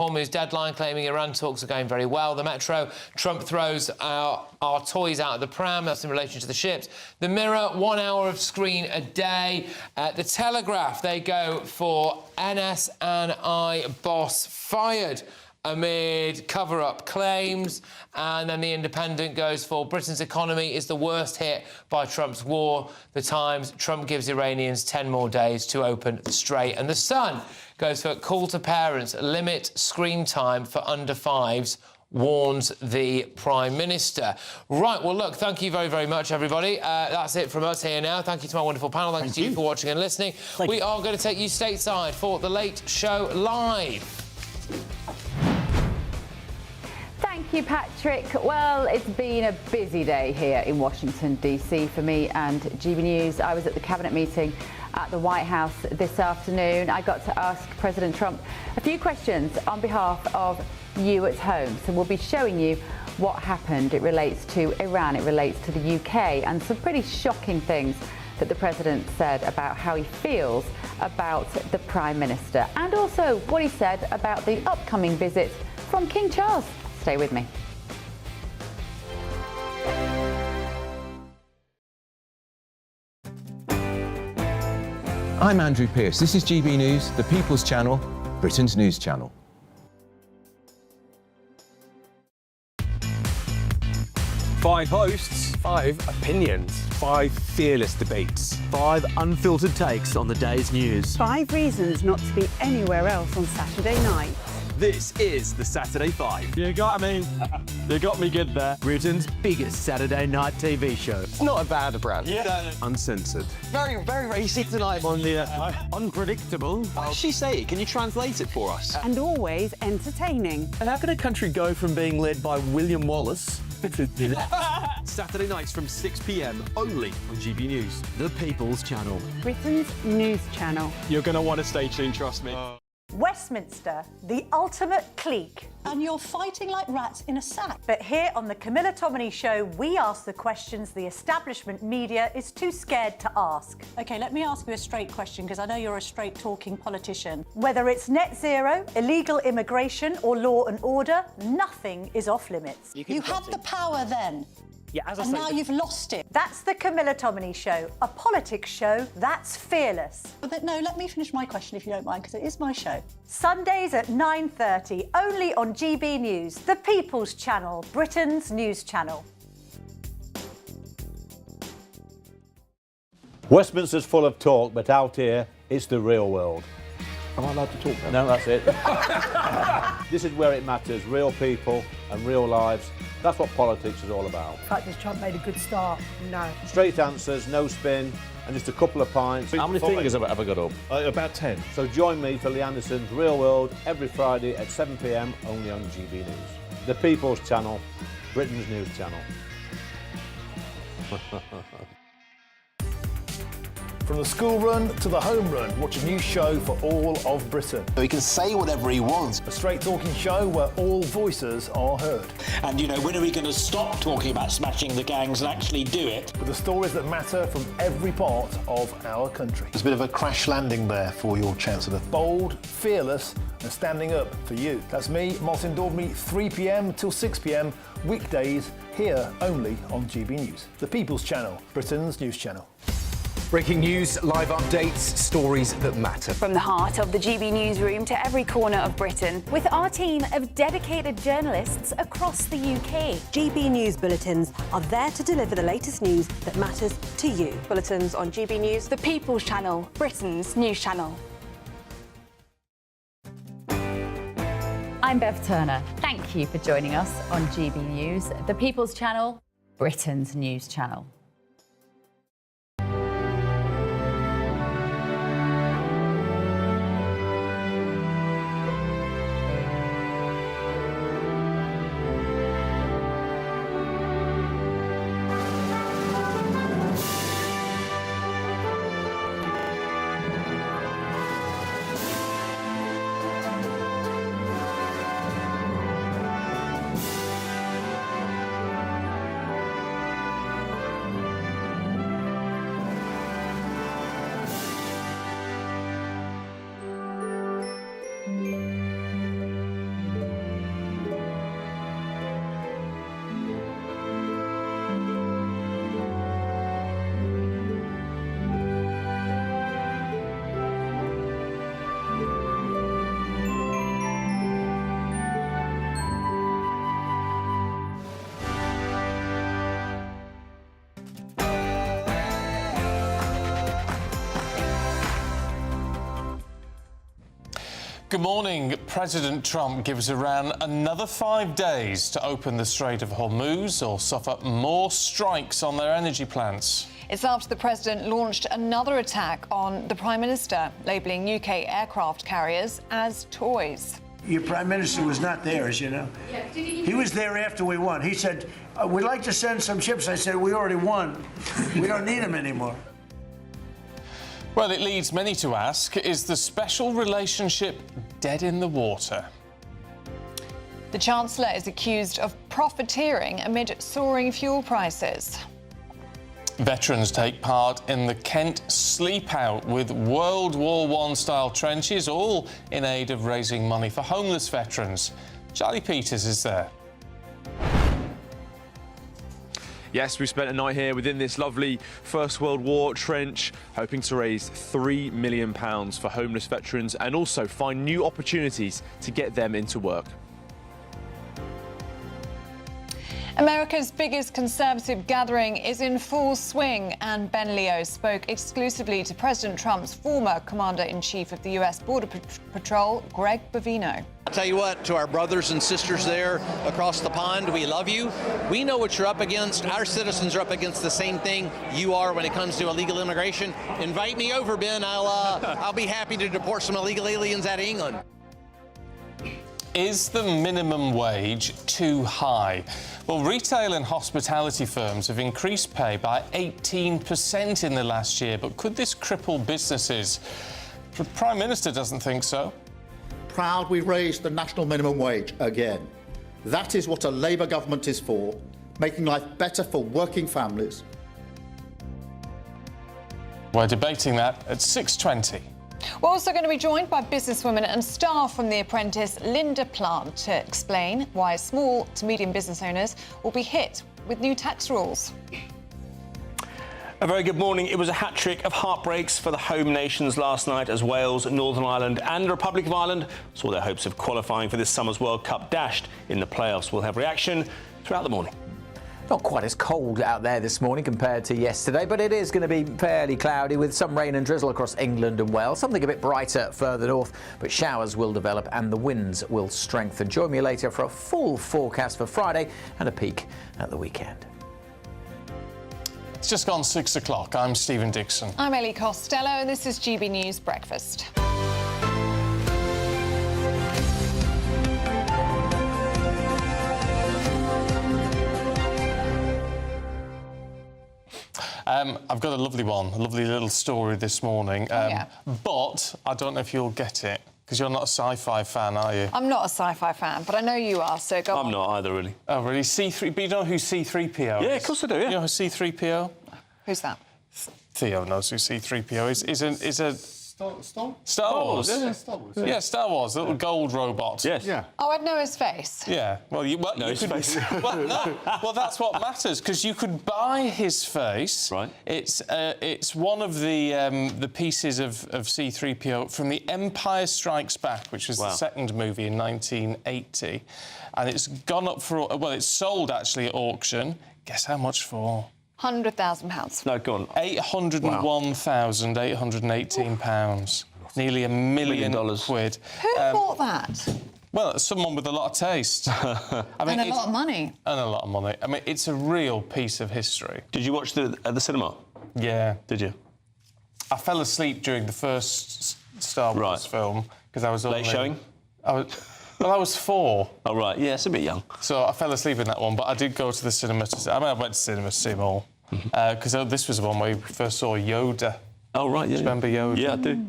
Holmes deadline, claiming Iran talks are going very well. The Metro, Trump throws our toys out of the pram. That's in relation to the ships. The Mirror, 1 hour of screen a day. The Telegraph, they go for NS&I boss fired amid cover-up claims. And then The Independent goes for Britain's economy is the worst hit by Trump's war. The Times, Trump gives Iranians 10 more days to open the Strait. And The Sun goes for call to parents, limit screen time for under fives, warns the Prime Minister. Right, well, look, thank you very, very much, everybody. That's it from us here now. Thank you to my wonderful panel. Thank you for watching and listening. We are going to take you stateside for The Late Show Live. Thank you, Patrick. Well, it's been a busy day here in Washington, D.C. for me and GB News. I was at the Cabinet meeting at the White House this afternoon. I got to ask President Trump a few questions on behalf of you at home. So we'll be showing you what happened. It relates to Iran, it relates to the UK, and some pretty shocking things that the President said about how he feels about the Prime Minister, and also what he said about the upcoming visit from King Charles. Stay with me. I'm Andrew Pearce. This is GB News, the People's Channel, Britain's news channel. 5 hosts, 5 opinions, 5 fearless debates, 5 unfiltered takes on the day's news. 5 reasons not to be anywhere else on Saturday night. This is the Saturday 5. You got me good there. Britain's biggest Saturday night TV show. It's not a bad brand. Yeah. Uncensored. Very, very racy tonight. On the unpredictable. What did she say? Can you translate it for us? And always entertaining. And how can a country go from being led by William Wallace to Saturday nights from 6 p.m. only on GB News. the People's Channel? Britain's news channel. You're going to want to stay tuned, trust me. Westminster, the ultimate clique. And you're fighting like rats in a sack. But here on the Camilla Tominey Show, we ask the questions the establishment media is too scared to ask. OK, let me ask you a straight question, because I know you're a straight-talking politician. Whether it's net zero, illegal immigration or law and order, nothing is off limits. You had the power then. Yeah, as I and say, now you've lost it. That's the Camilla Tominey Show, a politics show that's fearless. But no, let me finish my question if you don't mind, because it is my show. Sundays at 9:30, only on GB News, the People's Channel, Britain's news channel. Westminster's full of talk, but out here, it's the real world. am I allowed to talk now? No, that's it. This is where it matters, real people and real lives. That's what politics is all about. In fact, has Trump made a good start? No. Straight answers, no spin, and just a couple of pints. How many fingers have I got up? About 10. So join me for Lee Anderson's Real World every Friday at 7 p.m. only on GB News. The People's Channel, Britain's news channel. From the school run to the home run, watch a new show for all of Britain. So he can say whatever he wants. A straight talking show where all voices are heard. And, you know, when are we going to stop talking about smashing the gangs and actually do it? With the stories that matter from every part of our country. There's a bit of a crash landing there for your Chancellor. Bold, fearless and standing up for you. That's me, Martin Daubney, 3 p.m. till 6 p.m. weekdays, here only on GB News. The People's Channel, Britain's news channel. Breaking news, live updates, stories that matter. From the heart of the GB newsroom to every corner of Britain, with our team of dedicated journalists across the UK. GB News bulletins are there to deliver the latest news that matters to you. Bulletins on GB News, the People's Channel, Britain's news channel. I'm Bev Turner. Thank you for joining us on GB News, the People's Channel, Britain's news channel. Good morning. President Trump gives Iran another 5 days to open the Strait of Hormuz or suffer more strikes on their energy plants. It's after the president launched another attack on the Prime Minister, labelling UK aircraft carriers as toys. Your Prime Minister was not there, as you know. He was there after we won. He said, we'd like to send some ships. I said, we already won. We don't need them anymore. Well, it leads many to ask, is the special relationship dead in the water? The Chancellor is accused of profiteering amid soaring fuel prices. Veterans take part in the Kent Sleep Out with World War I style trenches, all in aid of raising money for homeless veterans. Charlie Peters is there. Yes, we spent a night here within this lovely First World War trench, hoping to raise £3 million for homeless veterans and also find new opportunities to get them into work. America's biggest Conservative gathering is in full swing, and Ben Leo spoke exclusively to President Trump's former Commander-in-Chief of the US Border Patrol, Greg Bovino. I'll tell you what, to our brothers and sisters there across the pond, we love you. We know what you're up against. Our citizens are up against the same thing you are when it comes to illegal immigration. Invite me over, Ben. I'll be happy to deport some illegal aliens out of England. Is the minimum wage too high? Well, retail and hospitality firms have increased pay by 18% in the last year, but could this cripple businesses? The Prime Minister doesn't think so. Proud we raised the national minimum wage again. That is what a Labour government is for, making life better for working families. We're debating that at 6:20. We're also going to be joined by businesswoman and star from The Apprentice, Linda Plant, to explain why small to medium business owners will be hit with new tax rules. A very good morning. It was a hat-trick of heartbreaks for the home nations last night as Wales, Northern Ireland and the Republic of Ireland saw their hopes of qualifying for this summer's World Cup dashed in the playoffs. We'll have reaction throughout the morning. Not quite as cold out there this morning compared to yesterday, but it is going to be fairly cloudy with some rain and drizzle across England and Wales. Something a bit brighter further north, but showers will develop and the winds will strengthen. Join me later for a full forecast for Friday and a peek at the weekend. It's just gone 6 o'clock. I'm Stephen Dixon. I'm Ellie Costello, and this is GB News Breakfast. I've got a lovely one, a lovely little story this morning. But I don't know if you'll get it, because you're not a sci-fi fan, are you? I'm not a sci-fi fan, but I know you are, so go on. I'm not either, really. Oh, really? C3... But you know who C3PO is? Yeah, of course I do, yeah. You know who C3PO? Who's that? Theo knows who C3PO is. Is a... Star Wars. Yeah. Star Wars. Yeah, Star Wars, the little gold robot. Yes. Yeah. Oh, I'd know his face. Yeah. Well, you his could, face. Well, no. Well, that's what matters, because you could buy his face. Right. It's one of the pieces of C3PO from The Empire Strikes Back, which was the second movie in 1980, and it's gone up for it's sold actually at auction. Guess how much for? £100,000. No, go on. £801,818. Nearly $1 million quid. Who bought that? Well, someone with a lot of taste. I mean, and a lot of money. And a lot of money. I mean, it's a real piece of history. Did you watch at the cinema? Yeah. Did you? I fell asleep during the first Star Wars film because I was late showing. I was 4. Oh, right. Yeah, it's a bit young. So I fell asleep in that one, but I did go to the cinema to see... I went to cinema to see them all. Because this was the one where you first saw Yoda. Oh, right, yeah. Do you remember Yoda? Yeah, I do.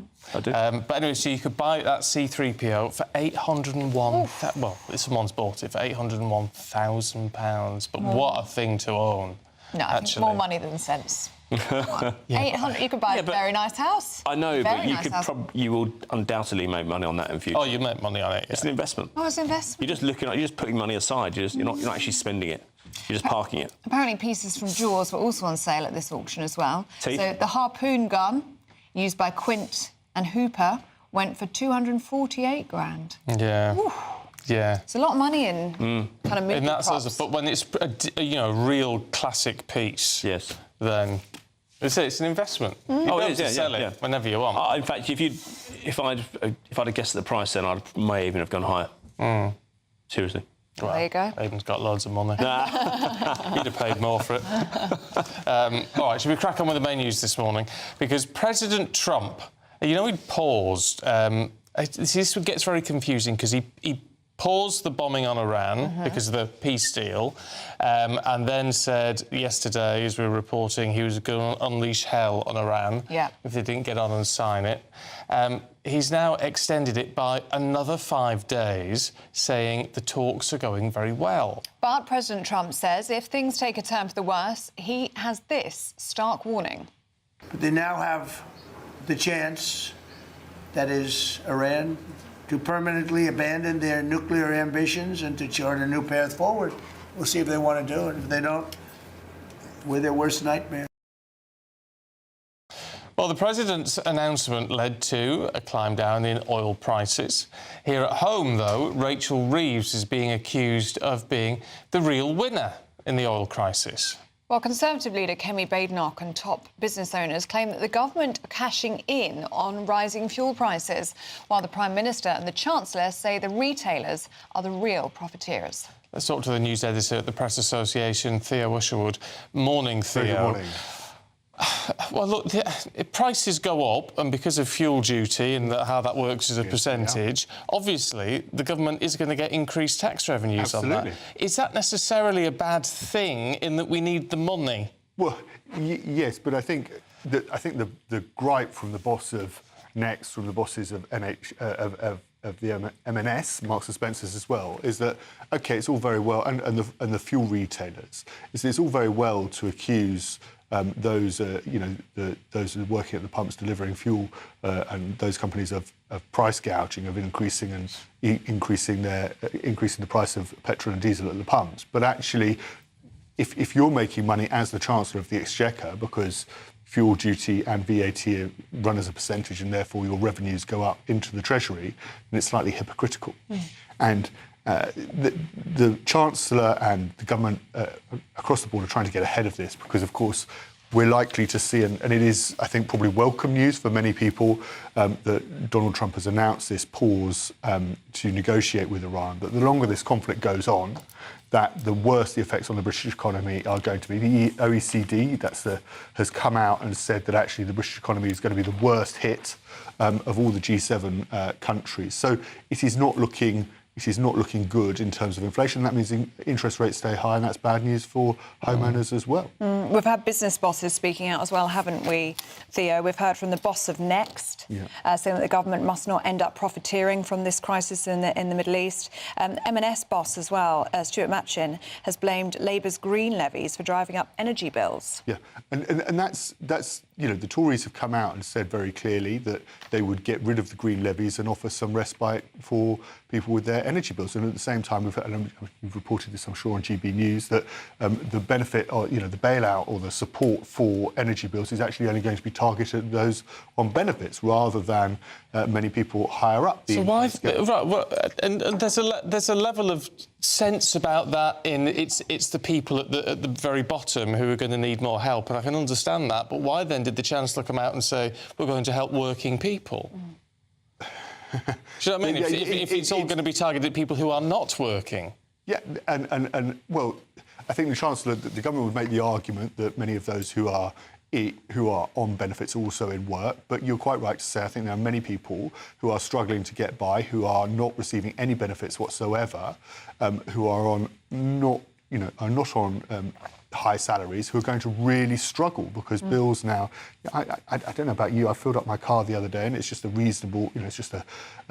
But anyway, so you could buy that C-3PO for £801... Well, someone's bought it for £801,000. But what a thing to own. No, actually. More money than sense. 800. You could buy a very nice house. I know, very but you nice could you will undoubtedly make money on that in future. Oh, you make money on it. Yeah. It's an investment. Oh, it's an investment. You're just putting money aside. You're not actually spending it. You're just parking it. Apparently, pieces from Jaws were also on sale at this auction as well. Teeth? So the harpoon gun used by Quint and Hooper went for $248,000. Yeah. Ooh. Yeah. It's a lot of money in kind of movie props. But when it's a real classic piece, then it's an investment. You Oh, don't it is. have to sell it whenever you want. In fact, if you if I'd have guessed at the price, then I may even have gone higher. Seriously. Well, there you go. Eamonn's got loads of money. He'd have paid more for it. All right, should we crack on with the main news this morning? Because President Trump, you know, he'd paused. This gets very confusing because he paused the bombing on Iran because of the peace deal, and then said yesterday, as we were reporting, he was going to unleash hell on Iran if they didn't get on and sign it. He's now extended it by another 5 days, saying the talks are going very well. But President Trump says if things take a turn for the worse, he has this stark warning. But they now have the chance, that is Iran, to permanently abandon their nuclear ambitions and to chart a new path forward. We'll see if they want to do it. If they don't, we're their worst nightmare. Well, the president's announcement led to a climb down in oil prices. Here at home, though, Rachel Reeves is being accused of being the real winner in the oil crisis. Well, Conservative leader Kemi Badenoch and top business owners claim that the government are cashing in on rising fuel prices, while the Prime Minister and the Chancellor say the retailers are the real profiteers. Let's talk to the news editor at the Press Association, Theo Usherwood. Morning, Theo. Good morning. Well, look, prices go up, and because of fuel duty and how that works as a percentage, obviously the government is going to get increased tax revenues on that. Is that necessarily a bad thing in that we need the money? Well, yes, but I think the gripe from the boss of Next, from the bosses of of the M&S, Marks and Spencer's as well, is that okay, it's all very well, and the fuel retailers, it's all very well to accuse those those who are working at the pumps delivering fuel and those companies of price gouging, of increasing the price of petrol and diesel at the pumps. But actually, if you're making money as the Chancellor of the Exchequer, because fuel duty and VAT run as a percentage and therefore your revenues go up into the Treasury, then it's slightly hypocritical. And the Chancellor and the government across the board are trying to get ahead of this because, of course, we're likely to see, and it is, I think, probably welcome news for many people that Donald Trump has announced this pause to negotiate with Iran, that the longer this conflict goes on, that the worse the effects on the British economy are going to be. The OECD has come out and said that actually the British economy is going to be the worst hit of all the G7 countries. So it is not looking good in terms of inflation. That means interest rates stay high, and that's bad news for homeowners as well. We've had business bosses speaking out as well, haven't we, Theo? We've heard from the boss of Next saying that the government must not end up profiteering from this crisis in the Middle East. M&S boss as well, Stuart Matchin, has blamed Labour's green levies for driving up energy bills. Yeah, and that's the Tories have come out and said very clearly that they would get rid of the green levies and offer some respite for people with their energy bills. And at the same time, you've reported this, I'm sure, on GB News, that the benefit, or the bailout or the support for energy bills is actually only going to be targeted at those on benefits rather than many people higher up. So why? Right, well, and there's a level of sense about that in it's the people at the very bottom who are going to need more help, and I can understand that. But why then did the Chancellor come out and say we're going to help working people? Do you know what I mean? If it's all going to be targeted at people who are not working. Yeah, and well, I think the Chancellor, the government would make the argument that many of those who are on benefits also in work, but you're quite right to say I think there are many people who are struggling to get by, who are not receiving any benefits whatsoever, who are not on high salaries, who are going to really struggle because bills now. I don't know about you. I filled up my car the other day, and it's just a reasonable. It's just a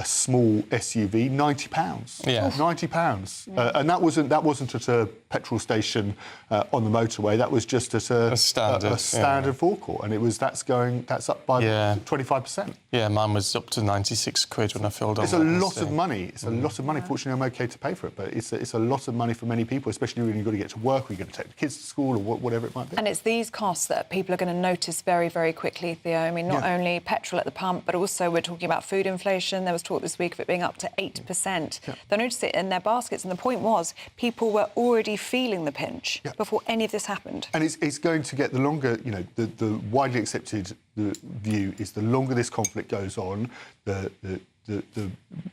small SUV, £90. Yeah, £90, and that wasn't at a petrol station on the motorway. That was just at a standard forecourt, and that's up by 25%. Yeah, mine was up to £96 when I filled up. It's a lot of money. It's a lot of money. Fortunately, I'm okay to pay for it, but it's a lot of money for many people, especially when you've got to get to work, or you've got to take the kids to school or whatever it might be. And it's these costs that people are going to notice very, very quickly, Theo. I mean, not only petrol at the pump, but also we're talking about food inflation. There was talk this week of it being up to 8%. They'll notice it in their baskets. And the point was, people were already feeling the pinch before any of this happened. And it's going to get the longer, you know, the widely accepted view is the longer this conflict goes on, the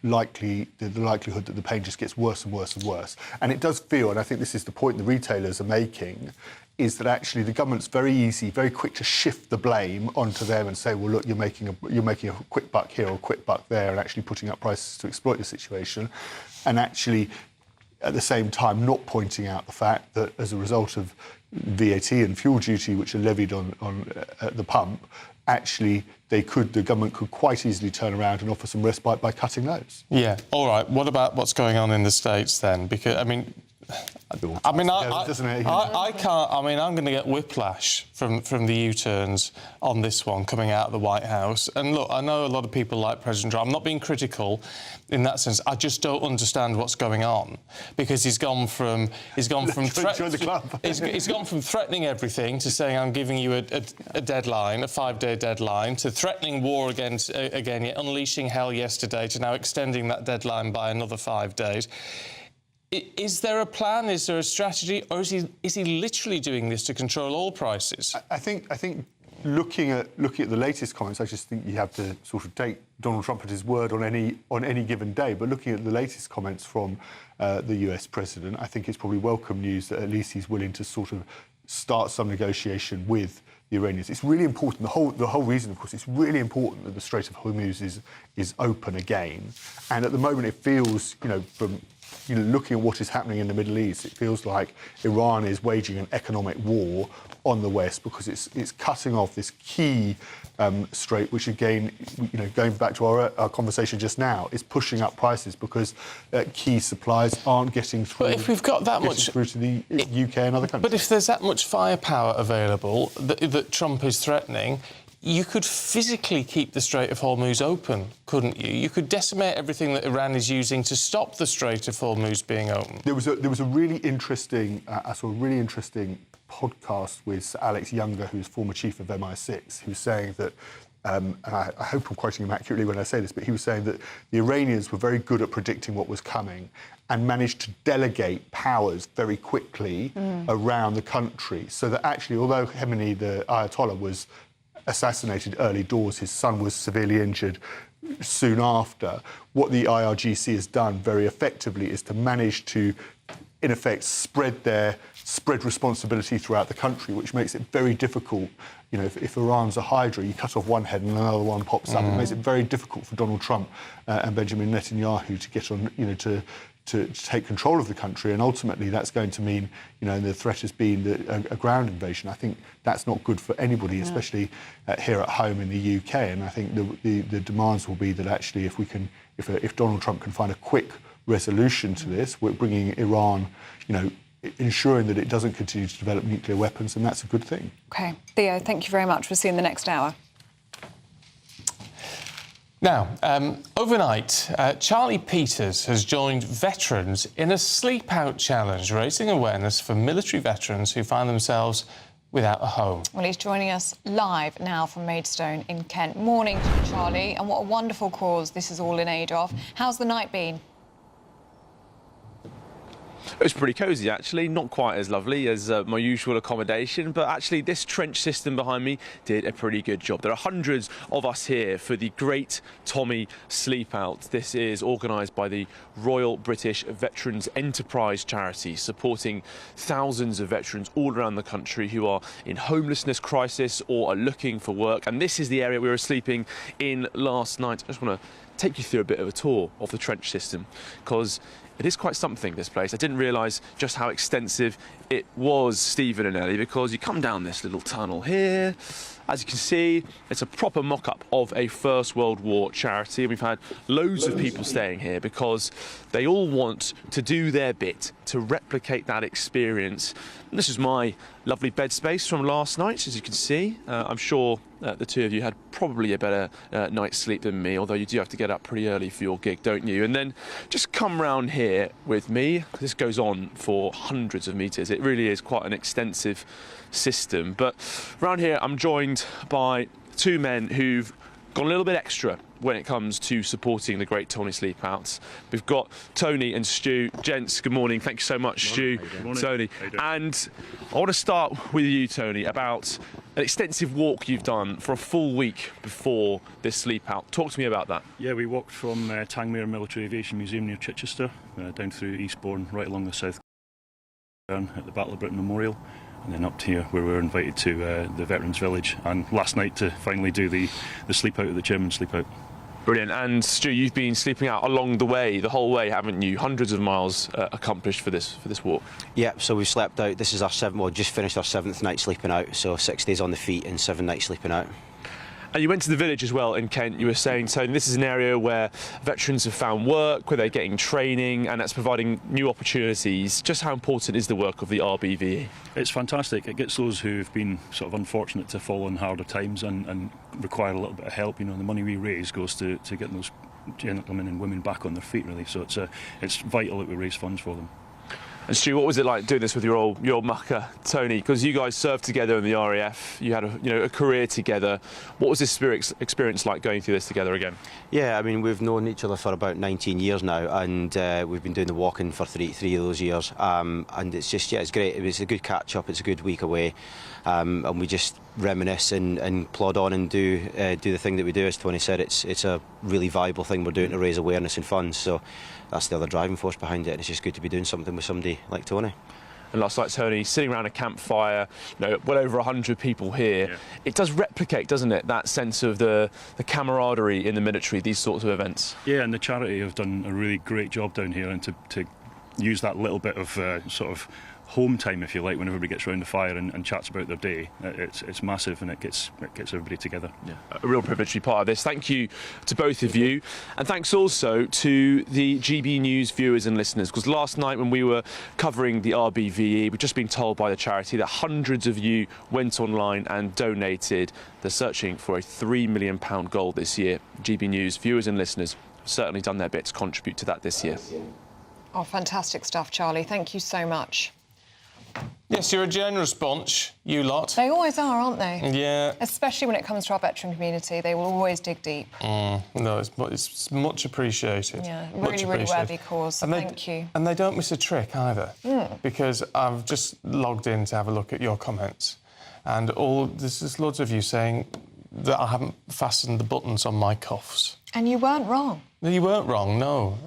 likelihood that the pain just gets worse and worse and worse. And it does feel, and I think this is the point the retailers are making, is that actually the government's very quick to shift the blame onto them and say, well, look, you're making a quick buck here or a quick buck there, and actually putting up prices to exploit the situation, and actually at the same time not pointing out the fact that as a result of VAT and fuel duty, which are levied on at the pump, actually the government could quite easily turn around and offer some respite by cutting those. Yeah. All right. What about what's going on in the States then? Because I can't. I mean, I'm going to get whiplash from the U-turns on this one coming out of the White House. And look, I know a lot of people like President Trump. I'm not being critical in that sense. I just don't understand what's going on, because he's gone from threatening everything to saying I'm giving you a deadline, a 5-day deadline, to threatening war again, yet unleashing hell yesterday, to now extending that deadline by another 5 days. Is there a plan? Is there a strategy, or is he literally doing this to control oil prices? I think looking at the latest comments, I just think you have to sort of take Donald Trump at his word on any given day. But looking at the latest comments from the US president, I think it's probably welcome news that at least he's willing to sort of start some negotiation with the Iranians. It's really important. The whole reason, of course, it's really important that the Strait of Hormuz is open again. And at the moment, it feels, from looking at what is happening in the Middle East, it feels like Iran is waging an economic war on the West, because it's cutting off this key strait, which again, going back to our conversation just now, is pushing up prices because key supplies aren't getting through. But if we've got that much through to the UK and other countries. But if there's that much firepower available that Trump is threatening, you could physically keep the Strait of Hormuz open, couldn't you? You could decimate everything that Iran is using to stop the Strait of Hormuz being open. There was a really interesting, I saw a really interesting podcast with Alex Younger, who's former chief of MI6, who's saying that, and I hope I'm quoting him accurately when I say this, but he was saying that the Iranians were very good at predicting what was coming and managed to delegate powers very quickly around the country, so that actually, although Khamenei, the Ayatollah, was assassinated early doors, his son was severely injured soon after, what the IRGC has done very effectively is to manage to, in effect, spread responsibility throughout the country, which makes it very difficult. If Iran's a hydra, you cut off one head and another one pops up. It makes it very difficult for Donald Trump and Benjamin Netanyahu to get on, to take control of the country, and ultimately that's going to mean, the threat has been a ground invasion. I think that's not good for anybody, especially here at home in the UK. And I think the demands will be that actually, if Donald Trump can find a quick resolution to this, we're bringing Iran, ensuring that it doesn't continue to develop nuclear weapons, and that's a good thing. OK. Theo, thank you very much. We'll see you in the next hour. Now, overnight, Charlie Peters has joined veterans in a sleep-out challenge, raising awareness for military veterans who find themselves without a home. Well, he's joining us live now from Maidstone in Kent. Morning to you, Charlie, and what a wonderful cause this is all in aid of. How's the night been? It was pretty cosy, actually. Not quite as lovely as my usual accommodation, but actually this trench system behind me did a pretty good job. There are hundreds of us here for the Great Tommy Sleep Out. This is organised by the Royal British Veterans Enterprise charity, supporting thousands of veterans all around the country who are in homelessness crisis or are looking for work. And this is the area we were sleeping in last night. I just want to take you through a bit of a tour of the trench system, because it is quite something, this place. I didn't realise just how extensive it was, Stephen and Ellie, because you come down this little tunnel here. As you can see, it's a proper mock-up of a First World War charity. We've had loads of people staying here because they all want to do their bit to replicate that experience. And this is my lovely bed space from last night, as you can see. I'm sure the two of you had probably a better night's sleep than me, although you do have to get up pretty early for your gig, don't you? And then just come round here with me. This goes on for hundreds of metres. It really is quite an extensive system. But round here, I'm joined by two men who've gone a little bit extra when it comes to supporting the great Tony Sleepouts. We've got Tony and Stu. Gents, good morning. Thank you so much, Stu. Tony. And I want to start with you, Tony, about an extensive walk you've done for a full week before this sleep out. Talk to me about that. Yeah, we walked from Tangmere Military Aviation Museum near Chichester, down through Eastbourne, right along the south at the Battle of Britain Memorial, and then up to here where we were invited to the Veterans Village, and last night to finally do the sleep out at the Chairman's sleep out. Brilliant. And Stu, you've been sleeping out along the way, the whole way, haven't you? Hundreds of miles accomplished for this walk. Yeah, so we've slept out. This is our just finished our 7th night sleeping out, so 6 days on the feet and 7 nights sleeping out. And you went to the village as well in Kent. You were saying, Tony, this is an area where veterans have found work, where they're getting training, and that's providing new opportunities. Just how important is the work of the RBVE? It's fantastic. It gets those who've been sort of unfortunate to fall in harder times and require a little bit of help. You know, the money we raise goes to getting those gentlemen and women back on their feet, really. So it's vital that we raise funds for them. And Stu, what was it like doing this with your old mucker, Tony? Because you guys served together in the RAF, you had a career together. What was this experience like going through this together again? Yeah, I mean, we've known each other for about 19 years now, and we've been doing the walking for three of those years. And it's just, yeah, it's great. It was a good catch-up. It's a good week away. And we just reminisce and plod on and do the thing that we do. As Tony said, it's a really viable thing we're doing to raise awareness and funds. So that's the other driving force behind it. And it's just good to be doing something with somebody like Tony. And last night, Tony, sitting around a campfire, well over 100 people here. Yeah. It does replicate, doesn't it, that sense of the camaraderie in the military, these sorts of events? Yeah, and the charity have done a really great job down here, and to use that little bit of sort of home time, if you like, when everybody gets around the fire and chats about their day. It's massive, and it gets everybody together. Yeah, a real privilege to be part of this. Thank you to both of you, and thanks also to the GB News viewers and listeners, because last night when we were covering the RBVE, we've just been told by the charity that hundreds of you went online and donated. They're searching for a £3 million goal this year. GB News viewers and listeners have certainly done their bit to contribute to that this year. Oh, fantastic stuff, Charlie. Thank you so much. Yes, you're a generous bunch, you lot. They always are, aren't they? Yeah. Especially when it comes to our veteran community, they will always dig deep. No, it's much appreciated. Yeah, really worthy cause, thank you. And they don't miss a trick either, because I've just logged in to have a look at your comments, and there's loads of you saying that I haven't fastened the buttons on my cuffs. And you weren't wrong. No, you weren't wrong, no.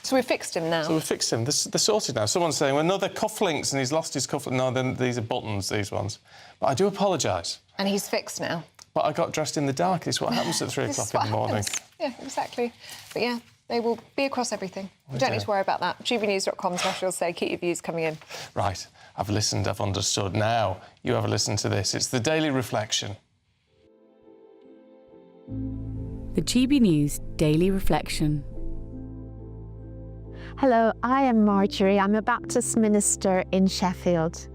So we fixed him now? So we fixed him. They're sorted now. Someone's saying, well, no, they're cufflinks and he's lost his cufflinks. No, then these are buttons, these ones. But I do apologise. And he's fixed now? But I got dressed in the dark. It's what happens at 3 o'clock in the morning. Yeah, exactly. But yeah, they will be across everything. You don't need to worry about that. gbnews.com/will say, keep your views coming in. Right. I've listened, I've understood. Now you have a listen to this. It's the Daily Reflection. The GB News Daily Reflection. Hello, I am Marjorie. I'm a Baptist minister in Sheffield.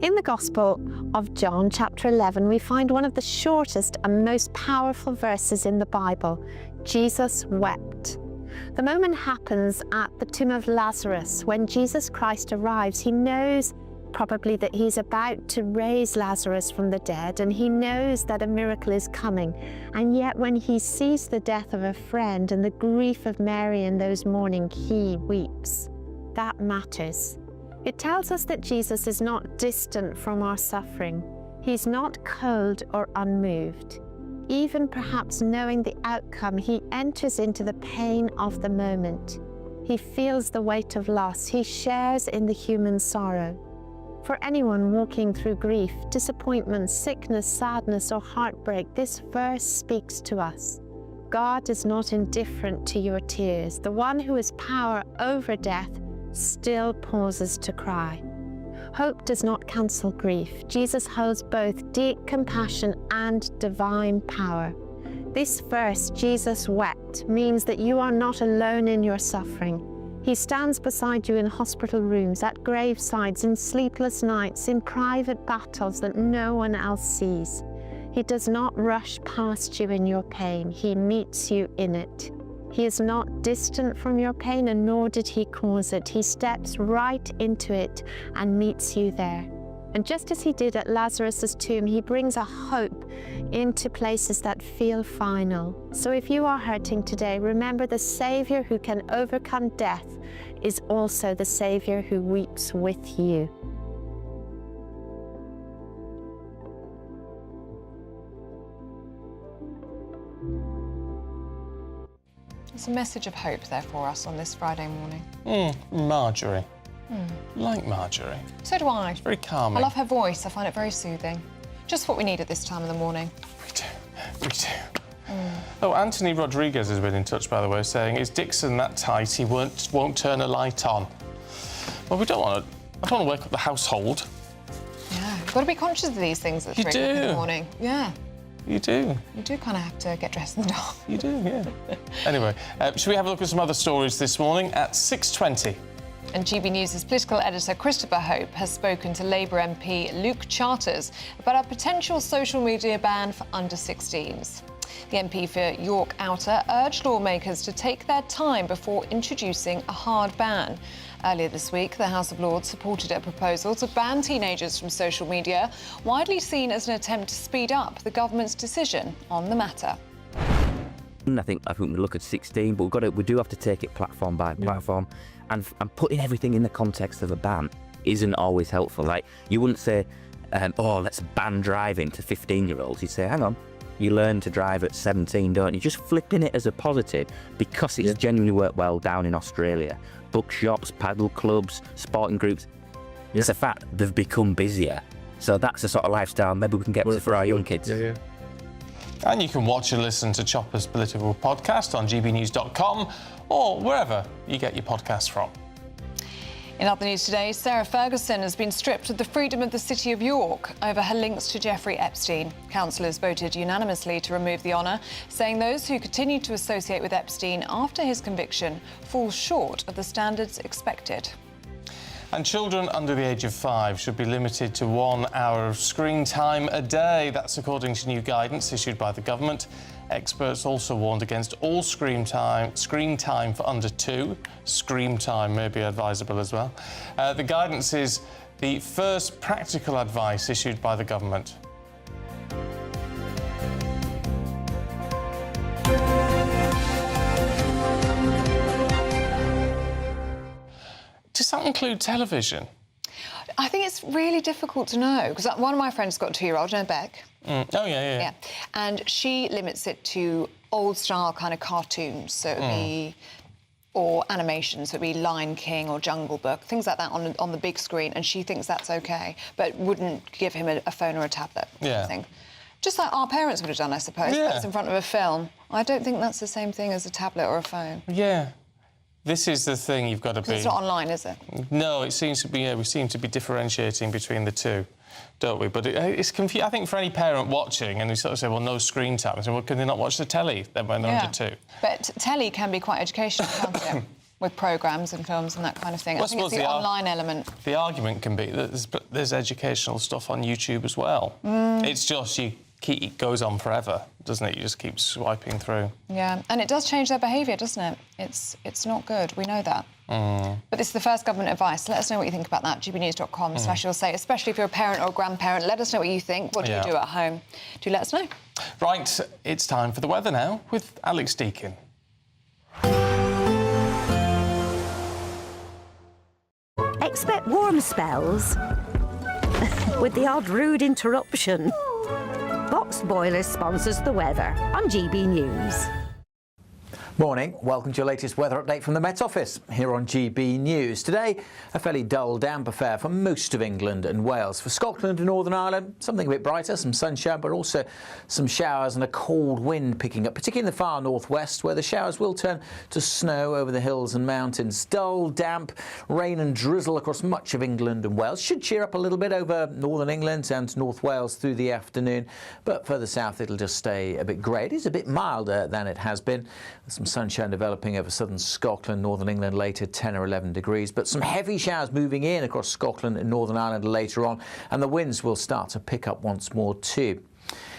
In the Gospel of John, chapter 11, we find one of the shortest and most powerful verses in the Bible. Jesus wept. The moment happens at the tomb of Lazarus. When Jesus Christ arrives, he knows probably that he's about to raise Lazarus from the dead, and he knows that a miracle is coming. And yet when he sees the death of a friend and the grief of Mary in those mourning, he weeps. That matters. It tells us that Jesus is not distant from our suffering. He's not cold or unmoved. Even perhaps knowing the outcome, he enters into the pain of the moment. He feels the weight of loss. He shares in the human sorrow. For anyone walking through grief, disappointment, sickness, sadness, or heartbreak, this verse speaks to us. God is not indifferent to your tears. The one who has power over death still pauses to cry. Hope does not cancel grief. Jesus holds both deep compassion and divine power. This verse, Jesus wept, means that you are not alone in your suffering. He stands beside you in hospital rooms, at gravesides, in sleepless nights, in private battles that no one else sees. He does not rush past you in your pain. He meets you in it. He is not distant from your pain, and nor did he cause it. He steps right into it and meets you there. And just as he did at Lazarus's tomb, he brings a hope into places that feel final. So if you are hurting today, remember the Saviour who can overcome death is also the Saviour who weeps with you. There's a message of hope there for us on this Friday morning. Marjorie. Like Marjorie. So do I. It's very calming. I love her voice. I find it very soothing. Just what we need at this time of the morning. We do. Oh, Anthony Rodriguez has been in touch, by the way, saying, is Dixon that tight he won't turn a light on? Well, I don't want to wake up the household. Yeah, you've got to be conscious of these things at 3 o'clock in the morning. Yeah. You do. You do kind of have to get dressed in the dark. You do, yeah. Anyway, should we have a look at some other stories this morning at 6:20? And GB News' political editor Christopher Hope has spoken to Labour MP Luke Charters about a potential social media ban for under-16s. The MP for York Outer urged lawmakers to take their time before introducing a hard ban. Earlier this week, the House of Lords supported a proposal to ban teenagers from social media, widely seen as an attempt to speed up the government's decision on the matter. I think we look at 16, but we do have to take it platform by platform, and putting everything in the context of a ban isn't always helpful. Like, you wouldn't say, let's ban driving to 15-year-olds. You'd say, hang on, you learn to drive at 17, don't you? Just flipping it as a positive, because it's genuinely worked well down in Australia. Bookshops, paddle clubs, sporting groups. It's a fact they've become busier. So that's the sort of lifestyle maybe we can get for our young kids. And you can watch and listen to Chopper's political podcast on gbnews.com or wherever you get your podcasts from. In other news today, Sarah Ferguson has been stripped of the freedom of the City of York over her links to Jeffrey Epstein. Councillors voted unanimously to remove the honour, saying those who continue to associate with Epstein after his conviction fall short of the standards expected. And children under the age of 5 should be limited to 1 hour of screen time a day. That's according to new guidance issued by the government. Experts also warned against all screen time for under 2. Screen time may be advisable as well. The guidance is the first practical advice issued by the government. Does that include television? I think it's really difficult to know, because one of my friends got a 2-year-old, you know, Beck. Oh, yeah. And she limits it to old-style kind of cartoons, so it would be, or animations, so it would be Lion King or Jungle Book, things like that on the big screen, and she thinks that's OK, but wouldn't give him a phone or a tablet. Thing. Just like our parents would have done, I suppose. That's in front of a film. I don't think that's the same thing as a tablet or a phone. Yeah. This is the thing you've got to be... It's not online, is it? No, it seems to be... we seem to be differentiating between the two, don't we? But it's confusing. I think for any parent watching, and we sort of say, well, no screen time, I say, well, can they not watch the telly then when they're under 2? But telly can be quite educational, can't it? With programmes and films and that kind of thing. Well, I think it's the online element. The argument can be that there's educational stuff on YouTube as well. It's just it goes on forever, doesn't it? You just keep swiping through. Yeah, and it does change their behaviour, doesn't it? It's not good, we know that. But this is the first government advice. Let us know what you think about that. gbnews.com/say, especially if you're a parent or a grandparent. Let us know what you think. What do you do at home? Do let us know. Right, it's time for the weather now with Alex Deakin. Expect warm spells with the odd rude interruption. Box Boilers sponsors the weather on GB News. Morning, welcome to your latest weather update from the Met Office here on GB News. Today, a fairly dull, damp affair for most of England and Wales. For Scotland and Northern Ireland, something a bit brighter, some sunshine, but also some showers and a cold wind picking up, particularly in the far northwest, where the showers will turn to snow over the hills and mountains. Dull, damp, rain and drizzle across much of England and Wales. Should cheer up a little bit over northern England and North Wales through the afternoon, but further south it'll just stay a bit grey. It is a bit milder than it has been. Some Some sunshine developing over southern Scotland, northern England later, 10 or 11 degrees. But some heavy showers moving in across Scotland and Northern Ireland later on, and the winds will start to pick up once more too.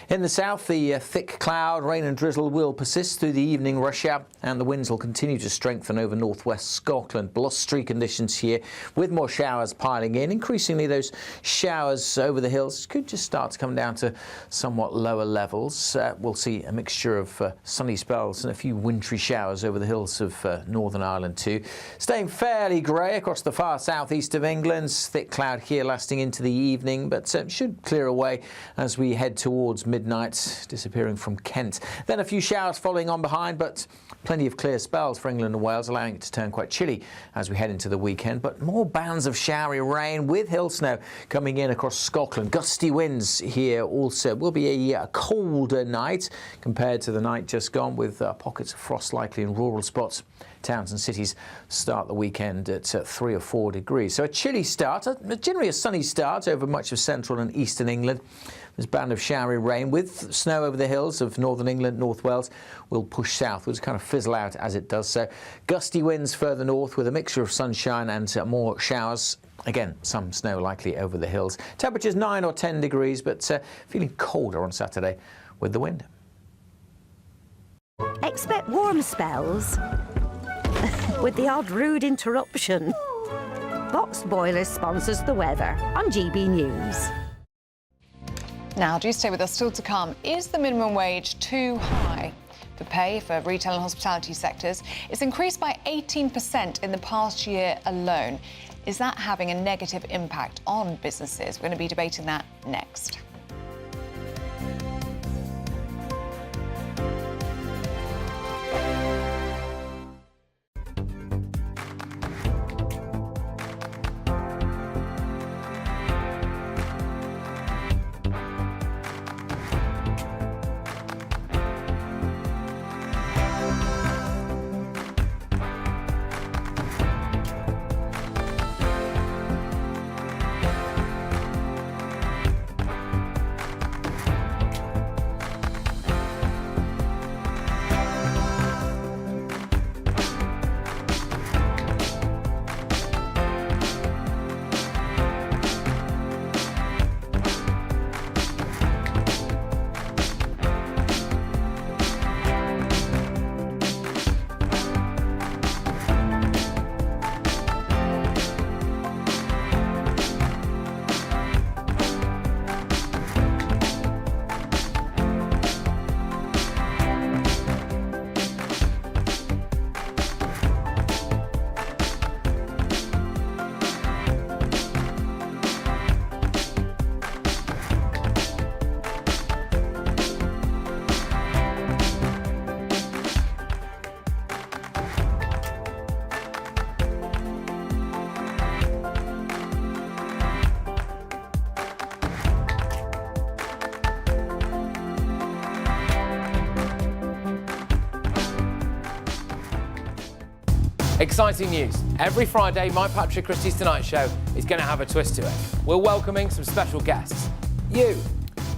In the south, the thick cloud, rain and drizzle will persist through the evening rush hour, and the winds will continue to strengthen over northwest Scotland. Blustery conditions here with more showers piling in. Increasingly, those showers over the hills could just start to come down to somewhat lower levels. We'll see a mixture of sunny spells and a few wintry showers over the hills of Northern Ireland too. Staying fairly grey across the far southeast of England. Thick cloud here lasting into the evening, but should clear away as we head towards midnight, disappearing from Kent. Then a few showers following on behind, but plenty of clear spells for England and Wales, allowing it to turn quite chilly as we head into the weekend. But more bands of showery rain with hill snow coming in across Scotland. Gusty winds here also. Will be a colder night compared to the night just gone, with pockets of frost likely in rural spots. Towns and cities start the weekend at 3 or 4 degrees. So a chilly start, generally a sunny start over much of central and eastern England. This band of showery rain with snow over the hills of northern England, North Wales, will push southwards, kind of fizzle out as it does so. Gusty winds further north with a mixture of sunshine and more showers. Again, some snow likely over the hills. Temperatures 9 or 10 degrees, but feeling colder on Saturday with the wind. Expect warm spells with the odd rude interruption. Boxed Boilers sponsors the weather on GB News. Now, do stay with us. Still to come, is the minimum wage too high? The pay for retail and hospitality sectors is increased by 18% in the past year alone. Is that having a negative impact on businesses? We're going to be debating that next. Exciting news. Every Friday, my Patrick Christie's Tonight Show is going to have a twist to it. We're welcoming some special guests. You.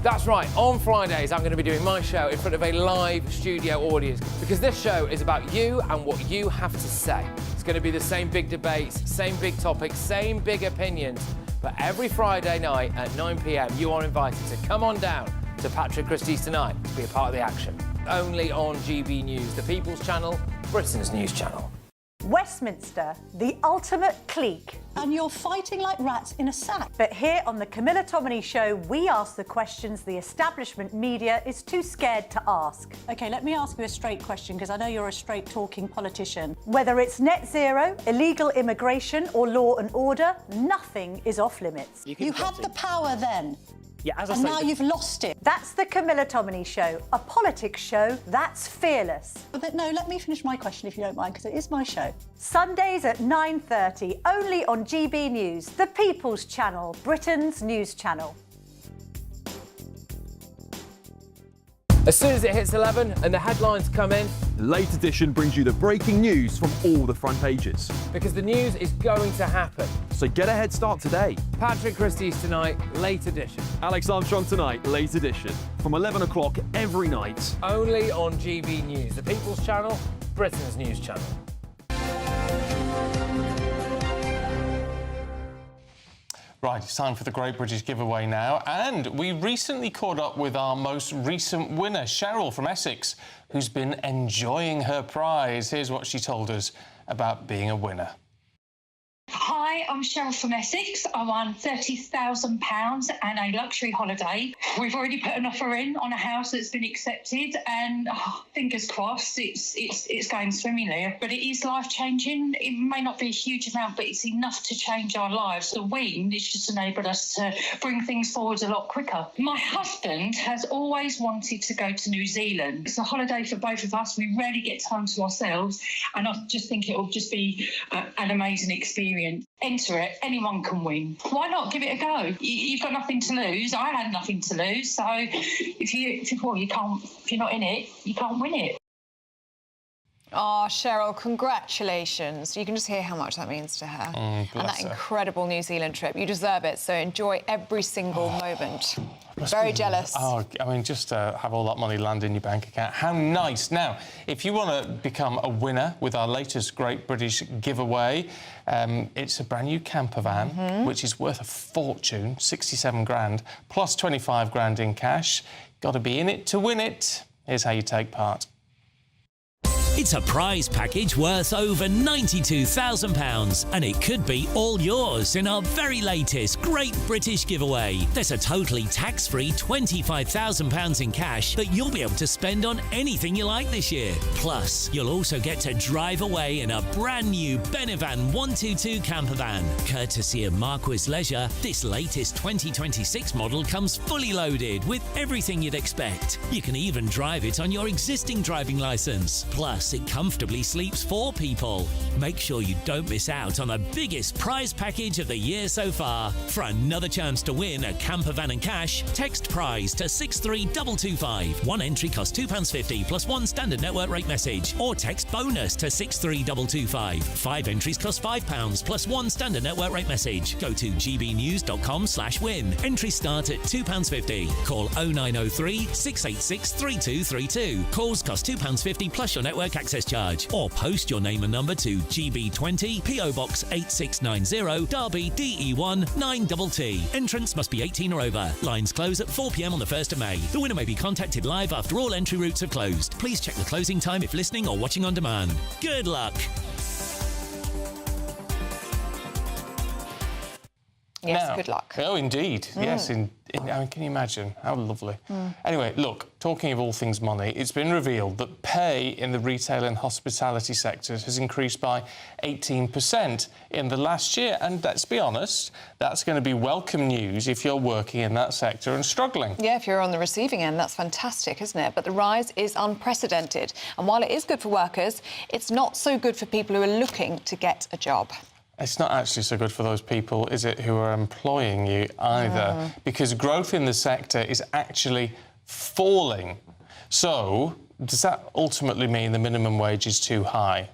That's right, on Fridays I'm going to be doing my show in front of a live studio audience, because this show is about you and what you have to say. It's going to be the same big debates, same big topics, same big opinions. But every Friday night at 9 p.m, you are invited to come on down to Patrick Christie's Tonight to be a part of the action. Only on GB News, the People's Channel, Britain's news channel. Westminster, the ultimate clique. And you're fighting like rats in a sack. But here on the Camilla Tominey Show, we ask the questions the establishment media is too scared to ask. OK, let me ask you a straight question, because I know you're a straight-talking politician. Whether it's net zero, illegal immigration or law and order, nothing is off-limits. You had the power then. Yeah, as I and say, now you've lost it. That's the Camilla Tominey Show, a politics show that's fearless. But no, let me finish my question if you don't mind, because it is my show. Sundays at 9:30, only on GB News, the People's Channel, Britain's news channel. As soon as it hits 11 and the headlines come in, Late Edition brings you the breaking news from all the front pages. because the news is going to happen. So get a head start today. Patrick Christie's Tonight, Late Edition. Alex Armstrong Tonight, Late Edition. From 11 o'clock every night. Only on GB News, the People's Channel, Britain's news channel. Right, it's time for the Great British Giveaway now. And we recently caught up with our most recent winner, Cheryl from Essex, who's been enjoying her prize. Here's what she told us about being a winner. Hi, I'm Cheryl from Essex. I won £30,000 and a luxury holiday. We've already put an offer in on a house that's been accepted, and fingers crossed, it's going swimmingly. But it is life changing. It may not be a huge amount, but it's enough to change our lives. The win has just enabled us to bring things forward a lot quicker. My husband has always wanted to go to New Zealand. It's a holiday for both of us. We rarely get time to ourselves, and I just think it will just be an amazing experience. Enter it, anyone can win. Why not give it a go? You've got nothing to lose. I had nothing to lose, so if you're not in it, you can't win it. Oh, Cheryl, congratulations. You can just hear how much that means to her. And that incredible New Zealand trip. You deserve it, so enjoy every single moment. Very jealous. Oh, I mean, just to have all that money land in your bank account. How nice. Now, if you want to become a winner with our latest Great British Giveaway, it's a brand new camper van, which is worth a fortune, 67 grand, plus 25 grand in cash. Got to be in it to win it. Here's how you take part. It's a prize package worth over £92,000, and it could be all yours in our very latest Great British Giveaway. There's a totally tax-free £25,000 in cash that you'll be able to spend on anything you like this year. Plus, you'll also get to drive away in a brand new Benevan 122 camper van. Courtesy of Marquis Leisure, this latest 2026 model comes fully loaded with everything you'd expect. You can even drive it on your existing driving licence. Plus, it comfortably sleeps 4 people. Make sure you don't miss out on the biggest prize package of the year so far. For another chance to win a camper van and cash, text prize to 63225. One entry costs £2.50 plus one standard network rate message, or text bonus to 63225. 5 entries cost £5 plus one standard network rate message. Go to gbnews.com/win. Entries start at £2.50. Call 0903 686 3232. Calls cost £2.50 plus your network access charge, or post your name and number to GB20 PO Box 8690 Derby DE1 9TT. Entrance must be 18 or over. Lines close at 4 p.m. on the 1st of May. The winner may be contacted live after all entry routes have closed. Please check the closing time if listening or watching on demand. Good luck. Yes, good luck. Oh, indeed. Yes, I mean, can you imagine? How lovely. Anyway, look, talking of all things money, it's been revealed that pay in the retail and hospitality sectors has increased by 18% in the last year. And let's be honest, that's going to be welcome news if you're working in that sector and struggling. Yeah, if you're on the receiving end, that's fantastic, isn't it? But the rise is unprecedented. And while it is good for workers, it's not so good for people who are looking to get a job. It's not actually so good for those people, is it, who are employing you either? Because growth in the sector is actually falling. So, does that ultimately mean the minimum wage is too high?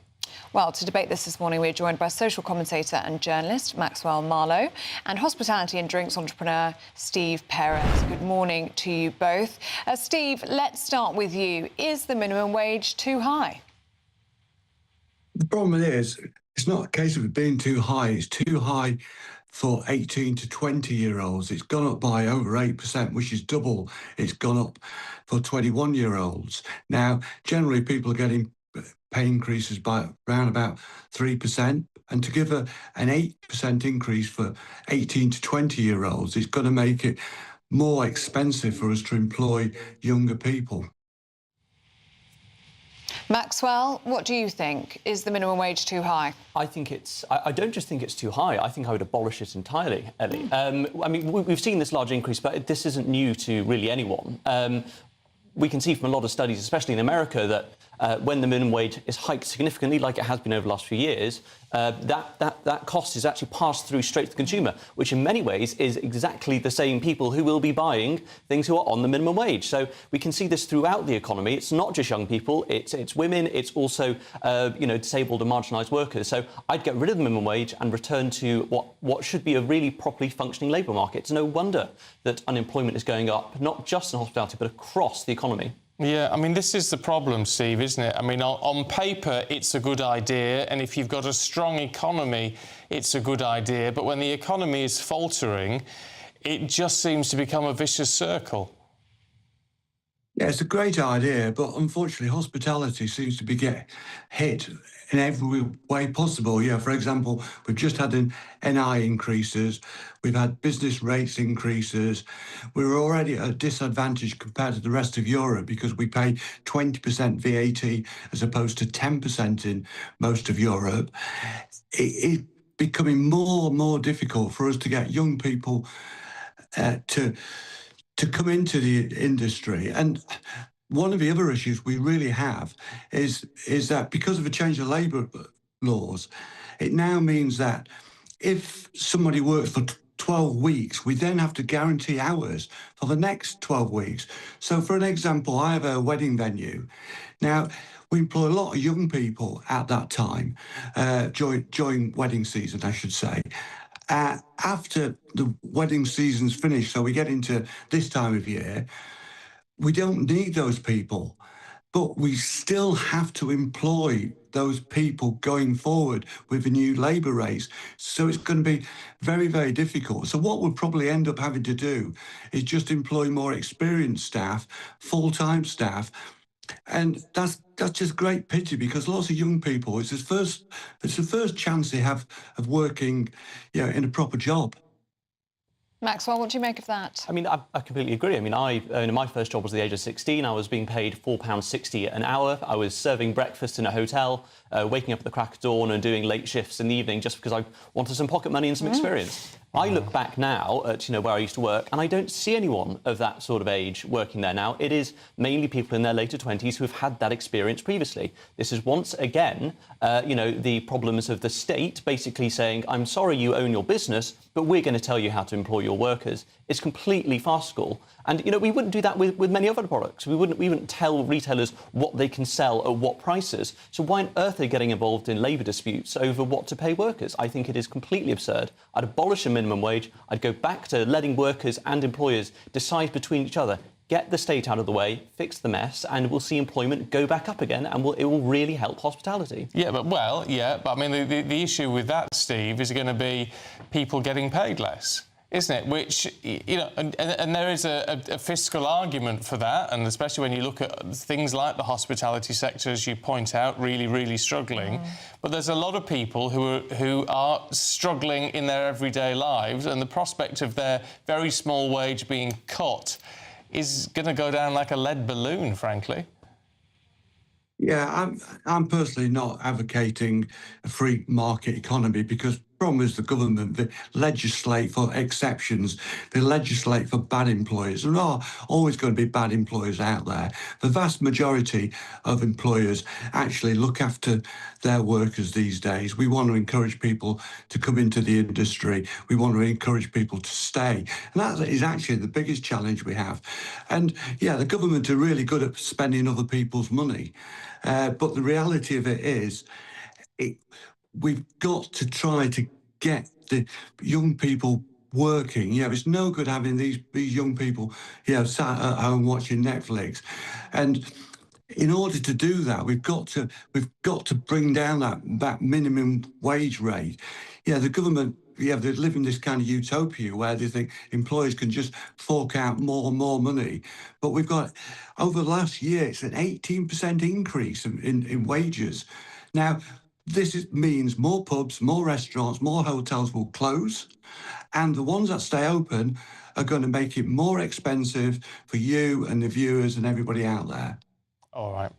Well, to debate this morning, we're joined by social commentator and journalist Maxwell Marlowe and hospitality and drinks entrepreneur Steve Perez. Good morning to you both. Steve, let's start with you. Is the minimum wage too high? The problem is, it's not a case of it being too high. It's too high for 18 to 20-year-olds. It's gone up by over 8%, which is double. It's gone up for 21-year-olds. Now, generally, people are getting pay increases by around about 3%. And to give an 8% increase for 18 to 20-year-olds, it's going to make it more expensive for us to employ younger people. Maxwell, what do you think? Is the minimum wage too high? I think I don't just think it's too high. I think I would abolish it entirely, Ellie. I mean, we've seen this large increase, but this isn't new to really anyone. We can see from a lot of studies, especially in America, that when the minimum wage is hiked significantly, like it has been over the last few years, that cost is actually passed through straight to the consumer, which in many ways is exactly the same people who will be buying things who are on the minimum wage. So we can see this throughout the economy. It's not just young people, it's women, it's also disabled and marginalised workers. So I'd get rid of the minimum wage and return to what should be a really properly functioning labour market. It's no wonder that unemployment is going up, not just in hospitality, but across the economy. Yeah, I mean, this is the problem, Steve, isn't it? I mean, on paper, it's a good idea, and if you've got a strong economy, it's a good idea. But when the economy is faltering, it just seems to become a vicious circle. Yeah, it's a great idea, but unfortunately, hospitality seems to be get hit in every way possible. Yeah, for example, we've just had an NI increases, we've had business rates increases. We're already at a disadvantage compared to the rest of Europe because we pay 20% VAT as opposed to 10% in most of Europe. It's becoming more and more difficult for us to get young people to come into the industry. And one of the other issues we really have is that because of a change of labour laws, it now means that if somebody works for 12 weeks, we then have to guarantee hours for the next 12 weeks. So for an example, I have a wedding venue. Now, we employ a lot of young people at that time, during wedding season, I should say. After the wedding season's finished, so we get into this time of year, we don't need those people, but we still have to employ those people going forward with the new labour rates. So it's going to be very, very difficult. So what we'll probably end up having to do is just employ more experienced staff, full-time staff. And that's just great pity because lots of young people, it's the first chance they have of working, in a proper job. Maxwell, what do you make of that? I mean, I completely agree. I mean, my first job was at the age of 16. I was being paid £4.60 an hour. I was serving breakfast in a hotel, waking up at the crack of dawn and doing late shifts in the evening just because I wanted some pocket money and some experience. I look back now at, where I used to work, and I don't see anyone of that sort of age working there now. It is mainly people in their later 20s who have had that experience previously. This is once again, the problems of the state basically saying, I'm sorry you own your business, but we're going to tell you how to employ your workers. It's completely farcical. And, we wouldn't do that with many other products. We wouldn't tell retailers what they can sell at what prices. So why on earth are they getting involved in labour disputes over what to pay workers? I think it is completely absurd. I'd abolish a minimum wage. I'd go back to letting workers and employers decide between each other. Get the state out of the way, fix the mess, and we'll see employment go back up again, and it will really help hospitality. But I mean, the issue with that, Steve, is going to be people getting paid less, isn't it? Which, and there is a fiscal argument for that, and especially when you look at things like the hospitality sector, as you point out, really, really struggling. But there's a lot of people who are struggling in their everyday lives, and the prospect of their very small wage being cut is going to go down like a lead balloon, frankly. Yeah, I'm personally not advocating a free market economy because the problem is the government, they legislate for exceptions, they legislate for bad employers. There are always going to be bad employers out there. The vast majority of employers actually look after their workers these days. We want to encourage people to come into the industry. We want to encourage people to stay. And that is actually the biggest challenge we have. And yeah, the government are really good at spending other people's money. But the reality of it is, we've got to try to get the young people working. It's no good having these young people, sat at home watching Netflix. And in order to do that, we've got to bring down that minimum wage rate. The government, they live in this kind of utopia where they think employers can just fork out more and more money. But we've got, over the last year, it's an 18% increase in wages. Now, this means more pubs, more restaurants, more hotels will close, and the ones that stay open are going to make it more expensive for you and the viewers and everybody out there. All right.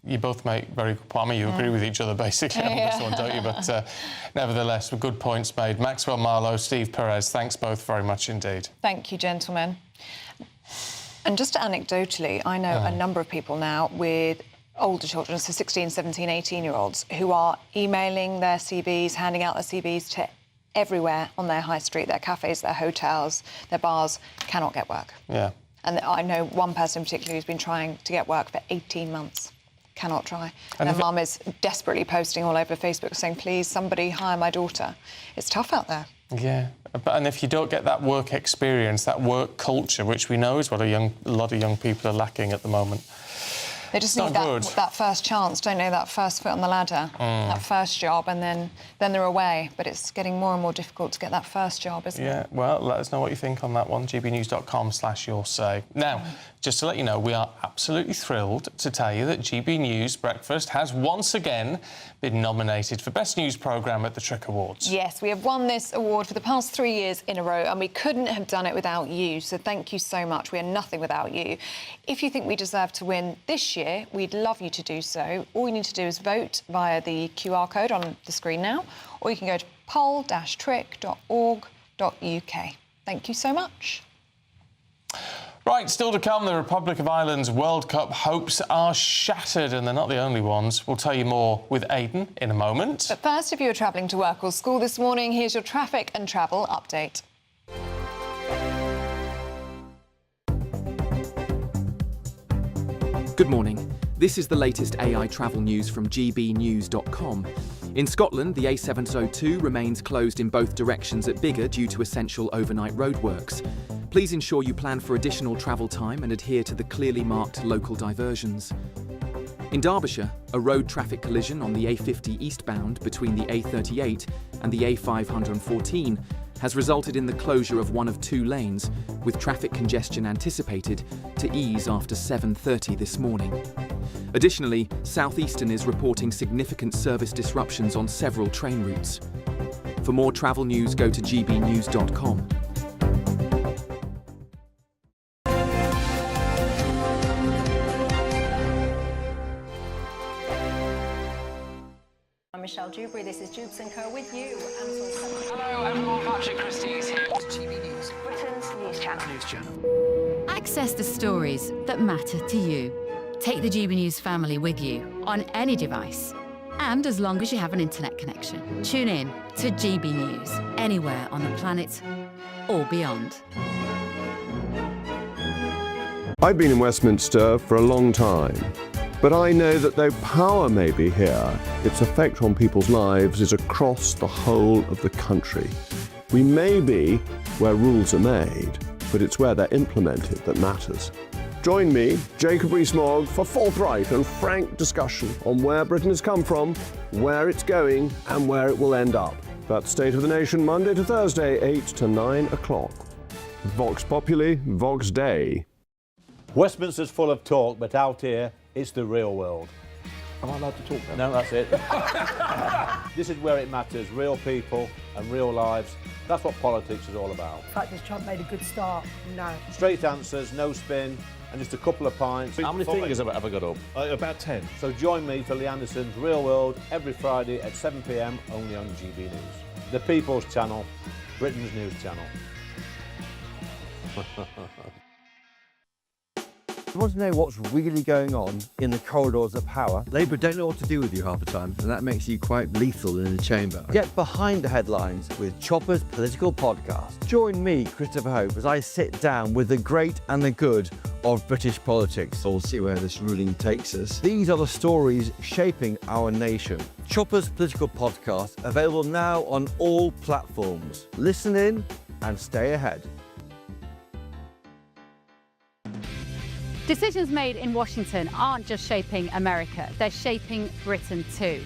You both make very good points. I mean, you agree with each other, basically, on this one, don't you? But nevertheless, good points made. Maxwell Marlowe, Steve Perez, thanks both very much indeed. Thank you, gentlemen. And just anecdotally, I know a number of people now with older children, so 16, 17, 18-year-olds, who are emailing their CVs, handing out their CVs to everywhere on their high street, their cafes, their hotels, their bars, cannot get work. Yeah. And I know one person in particular who's been trying to get work for 18 months. cannot try. And her mum is desperately posting all over Facebook saying, please, somebody hire my daughter. It's tough out there. Yeah, and if you don't get that work experience, that work culture, which we know is what a lot of young people are lacking at the moment. They just need that first chance, don't they? That first foot on the ladder, that first job, and then they're away. But it's getting more and more difficult to get that first job, isn't it? Yeah, well, let us know what you think on that one, gbnews.com/yoursay. Now, just to let you know, we are absolutely thrilled to tell you that GB News Breakfast has once again been nominated for Best News Programme at the Trick Awards. Yes, we have won this award for the past 3 years in a row, and we couldn't have done it without you, so thank you so much. We are nothing without you. If you think we deserve to win this year, we'd love you to do so. All you need to do is vote via the QR code on the screen now, or you can go to poll-trick.org.uk. Thank you so much. Right, still to come, the Republic of Ireland's World Cup hopes are shattered, and they're not the only ones. We'll tell you more with Aidan in a moment. But first, if you were travelling to work or school this morning, here's your traffic and travel update. Good morning. This is the latest AI travel news from gbnews.com. In Scotland, the A702 remains closed in both directions at Biggar due to essential overnight roadworks. Please ensure you plan for additional travel time and adhere to the clearly marked local diversions. In Derbyshire, a road traffic collision on the A50 eastbound between the A38 and the A514 has resulted in the closure of one of 2 lanes, with traffic congestion anticipated to ease after 7:30 this morning. Additionally, South Eastern is reporting significant service disruptions on several train routes. For more travel news, go to gbnews.com. I'm Michelle Dewberry, this is Jubes & Co with you. Hello everyone, Patrick Christie is here to GB News, Britain's news channel. Access the stories that matter to you. Take the GB News family with you on any device. And as long as you have an internet connection, tune in to GB News anywhere on the planet or beyond. I've been in Westminster for a long time, but I know that though power may be here, its effect on people's lives is across the whole of the country. We may be where rules are made, but it's where they're implemented that matters. Join me, Jacob Rees-Mogg, for forthright and frank discussion on where Britain has come from, where it's going, and where it will end up. That's State of the Nation, Monday to Thursday, 8 to 9 o'clock. Vox Populi, Vox Dei. Westminster's full of talk, but out here, it's the real world. Am I allowed to talk then? No, that's it. This is where it matters, real people and real lives. That's what politics is all about. In fact, has Trump made a good start? No. Straight answers, no spin, and just a couple of pints. How many fingers have I got up? About 10. So join me for Lee Anderson's Real World every Friday at 7 p.m. only on GB News. The People's Channel, Britain's news channel. You want to know what's really going on in the corridors of power? Labour don't know what to do with you half the time, and that makes you quite lethal in the chamber. Get behind the headlines with Chopper's Political Podcast. Join me, Christopher Hope, as I sit down with the great and the good of British politics. We'll see where this ruling takes us. These are the stories shaping our nation. Chopper's Political Podcast, available now on all platforms. Listen in and stay ahead. Decisions made in Washington aren't just shaping America, they're shaping Britain too.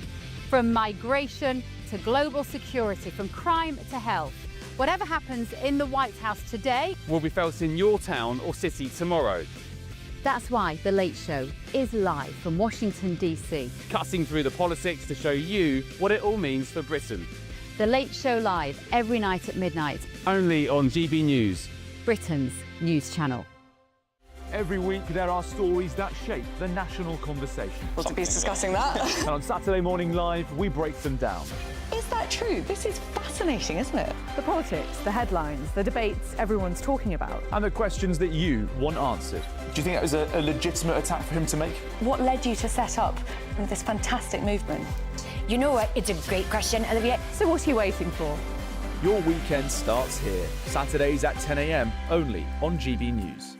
From migration to global security, from crime to health. Whatever happens in the White House today will be felt in your town or city tomorrow. That's why The Late Show is live from Washington, D.C. Cutting through the politics to show you what it all means for Britain. The Late Show live every night at midnight. Only on GB News, Britain's news channel. Every week there are stories that shape the national conversation. Well, to be discussing that. And on Saturday Morning Live, we break them down. Is that true? This is fascinating, isn't it? The politics, the headlines, the debates everyone's talking about. And the questions that you want answered. Do you think that was a legitimate attack for him to make? What led you to set up this fantastic movement? You know what? It's a great question, Olivia. So what are you waiting for? Your weekend starts here. Saturdays at 10 a.m. only on GB News.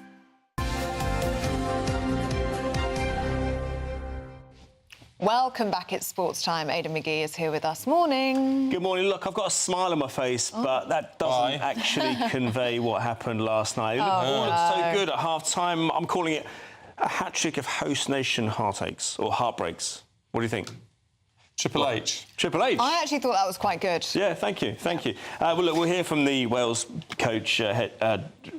Welcome back. It's Sports Time. Aidan McGee is here with us. Morning. Good morning. Look, I've got a smile on my face, but that doesn't actually convey what happened last night. It looked so good at half-time. I'm calling it a hat-trick of host nation heartaches or heartbreaks. What do you think? Triple H. Triple H. I actually thought that was quite good. Yeah, thank you. Well, look, we'll hear from the Wales coach,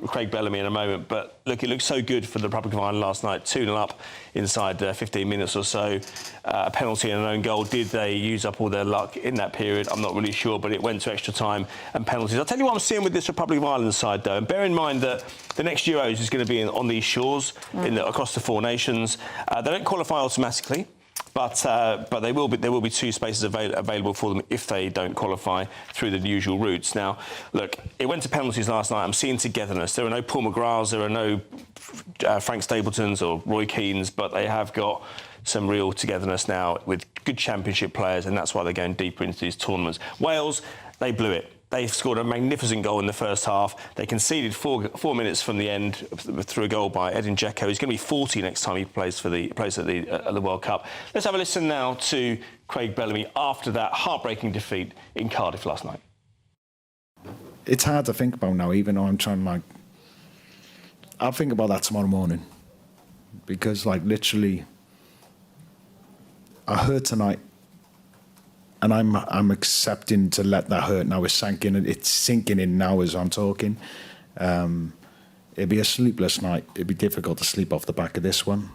Craig Bellamy, in a moment. But, look, it looked so good for the Republic of Ireland last night, 2-0 up inside 15 minutes or so. A penalty and an own goal. Did they use up all their luck in that period? I'm not really sure, but it went to extra time and penalties. I'll tell you what I'm seeing with this Republic of Ireland side, though. And bear in mind that the next Euros is going to be on these shores across the four nations. They don't qualify automatically. But there will be two spaces available for them if they don't qualify through the usual routes. Now, look, it went to penalties last night. I'm seeing togetherness. There are no Paul McGraths, there are no Frank Stapletons or Roy Keanes, but they have got some real togetherness now with good championship players, and that's why they're going deeper into these tournaments. Wales, they blew it. They scored a magnificent goal in the first half. They conceded 4 minutes from the end through a goal by Edin Dzeko. He's going to be 40 next time he plays at the World Cup. Let's have a listen now to Craig Bellamy after that heartbreaking defeat in Cardiff last night. It's hard to think about now, even though I'm trying, I'll think about that tomorrow morning. Because, literally, I hurt tonight. And I'm accepting to let that hurt now. It's sinking in now as I'm talking. It'd be a sleepless night. It'd be difficult to sleep off the back of this one.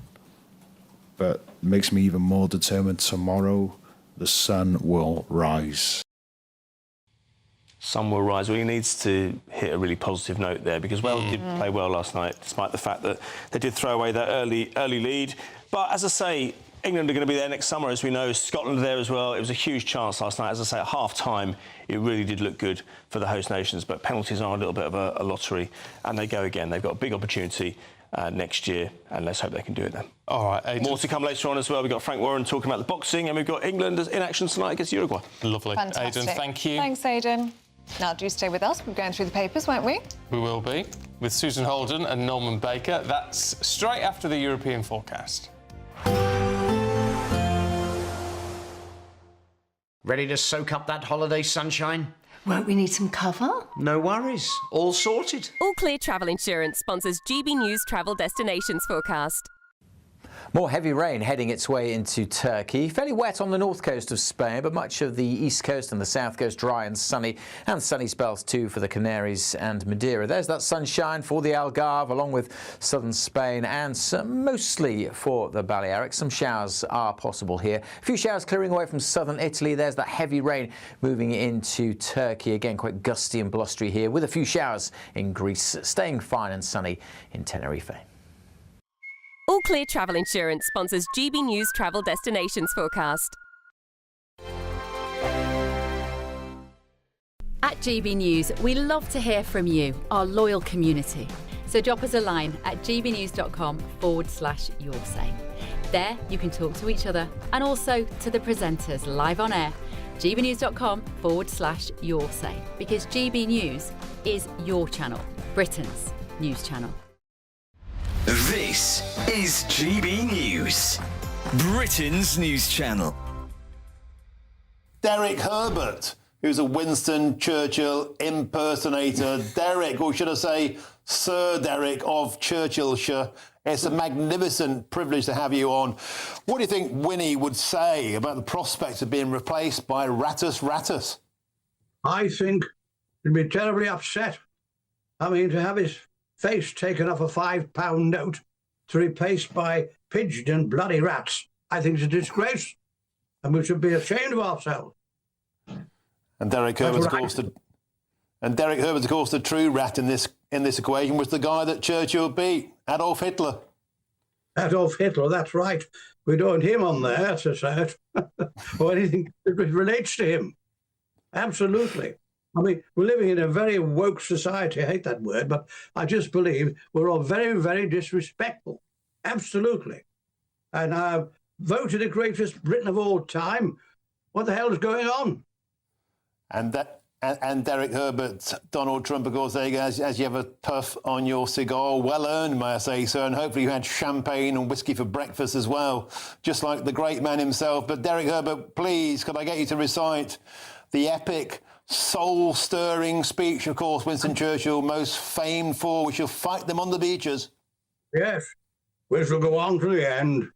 But it makes me even more determined. Tomorrow, the sun will rise. Sun will rise. Well, he needs to hit a really positive note there because Wales did play well last night, despite the fact that they did throw away that early lead. But as I say, England are going to be there next summer, as we know. Scotland are there as well. It was a huge chance last night. As I say, at half-time, it really did look good for the host nations, but penalties are a little bit of a lottery, and they go again. They've got a big opportunity next year, and let's hope they can do it then. All right, Aidan. More to come later on as well. We've got Frank Warren talking about the boxing, and we've got England in action tonight against Uruguay. Lovely. Fantastic. Aidan, thank you. Thanks, Aidan. Now, do stay with us. We're going through the papers, won't we? We will be, with Susan Holden and Norman Baker. That's straight after the European forecast. Ready to soak up that holiday sunshine? Won't we need some cover? No worries. All sorted. All Clear Travel Insurance sponsors GB News Travel Destinations forecast. More heavy rain heading its way into Turkey. Fairly wet on the north coast of Spain, but much of the east coast and the south coast dry and sunny spells too for the Canaries and Madeira. There's that sunshine for the Algarve, along with southern Spain, and mostly for the Balearics. Some showers are possible here. A few showers clearing away from southern Italy. There's that heavy rain moving into Turkey. Again, quite gusty and blustery here, with a few showers in Greece. Staying fine and sunny in Tenerife. All Clear Travel Insurance sponsors GB News Travel Destinations forecast. At GB News, we love to hear from you, our loyal community. So drop us a line at gbnews.com/yoursay. There you can talk to each other and also to the presenters live on air. gbnews.com/yoursay, because GB News is your channel, Britain's news channel. This is GB News, Britain's news channel. Derek Herbert, who's a Winston Churchill impersonator. Derek, or should I say Sir Derek of Churchillshire. It's a magnificent privilege to have you on. What do you think Winnie would say about the prospect of being replaced by Rattus Rattus? I think he'd be terribly upset. I mean, to have his face taken off a £5 note to be replaced by pigeon and bloody rats, I think it's a disgrace, and we should be ashamed of ourselves. And Derek Herbert's, of course, the true rat in this equation was the guy that Churchill beat, Adolf Hitler. Adolf Hitler, that's right. We don't want him on there to say it, or anything that relates to him. Absolutely. I mean, we're living in a very woke society. I hate that word, but I just believe we're all very, very disrespectful. Absolutely. And voted the greatest Britain of all time. What the hell is going on? And and Derek Herbert, Donald Trump, of course, there you go, as you have a puff on your cigar. Well earned, may I say, sir, and hopefully you had champagne and whiskey for breakfast as well, just like the great man himself. But Derek Herbert, please, could I get you to recite the epic, soul-stirring speech, of course, Winston Churchill, most famed for, we shall fight them on the beaches. Yes, we shall go on to the end.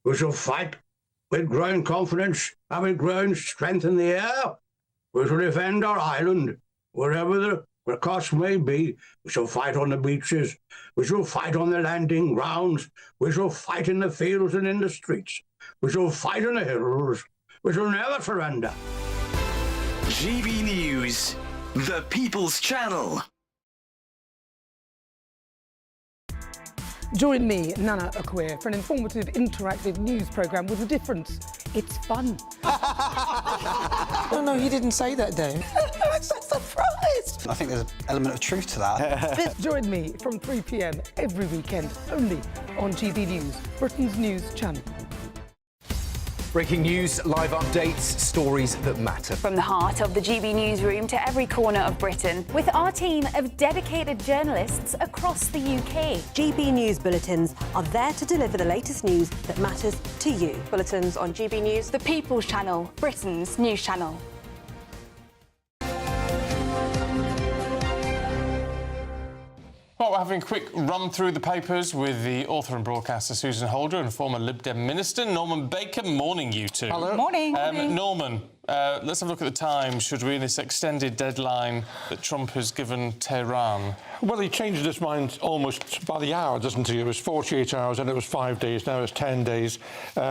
We shall fight with growing confidence and with growing strength in the air. We shall defend our island, wherever the cost may be. We shall fight on the beaches. We shall fight on the landing grounds. We shall fight in the fields and in the streets. We shall fight in the hills. We shall never surrender. GB News, the People's Channel. Join me, Nana Akweer, for an informative, interactive news programme with a difference. It's fun. No, he didn't say that, Dave. I'm so surprised. I think there's an element of truth to that. Join me from 3 p.m. every weekend, only on GB News, Britain's news channel. Breaking news, live updates, stories that matter. From the heart of the GB newsroom to every corner of Britain, with our team of dedicated journalists across the UK. GB News bulletins are there to deliver the latest news that matters to you. Bulletins on GB News, the People's Channel, Britain's news channel. Well, we're having a quick run through the papers with the author and broadcaster Susan Holder and former Lib Dem Minister Norman Baker. Morning, you two. Hello. Morning. Norman, let's have a look at the time, should we, in this extended deadline that Trump has given Tehran? Well, he changes his mind almost by the hour, doesn't he? It was 48 hours, and it was 5 days. Now it's 10 days.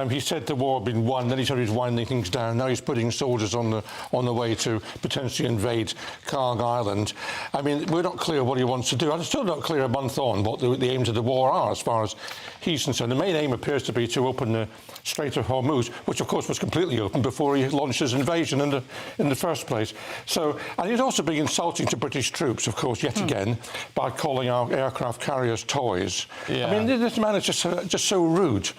He said the war had been won. Then he said he was winding things down. Now he's putting soldiers on the way to potentially invade Kharg Island. I mean, we're not clear what he wants to do. I'm still not clear a month on what the aims of the war are, as far as he's concerned. The main aim appears to be to open the Strait of Hormuz, which, of course, was completely open before he launched his invasion in the first place. So, and he's also been insulting to British troops, of course, yet again, by calling our aircraft carriers toys. Yeah. I mean, this man is just so rude.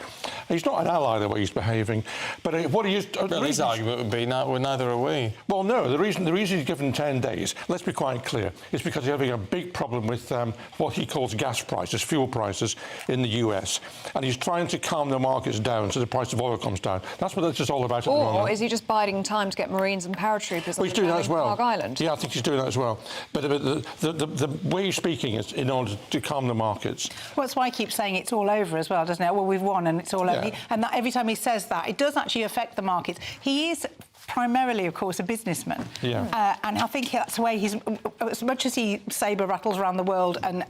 He's not an ally the way he's behaving. But what he is... Well, his argument would be, neither are we. Well, no, the reason he's given 10 days, let's be quite clear, is because he's having a big problem with what he calls gas prices, fuel prices in the US. And he's trying to calm the markets down so the price of oil comes down. That's what it's just all about at the moment. Or is he just biding time to get Marines and paratroopers he's doing that as well. Kharg Island? Yeah, I think he's doing that as well. But the way he's speaking is in order to calm the markets. Well, that's why he keeps saying it's all over as well, doesn't it? Well, we've won and it's all over. And that, every time he says that, it does actually affect the markets. He is primarily, of course, a businessman. Yeah. And I think that's the way he's... As much as he sabre rattles around the world and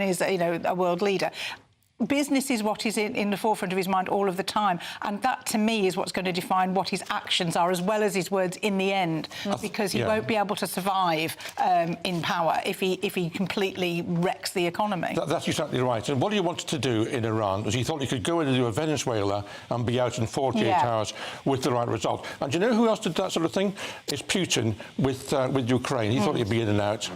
is, a world leader, business is what is in the forefront of his mind all of the time, and that to me is what's going to define what his actions are as well as his words in the end, because he won't be able to survive in power if he completely wrecks the economy. That's exactly right. And what he wanted to do in Iran was he thought he could go in and do a Venezuela and be out in 48 hours with the right result. And do you know who else did that sort of thing? It's Putin with Ukraine. He thought he'd be in and out.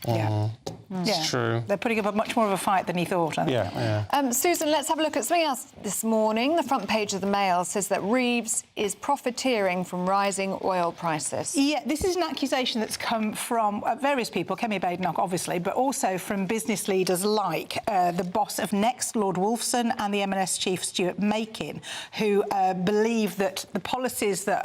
Yeah. It's true. They're putting up much more of a fight than he thought, I think. Susan, let's have a look at something else this morning. The front page of the Mail says that Reeves is profiteering from rising oil prices. Yeah, this is an accusation that's come from various people, Kemi Badenoch, obviously, but also from business leaders like the boss of Next, Lord Wolfson, and the M&S chief, Stuart Makin, who believe that the policies that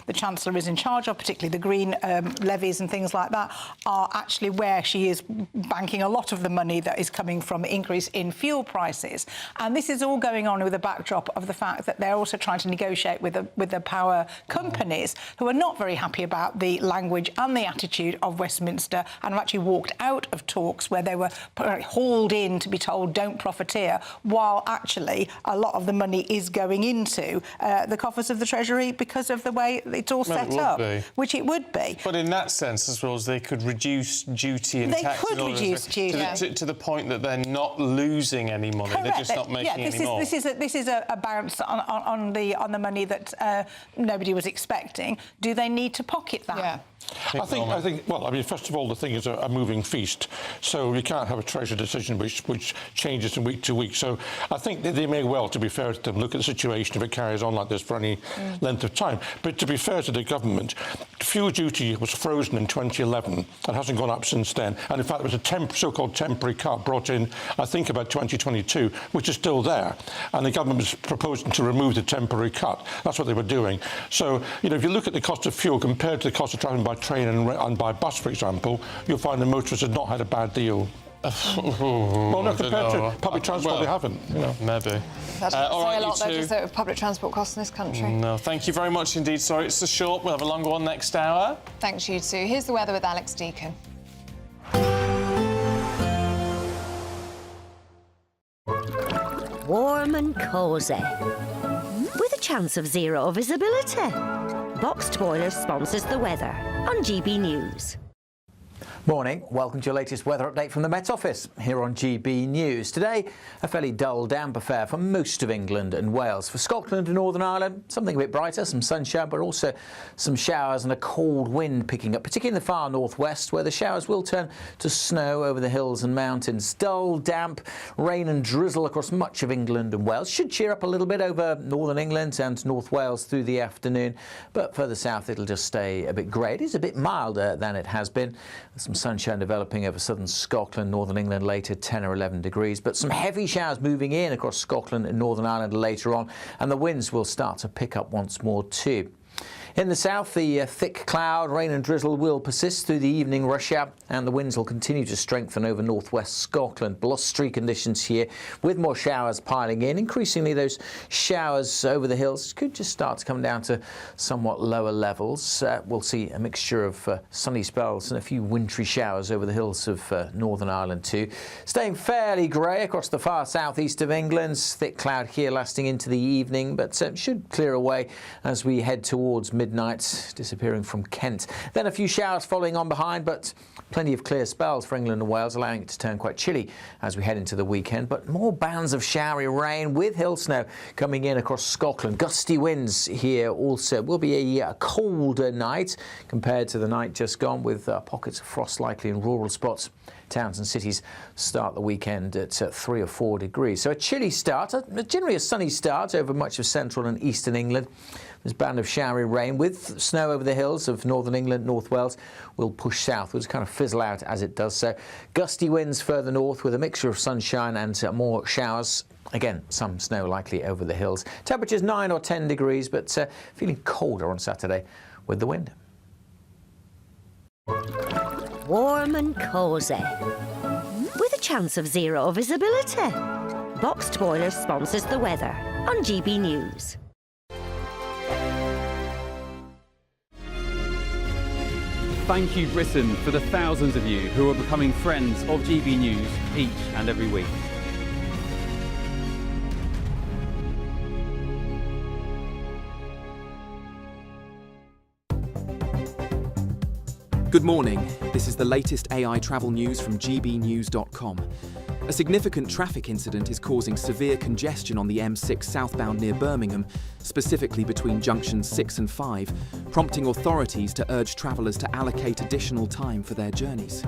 the Chancellor is in charge of, particularly the green levies and things like that, are actually where she is banking a lot of the money that is coming from increase in fuel prices. And this is all going on with the backdrop of the fact that they're also trying to negotiate with the power companies who are not very happy about the language and the attitude of Westminster and have actually walked out of talks where they were hauled in to be told don't profiteer, while actually a lot of the money is going into the coffers of the Treasury because of the way it's all set up, which it would be. But in that sense, I suppose, they could reduce duty and tax to the point that they're not losing any money. Correct. They're just not making any more. This is a bounce on the money that nobody was expecting. Do they need to pocket that? I think. Well, I mean, first of all, the thing is a moving feast, so you can't have a Treasury decision which changes from week to week. So I think they may well, to be fair to them, look at the situation if it carries on like this for any length of time. But to be fair to the government, fuel duty was frozen in 2011 and hasn't gone up since then. And in fact, there was a so-called temporary cut brought in, I think, about 2022, which is still there. And the government was proposing to remove the temporary cut. That's what they were doing. So, you know, if you look at the cost of fuel compared to the cost of travelling by train and by bus, for example, you'll find the motorists have not had a bad deal. Well, no, compared to public transport, they haven't. You know. Maybe. That's all right, a lot, you though, two. does it, with public transport costs in this country? No, thank you very much indeed. Sorry, it's so short. We'll have a longer one next hour. Thanks, you two. Here's the weather with Alex Deacon. Warm and cosy, with a chance of zero visibility. Boxed Boilers sponsors the weather on GB News. Morning, welcome to your latest weather update from the Met Office here on GB News. Today, a fairly dull, damp affair for most of England and Wales. For Scotland and Northern Ireland, something a bit brighter, some sunshine, but also some showers and a cold wind picking up, particularly in the far northwest, where the showers will turn to snow over the hills and mountains. Dull, damp, rain and drizzle across much of England and Wales. Should cheer up a little bit over Northern England and North Wales through the afternoon, but further south it'll just stay a bit grey. It is a bit milder than it has been. There's some sunshine developing over southern Scotland, Northern England later, 10 or 11 degrees. But some heavy showers moving in across Scotland and Northern Ireland later on, and the winds will start to pick up once more too. In the south, the thick cloud, rain and drizzle will persist through the evening rush hour, and the winds will continue to strengthen over northwest Scotland. Blustery conditions here, with more showers piling in. Increasingly, those showers over the hills could just start to come down to somewhat lower levels. We'll see a mixture of sunny spells and a few wintry showers over the hills of Northern Ireland too. Staying fairly grey across the far southeast of England. Thick cloud here lasting into the evening, but should clear away as we head towards midnight, disappearing from Kent. Then a few showers following on behind, but plenty of clear spells for England and Wales, allowing it to turn quite chilly as we head into the weekend. But more bands of showery rain with hill snow coming in across Scotland. Gusty winds here also. Will be a colder night compared to the night just gone, with pockets of frost likely in rural spots. Towns and cities start the weekend at 3 or 4 degrees. So a chilly start, generally a sunny start over much of central and eastern England. This band of showery rain with snow over the hills of northern England, North Wales, will push southwards, kind of fizzle out as it does so. Gusty winds further north with a mixture of sunshine and more showers. Again, some snow likely over the hills. Temperatures 9 or 10 degrees, but feeling colder on Saturday with the wind. Warm and cosy, with a chance of zero visibility. Boxed Boilers sponsors the weather on GB News. Thank you, Britain, for the thousands of you who are becoming friends of GB News each and every week. Good morning. This is the latest AI travel news from gbnews.com. A significant traffic incident is causing severe congestion on the M6 southbound near Birmingham, specifically between junctions 6 and 5, prompting authorities to urge travellers to allocate additional time for their journeys.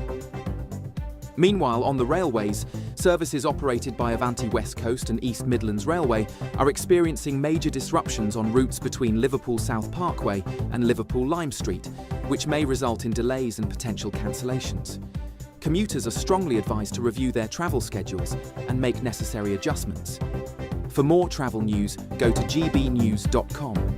Meanwhile, on the railways, services operated by Avanti West Coast and East Midlands Railway are experiencing major disruptions on routes between Liverpool South Parkway and Liverpool Lime Street, which may result in delays and potential cancellations. Commuters are strongly advised to review their travel schedules and make necessary adjustments. For more travel news, go to gbnews.com.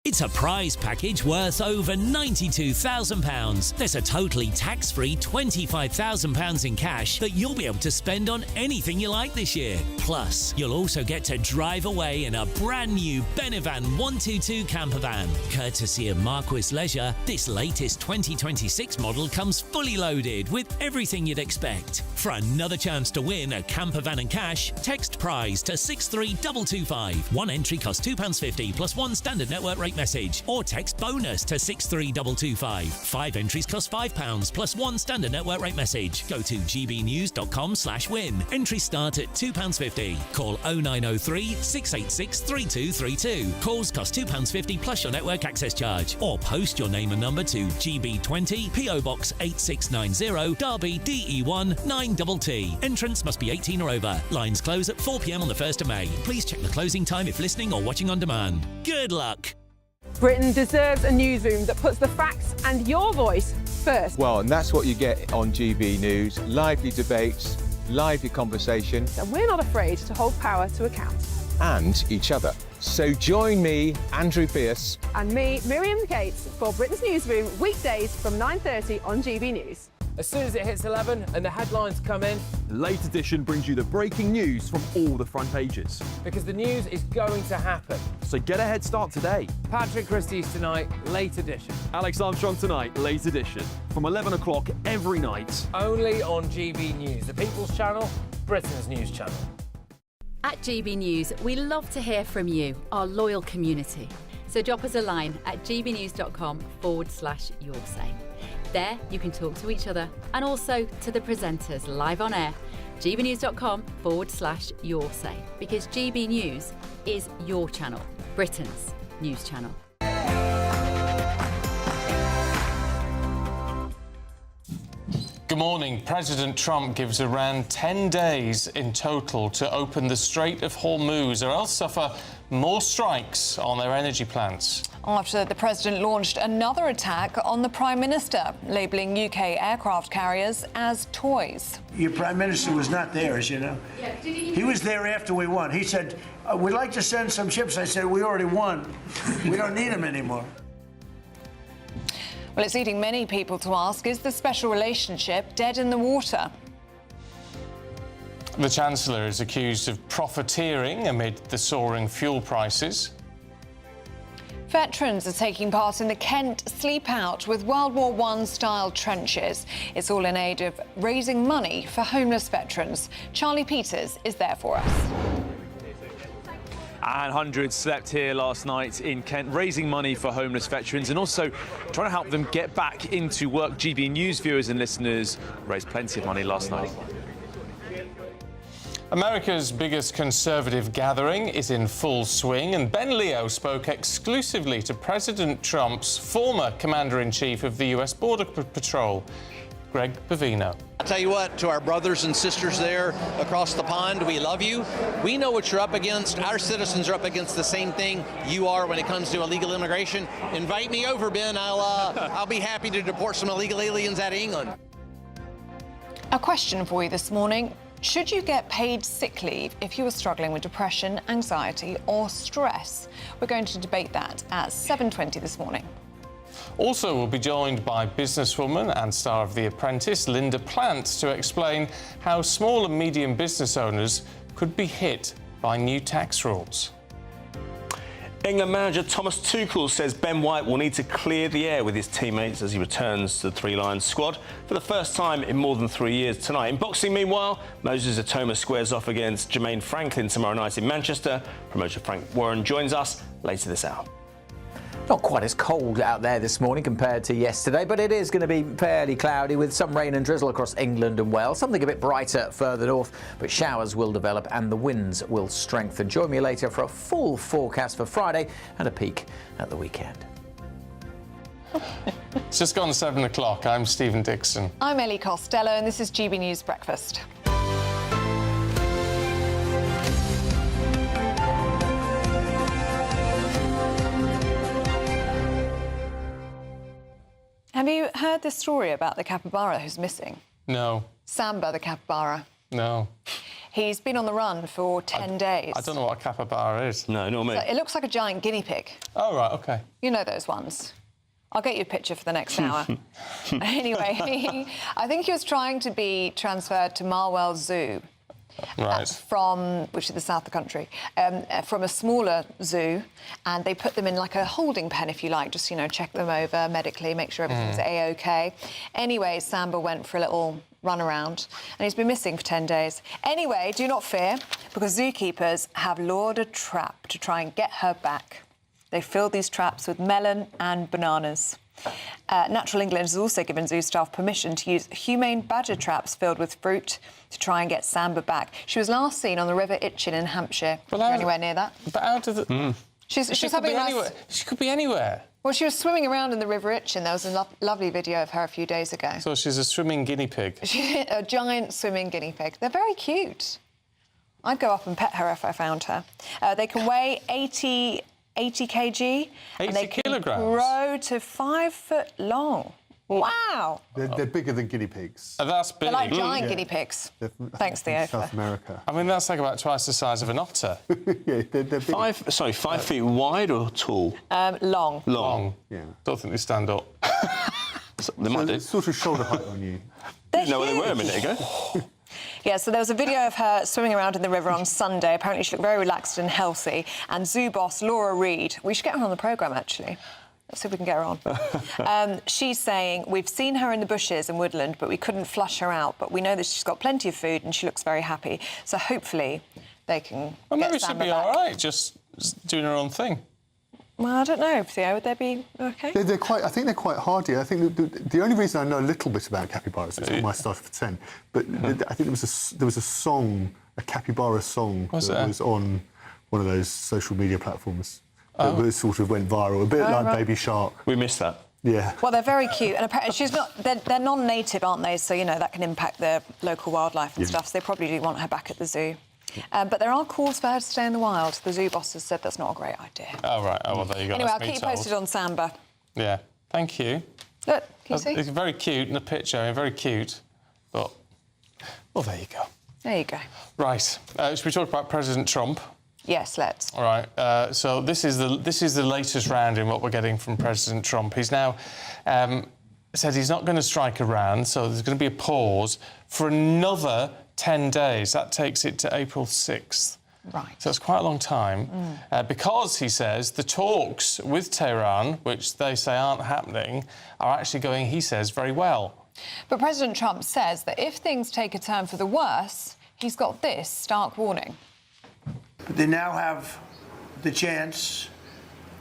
It's a prize package worth over £92,000. There's a totally tax-free £25,000 in cash that you'll be able to spend on anything you like this year. Plus, you'll also get to drive away in a brand new Benevan 122 camper van. Courtesy of Marquis Leisure, this latest 2026 model comes fully loaded with everything you'd expect. For another chance to win a camper van and cash, text prize to 63225. One entry costs £2.50 plus one standard network rate message or text BONUS to 63225. 5 entries cost £5 plus 1 standard network rate message. Go to gbnews.com/win. Entries start at £2.50. Call 0903 686 3232. Calls cost £2.50 plus your network access charge. Or post your name and number to GB20 PO Box 8690 Derby DE1 9TT. Entrance must be 18 or over. Lines close at 4 p.m. on the 1st of May. Please check the closing time if listening or watching on demand. Good luck. Britain deserves a newsroom that puts the facts and your voice first. Well, and that's what you get on GB News. Lively debates, lively conversation. And we're not afraid to hold power to account. And each other. So join me, Andrew Pearce. And me, Miriam Gates, for Britain's Newsroom, weekdays from 9:30 on GB News. As soon as it hits 11 and the headlines come in, the Late Edition brings you the breaking news from all the front pages. Because the news is going to happen. So get a head start today. Patrick Christie's tonight, Late Edition. Alex Armstrong tonight, Late Edition. From 11 o'clock every night. Only on GB News, the People's Channel, Britain's news channel. At GB News, we love to hear from you, our loyal community. So drop us a line at gbnews.com/yoursay. There, you can talk to each other and also to the presenters live on air. gbnews.com/yoursay. Because GB News is your channel, Britain's news channel. Good morning. President Trump gives Iran 10 days in total to open the Strait of Hormuz or else suffer more strikes on their energy plants. After the president launched another attack on the Prime Minister, labelling UK aircraft carriers as toys. Your Prime Minister was not there, as you know. Yeah, he was there after we won. He said, we'd like to send some ships. I said, we already won. We don't need them anymore. Well, it's leading many people to ask, is the special relationship dead in the water? The Chancellor is accused of profiteering amid the soaring fuel prices. Veterans are taking part in the Kent Sleep Out with World War I-style trenches. It's all in aid of raising money for homeless veterans. Charlie Peters is there for us. And hundreds slept here last night in Kent, raising money for homeless veterans and also trying to help them get back into work. GB News viewers and listeners raised plenty of money last night. America's biggest conservative gathering is in full swing, and Ben Leo spoke exclusively to President Trump's former Commander-in-Chief of the US Border Patrol, Greg Pavino. I'll tell you what, to our brothers and sisters there across the pond, we love you. We know what you're up against. Our citizens are up against the same thing you are when it comes to illegal immigration. Invite me over, Ben. I'll be happy to deport some illegal aliens out of England. A question for you this morning. Should you get paid sick leave if you were struggling with depression, anxiety or stress? We're going to debate that at 7:20 this morning. Also, we'll be joined by businesswoman and star of The Apprentice, Linda Plant, to explain how small and medium business owners could be hit by new tax rules. England manager Thomas Tuchel says Ben White will need to clear the air with his teammates as he returns to the Three Lions squad for the first time in more than 3 years tonight. In boxing, meanwhile, Moses Atoma squares off against Jermaine Franklin tomorrow night in Manchester. Promoter Frank Warren joins us later this hour. Not quite as cold out there this morning compared to yesterday, but it is going to be fairly cloudy with some rain and drizzle across England and Wales. Something a bit brighter further north, but showers will develop and the winds will strengthen. Join me later for a full forecast for Friday and a peek at the weekend. It's just gone 7 o'clock. I'm Stephen Dixon. I'm Ellie Costello and this is GB News Breakfast. Have you heard this story about the capybara who's missing? No. Samba the capybara. No. He's been on the run for 10 days. I don't know what a capybara is. No, not me. So it looks like a giant guinea pig. Oh, right, OK. You know those ones. I'll get you a picture for the next hour. Anyway, I think he was trying to be transferred to Marwell Zoo. Right. Which is the south of the country, from a smaller zoo, and they put them in like a holding pen, if you like, just, you know, check them over medically, make sure everything's A-OK. Anyway, Samba went for a little run around, and he's been missing for 10 days. Anyway, do not fear, because zookeepers have lured a trap to try and get her back. They filled these traps with melon and bananas. Natural England has also given zoo staff permission to use humane badger traps filled with fruit to try and get Samba back. She was last seen on the River Itchen in Hampshire. Well, anywhere near that? But out of the... She's she could having be a nice... anywhere. She could be anywhere. Well, she was swimming around in the River Itchen. There was a lovely video of her a few days ago. So she's a swimming guinea pig. She's a giant swimming guinea pig. They're very cute. I'd go up and pet her if I found her. They can weigh 80 kg. 80 and they kilograms? Can grow to 5 foot long. Wow. They're bigger than guinea pigs. That's big. They're like giant guinea pigs. Thanks, Theo. South America. I mean, that's like about twice the size of an otter. Yeah, they're big. 5 feet wide or tall? Long. Long. Yeah. Don't think they stand up. They might do. Sort of shoulder height on you. You know where they were a minute ago. Yeah, so there was a video of her swimming around in the river on Sunday. Apparently she looked very relaxed and healthy. And zoo boss Laura Reid, we should get her on the programme, actually. Let's see if we can get her on. She's saying, we've seen her in the bushes and woodland, but we couldn't flush her out. But we know that she's got plenty of food and she looks very happy. So hopefully they can Well, get maybe she'll Samba be back. all right, just doing her own thing. Well, I don't know, Theo. Would they be OK? They're quite. I think they're quite hardy. I think the only reason I know a little bit about capybaras is when I started for 10. But I think there was a song, a capybara song that was on one of those social media platforms. That was sort of went viral, a bit like right. Baby Shark. We missed that. Yeah. Well, they're very cute, and apparently she's not. They're non-native, aren't they? So you know that can impact the local wildlife and stuff. So they probably do want her back at the zoo. But there are calls for her to stay in the wild. The zoo boss has said that's not a great idea. Oh, right. Oh, well, there you go. Anyway, I'll That's keep you me told. posted on Samba. Yeah. Thank you. Look, can you see? It's very cute in the picture. I mean, very cute. But, well, there you go. There you go. Right. Should we talk about President Trump? Yes, let's. All right. So this is the latest round in what we're getting from President Trump. He's now said he's not going to strike Iran, so there's going to be a pause for another 10 days. That takes it to April 6th. Right. So it's quite a long time. Because, he says, the talks with Tehran, which they say aren't happening, are actually going, he says, very well. But President Trump says that if things take a turn for the worse, he's got this stark warning. But they now have the chance,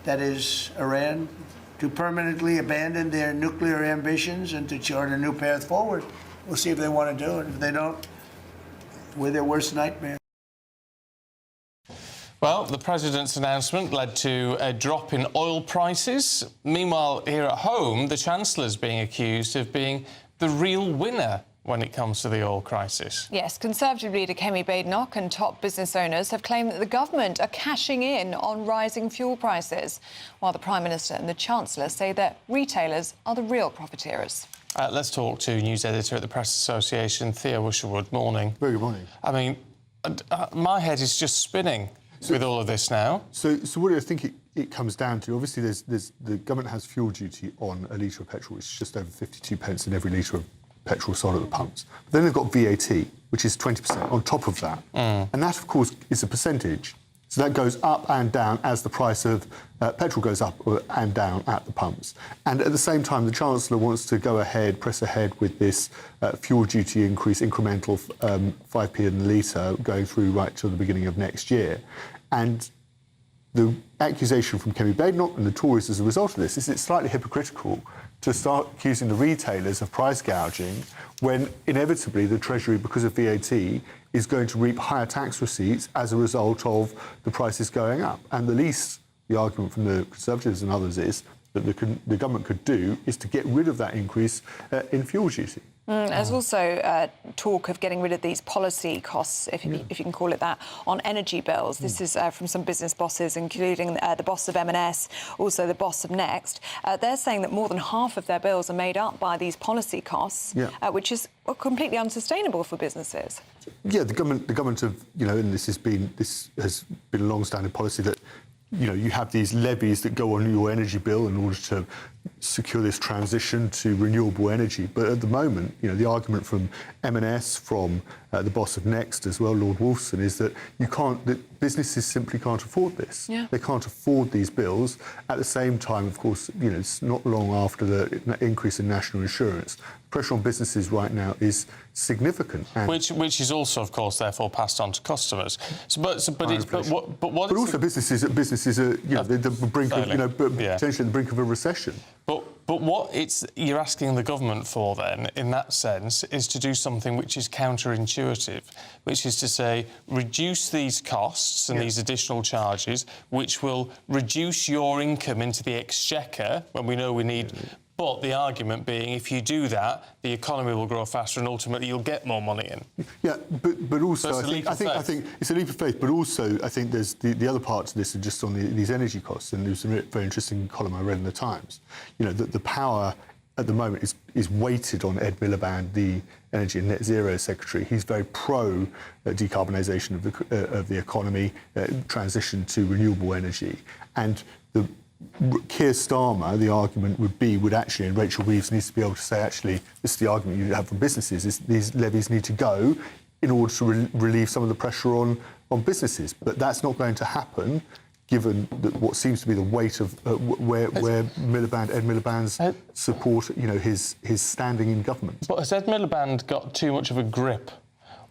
that is, Iran, to permanently abandon their nuclear ambitions and to chart a new path forward. We'll see if they want to do it. If they don't, we're their worst nightmare. Well, the president's announcement led to a drop in oil prices. Meanwhile, here at home, the chancellor's being accused of being the real winner when it comes to the oil crisis. Yes, Conservative leader Kemi Badenoch and top business owners have claimed that the government are cashing in on rising fuel prices, while the Prime Minister and the Chancellor say that retailers are the real profiteers. Let's talk to news editor at the Press Association, Theo Usherwood. Morning. Very good morning. I mean, my head is just spinning with all of this now. So what I think it comes down to, obviously, the government has fuel duty on a litre of petrol, which is just over 52 pence in every litre of petrol sold at the pumps. But then they've got VAT, which is 20% on top of that. And that, of course, is a percentage. So that goes up and down as the price of petrol goes up and down at the pumps. And at the same time, the Chancellor wants to go ahead, press ahead with this fuel duty increase, incremental 5p in the litre, going through right till the beginning of next year. And the accusation from Kemi Badenoch and the Tories as a result of this is it's slightly hypocritical to start accusing the retailers of price gouging when inevitably the Treasury, because of VAT, is going to reap higher tax receipts as a result of the prices going up. And the argument from the Conservatives and others is that the government could do is to get rid of that increase in fuel duty. There's also talk of getting rid of these policy costs, if you can call it that, on energy bills. This is from some business bosses, including the boss of M&S, also the boss of Next. They're saying that more than half of their bills are made up by these policy costs, which is completely unsustainable for businesses. Yeah, the government have, and this has been a long-standing policy that, you have these levies that go on your energy bill in order secure this transition to renewable energy. But at the moment, the argument from M&S, from the boss of Next as well, Lord Wolfson, is that that businesses simply can't afford this. Yeah. They can't afford these bills. At the same time, of course, it's not long after the increase in national insurance. Pressure on businesses right now is significant, and which is also, of course, therefore passed on to customers. But also businesses are the brink of potentially the brink of a recession. But what you're asking the government for then, in that sense, is to do something which is counterintuitive, which is to say, reduce these costs and these additional charges, which will reduce your income into the exchequer when we know we need. But the argument being, if you do that, the economy will grow faster and ultimately you'll get more money in. Yeah, but also I think it's a leap of faith. But also I think there's the other parts of this are just on these energy costs. And there's a very interesting column I read in the Times. That the power at the moment is weighted on Ed Miliband, the Energy and Net Zero Secretary. He's very pro decarbonisation of the economy, transition to renewable energy, and Keir Starmer, the argument would actually, and Rachel Reeves needs to be able to say, actually, this is the argument you have from businesses, is these levies need to go in order to relieve some of the pressure on businesses. But that's not going to happen, given what seems to be the weight of where Ed Miliband's support, his standing in government. But has Ed Miliband got too much of a grip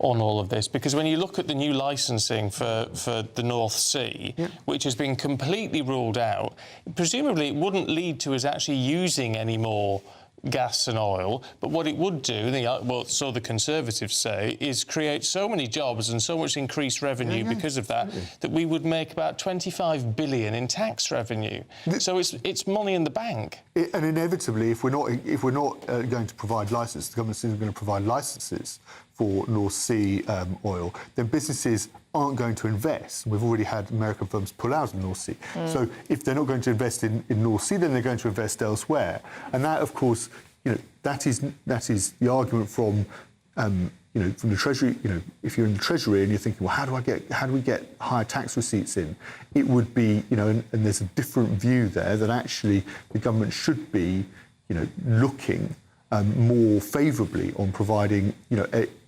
on all of this? Because when you look at the new licensing for the North Sea, which has been completely ruled out, presumably it wouldn't lead to us actually using any more gas and oil, but what it would do, so the Conservatives say, is create so many jobs and so much increased revenue because of that, that we would make about 25 billion in tax revenue. So it's money in the bank. And inevitably, if we're not going to provide licenses, the government is going to provide licenses for North Sea oil, then businesses aren't going to invest. We've already had American firms pull out of the North Sea. So if they're not going to invest in North Sea, then they're going to invest elsewhere. And that, of course, that is the argument from from the Treasury. If you're in the Treasury and you're thinking, well, how do we get higher tax receipts in? It would be, and there's a different view there that actually the government should be, looking more favourably on providing,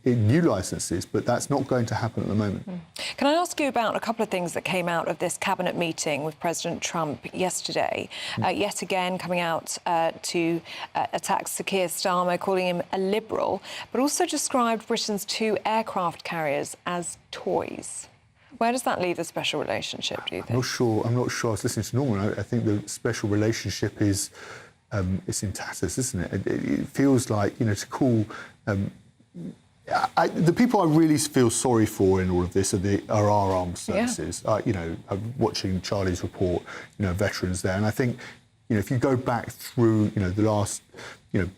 new licences, but that's not going to happen at the moment. Can I ask you about a couple of things that came out of this cabinet meeting with President Trump yesterday? Yet again, coming out to attack Sir Keir Starmer, calling him a liberal, but also described Britain's 2 aircraft carriers as toys. Where does that leave the special relationship, do you think? I'm not sure. I was listening to Norman. I think the special relationship is it's in tatters, isn't it? It feels like, to call... the people I really feel sorry for in all of this are our armed services. I'm watching Charlie's report, veterans there, and I think, if you go back through, the last,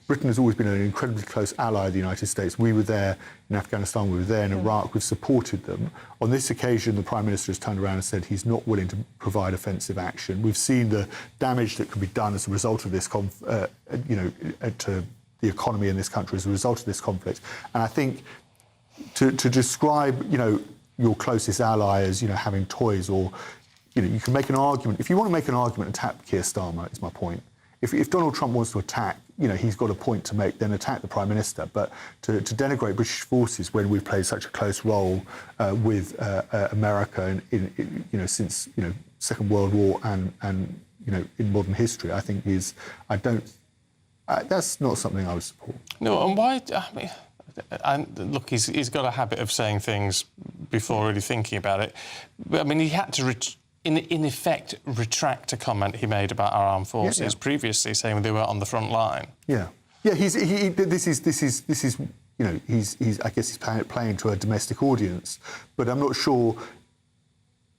Britain has always been an incredibly close ally of the United States. We were there in Afghanistan, we were there in Iraq, we've supported them. On this occasion, the Prime Minister has turned around and said he's not willing to provide offensive action. We've seen the damage that could be done as a result of this, to the economy in this country as a result of this conflict. And I think to describe, your closest ally as, having toys, or, you can make an argument. If you want to make an argument, attack Keir Starmer, is my point. If Donald Trump wants to attack, he's got a point to make, then attack the Prime Minister. But to denigrate British forces when we've played such a close role with America since, Second World War and in modern history, I think that's not something I would support. No, and why? Look, he's got a habit of saying things before really thinking about it. But, he had to, in effect, retract a comment he made about our armed forces previously, saying they were on the front line. Yeah. This is. I guess he's playing to a domestic audience, but I'm not sure.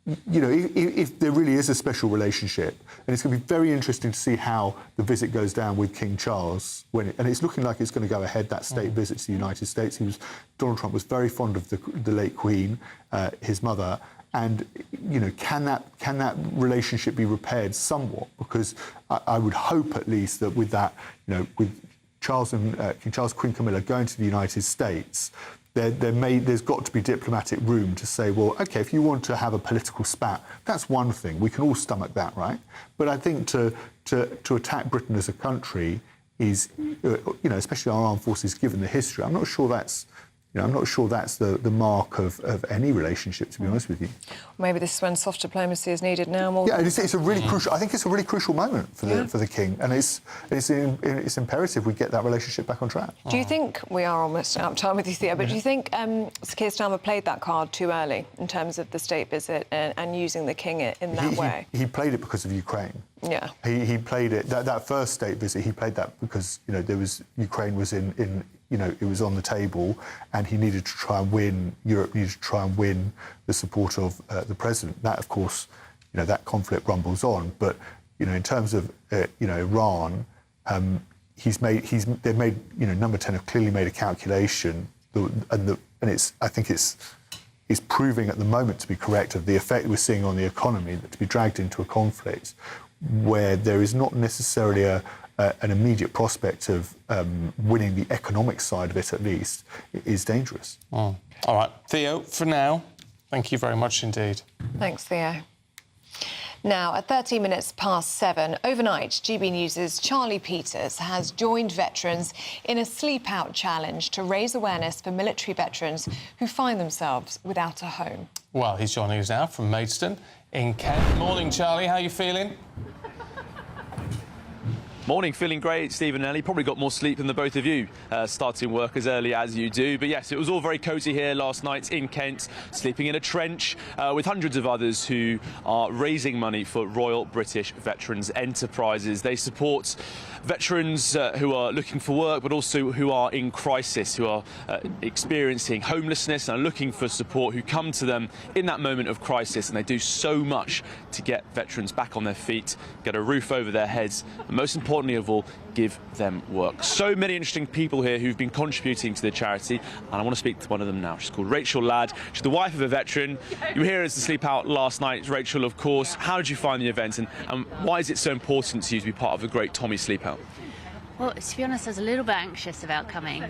If there really is a special relationship, and it's going to be very interesting to see how the visit goes down with King Charles, and it's looking like it's going to go ahead, that state visit to the United States. Donald Trump was very fond of the late Queen, his mother, and can that relationship be repaired somewhat? Because I would hope at least that with that, with Charles and King Charles, Queen Camilla going to the United States, there's got to be diplomatic room to say, well, OK, if you want to have a political spat, that's one thing. We can all stomach that, right? But I think to attack Britain as a country is, especially our armed forces, given the history, I'm not sure that's the mark of any relationship, to be honest with you. Maybe this is when soft diplomacy is needed now more. Yeah, it's a really crucial. I think it's a really crucial moment for the king, and it's imperative we get that relationship back on track. Do you think we are almost out of time with you, Theo? But do you think Keir Starmer played that card too early in terms of the state visit and using the king in that way? He played it because of Ukraine. Yeah. He played it that first state visit. He played that because Ukraine was in it was on the table, and he needed to try and win. Europe needed to try and win the support of the president. That, of course, that conflict rumbles on. But in terms of Iran, they've made Number 10 have clearly made a calculation, and I think it's proving at the moment to be correct of the effect we're seeing on the economy, that to be dragged into a conflict where there is not necessarily an immediate prospect of winning the economic side of it, at least, is dangerous. All right, Theo, for now, thank you very much indeed. Thanks, Theo. Now, at 13 minutes past 7, overnight, GB News' Charlie Peters has joined veterans in a sleep-out challenge to raise awareness for military veterans who find themselves without a home. Well, he's joining us now from Maidstone in Kent. Morning, Charlie. How are you feeling? Morning, feeling great, Stephen and Ellie. Probably got more sleep than the both of you, starting work as early as you do. But yes, it was all very cosy here last night in Kent, sleeping in a trench with hundreds of others who are raising money for Royal British Veterans Enterprises. They support veterans who are looking for work, but also who are in crisis, who are experiencing homelessness and are looking for support, who come to them in that moment of crisis. And they do so much to get veterans back on their feet, get a roof over their heads, and most importantly of all, give them work. So many interesting people here who've been contributing to the charity, and I want to speak to one of them now. She's called Rachel Ladd. She's the wife of a veteran. You were here as the sleep out last night, Rachel, of course. How did you find the event, and why is it so important to you to be part of the great Tommy sleep out? Well, to be honest, I was a little bit anxious about coming.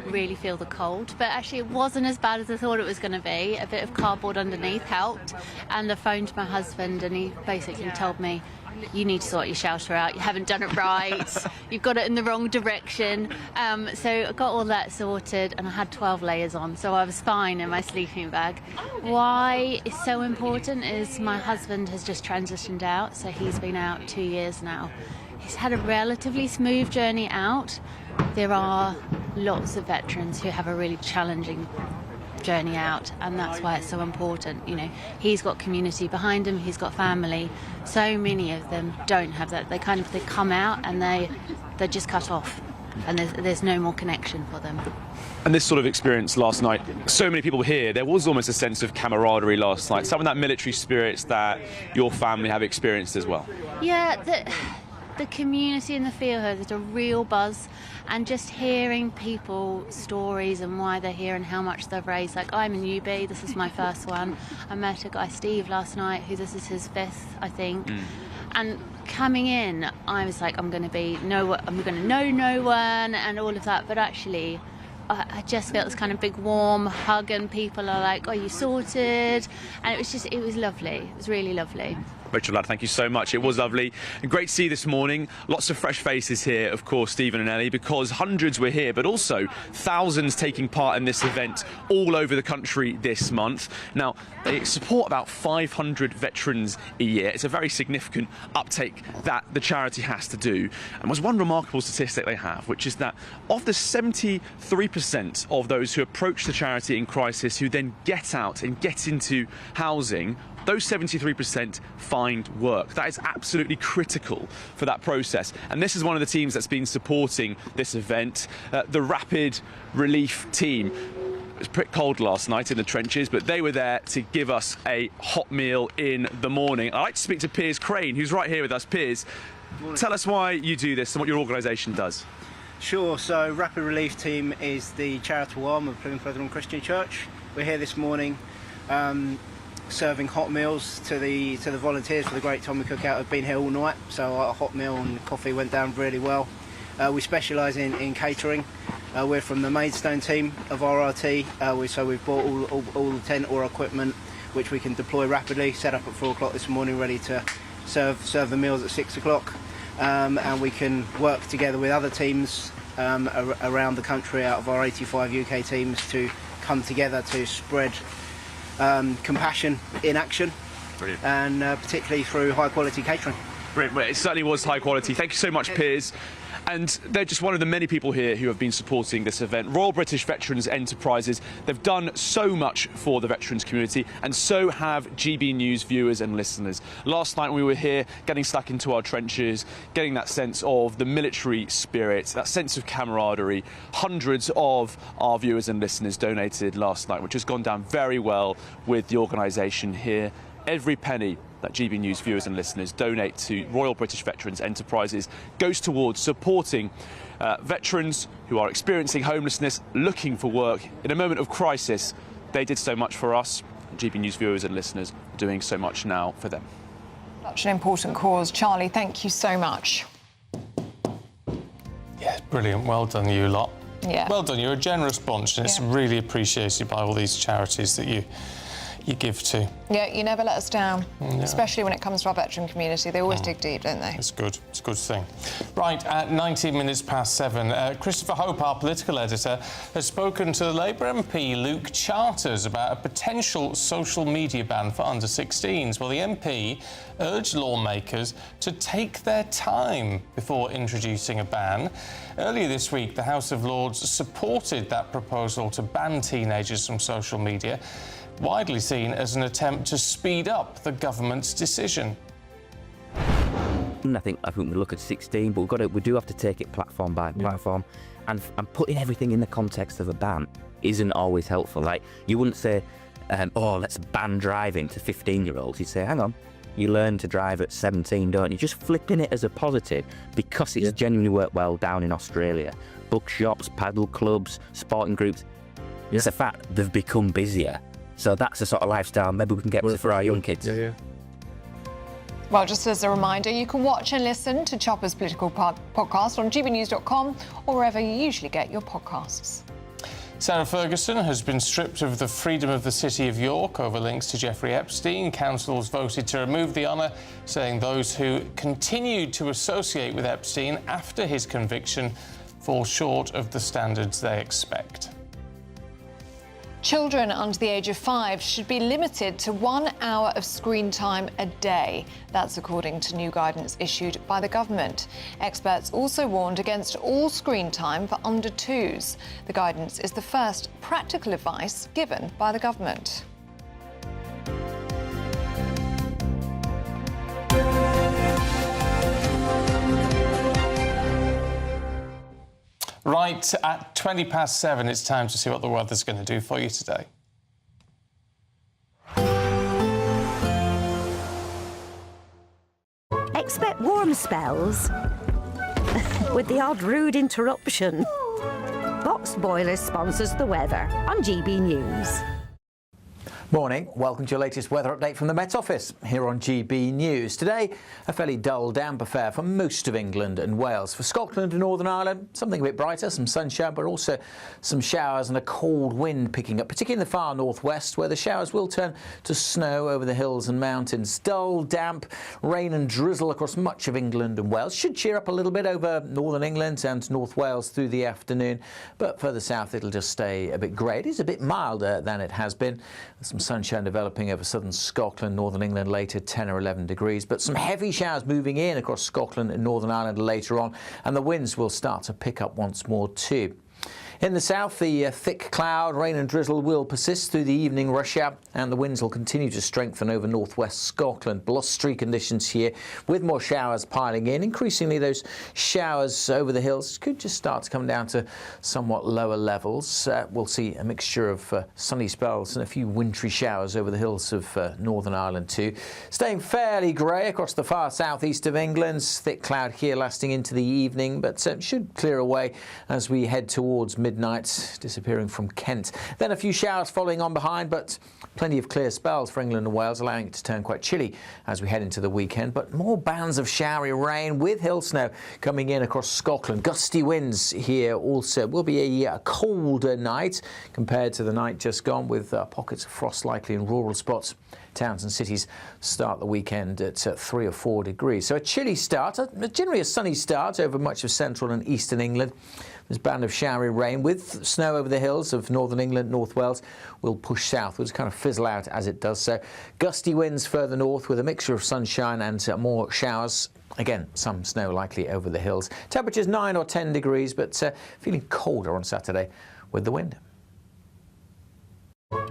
Really feel the cold, but actually it wasn't as bad as I thought it was going to be. A bit of cardboard underneath helped, and I phoned my husband, and he basically told me, you need to sort your shelter out, you haven't done it right, you've got it in the wrong direction. So I got all that sorted, and I had 12 layers on, so I was fine in my sleeping bag. Why it's so important is my husband has just transitioned out, so he's been out 2 years now. He's had a relatively smooth journey out. There are lots of veterans who have a really challenging journey out, and that's why it's so important. He's got community behind him, he's got family. So many of them don't have that. They come out and they're just cut off, and there's no more connection for them. And this sort of experience last night, so many people were here, there was almost a sense of camaraderie last night, some of that military spirits that your family have experienced as well. Yeah, the community and the feel here, there's a real buzz, and just hearing people's stories and why they're here and how much they've raised. Like, I'm a newbie, this is my first one. I met a guy, Steve, last night, who this is his 5th, I think. And coming in, I was like, I'm going to know no one and all of that, but actually I just felt this kind of big warm hug, and people are like, oh, you sorted? And it was lovely, it was really lovely. Rachel Ladd, thank you so much. It was lovely. And great to see you this morning. Lots of fresh faces here, of course, Stephen and Ellie, because hundreds were here, but also thousands taking part in this event all over the country this month. Now, they support about 500 veterans a year. It's a very significant uptake that the charity has to do. And there's one remarkable statistic they have, which is that of the 73% of those who approach the charity in crisis who then get out and get into housing, those 73% find work. That is absolutely critical for that process. And this is one of the teams that's been supporting this event, the Rapid Relief Team. It was pretty cold last night in the trenches, but they were there to give us a hot meal in the morning. I'd like to speak to Piers Crane, who's right here with us. Piers, tell us why you do this and what your organisation does. Sure, so Rapid Relief Team is the charitable arm of Plymouth Brethren Christian Church. We're here this morning serving hot meals to the volunteers for the Great Tommy Cookout. Have been here all night, so a hot meal and coffee went down really well. We specialise in catering, We're from the Maidstone team of RRT, so we've bought all the tent or equipment which we can deploy rapidly, set up at 4 o'clock this morning, ready to serve the meals at 6 o'clock. And we can work together with other teams around the country out of our 85 UK teams to come together to spread compassion in action. Brilliant. And particularly through high quality catering. Brilliant. Well, it certainly was high quality. Thank you so much, Piers. And they're just one of the many people here who have been supporting this event. Royal British Veterans Enterprises, they've done so much for the veterans community, and so have GB News viewers and listeners. Last night we were here getting stuck into our trenches, getting that sense of the military spirit, that sense of camaraderie. Hundreds of our viewers and listeners donated last night, which has gone down very well with the organisation here. Every penny that GB News viewers and listeners donate to Royal British Veterans Enterprises goes towards supporting veterans who are experiencing homelessness, looking for work. In a moment of crisis, they did so much for us. GB News viewers and listeners are doing so much now for them. Such an important cause. Charlie, thank you so much. Yeah, brilliant. Well done, you lot. Yeah. Well done. You're a generous bunch, and it's really appreciated by all these charities that you give to. Yeah, you never let us down, Yeah. especially when it comes to our veteran community. They always dig deep, don't they? It's good. It's a good thing. Right, at 19 minutes past 7, Christopher Hope, our political editor, has spoken to the Labour MP Luke Charters about a potential social media ban for under-16s. Well, the MP urged lawmakers to take their time before introducing a ban. Earlier this week, the House of Lords supported that proposal to ban teenagers from social media, widely seen as an attempt to speed up the government's decision. I think we look at 16, but we do have to take it platform by platform, and putting everything in the context of a ban isn't always helpful. Like, you wouldn't say, "Oh, let's ban driving to 15-year-olds." You'd say, "Hang on, you learn to drive at 17, don't you?" Just flipping it as a positive because it's genuinely worked well down in Australia. Bookshops, paddle clubs, sporting groups. It's a fact they've become busier. So that's the sort of lifestyle maybe we can get for our young kids. Well, just as a reminder, you can watch and listen to Chopper's political podcast on gbnews.com or wherever you usually get your podcasts. Sarah Ferguson has been stripped of the freedom of the City of York over links to Jeffrey Epstein. Councils voted to remove the honour, saying those who continued to associate with Epstein after his conviction fall short of the standards they expect. Children under the age of 5 should be limited to 1 hour of screen time a day. That's according to new guidance issued by the government. Experts also warned against all screen time for under 2s. The guidance is the first practical advice given by the government. Right, at 20 past 7, it's time to see what the weather's going to do for you today. Expect warm spells with the odd rude interruption. Boxed Boilers sponsors the weather on GB News. Morning, welcome to your latest weather update from the Met Office here on GB News. Today, a fairly dull, damp affair for most of England and Wales. For Scotland and Northern Ireland, something a bit brighter, some sunshine, but also some showers and a cold wind picking up, particularly in the far northwest, where the showers will turn to snow over the hills and mountains. Dull, damp, rain and drizzle across much of England and Wales. Should cheer up a little bit over northern England and North Wales through the afternoon, but further south it'll just stay a bit grey. It is a bit milder than it has been. Some sunshine developing over southern Scotland, northern England later, 10 or 11 degrees, but some heavy showers moving in across Scotland and Northern Ireland later on, and the winds will start to pick up once more too. In the south, the thick cloud, rain and drizzle will persist through the evening rush hour, and the winds will continue to strengthen over northwest Scotland. Blustery conditions here with more showers piling in. Increasingly, those showers over the hills could just start to come down to somewhat lower levels. We'll see a mixture of sunny spells and a few wintry showers over the hills of Northern Ireland too. Staying fairly grey across the far southeast of England. Thick cloud here lasting into the evening, but should clear away as we head towards midnight, disappearing from Kent. Then a few showers following on behind, but plenty of clear spells for England and Wales, allowing it to turn quite chilly as we head into the weekend. But more bands of showery rain with hill snow coming in across Scotland. Gusty winds here also. Will be a colder night compared to the night just gone, with pockets of frost likely in rural spots. Towns and cities start the weekend at 3 or 4 degrees. So a chilly start, generally a sunny start over much of central and eastern England. This band of showery rain with snow over the hills of northern England, North Wales, will push southwards, kind of fizzle out as it does so. Gusty winds further north with a mixture of sunshine and more showers. Again, some snow likely over the hills. Temperatures 9 or 10 degrees, but feeling colder on Saturday with the wind.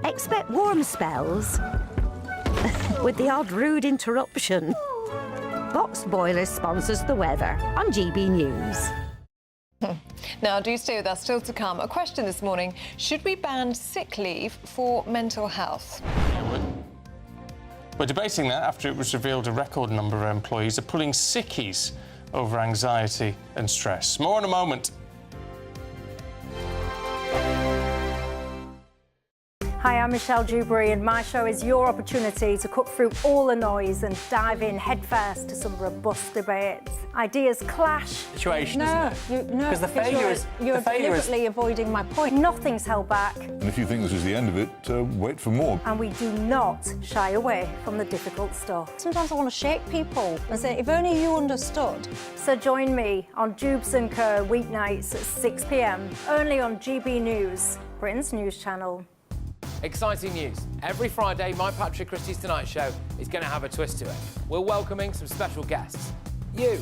Expect warm spells with the odd rude interruption. Boxed Boilers sponsors the weather on GB News. Now, do stay with us. Still to come, a question this morning: should we ban sick leave for mental health? We're debating that after it was revealed a record number of employees are pulling sickies over anxiety and stress. More in a moment. Hi, I'm Michelle Dewberry, and my show is your opportunity to cut through all the noise and dive in headfirst to some robust debates. Ideas clash. Situation, no, isn't it? No, Because the failure is... You're deliberately avoiding my point. Nothing's held back. And if you think this is the end of it, wait for more. And we do not shy away from the difficult stuff. Sometimes I want to shake people and say, if only you understood. So join me on Jubes & Co. weeknights at 6 p.m, only on GB News, Britain's news channel. Exciting news. Every Friday, my Patrick Christie's Tonight Show is going to have a twist to it. We're welcoming some special guests. You.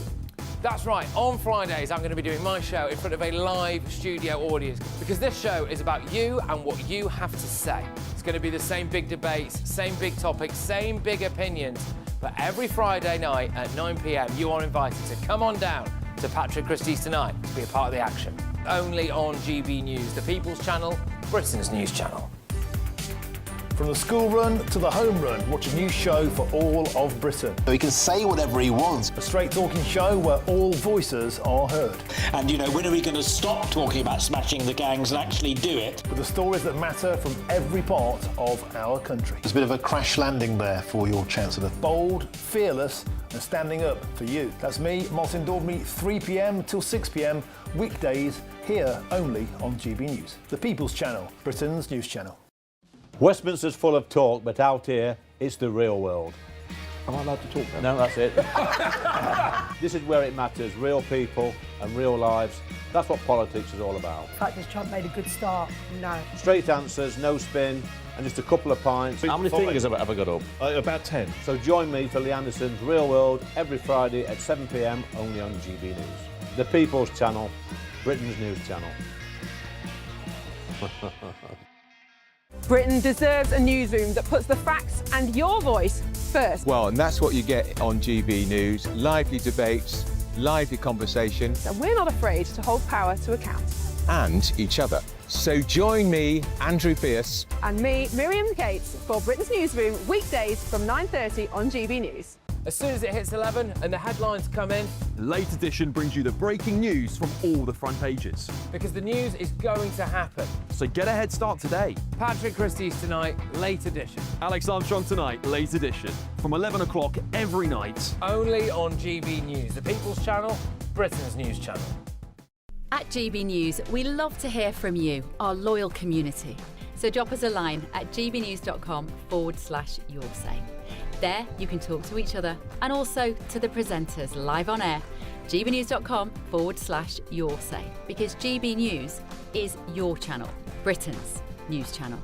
That's right, on Fridays I'm going to be doing my show in front of a live studio audience, because this show is about you and what you have to say. It's going to be the same big debates, same big topics, same big opinions. But every Friday night at 9 p.m, you are invited to come on down to Patrick Christie's Tonight to be a part of the action. Only on GB News, the People's Channel, Britain's news channel. From the school run to the home run, watch a new show for all of Britain. So he can say whatever he wants. A straight-talking show where all voices are heard. And, you know, when are we going to stop talking about smashing the gangs and actually do it? With the stories that matter from every part of our country. There's a bit of a crash landing there for your Chancellor. Bold, fearless and standing up for you. That's me, Martin Daubney, 3 p.m. till 6 p.m, weekdays, here only on GB News. The People's Channel, Britain's news channel. Westminster's full of talk, but out here, it's the real world. Am I allowed to talk now? No, that's it. This is where it matters, real people and real lives. That's what politics is all about. In fact, has Trump made a good start? No. Straight answers, no spin, and just a couple of pints. How many fingers have I ever got up? About 10. So join me for Lee Anderson's Real World every Friday at 7 p.m, only on GB News. The People's Channel, Britain's news channel. Britain deserves a newsroom that puts the facts and your voice first. Well, and that's what you get on GB News. Lively debates, lively conversation. And we're not afraid to hold power to account. And each other. So join me, Andrew Pierce. And me, Miriam Gates, for Britain's Newsroom, weekdays from 9:30 on GB News. As soon as it hits 11 and the headlines come in, Late Edition brings you the breaking news from all the front pages. because the news is going to happen. So get a head start today. Patrick Christie's Tonight, Late Edition. Alex Armstrong Tonight, Late Edition. From 11 o'clock every night. Only on GB News, the People's Channel, Britain's news channel. At GB News, we love to hear from you, our loyal community. So drop us a line at gbnews.com/yoursay. There, you can talk to each other and also to the presenters live on air. gbnews.com/yoursay, because GB News is your channel, Britain's news channel.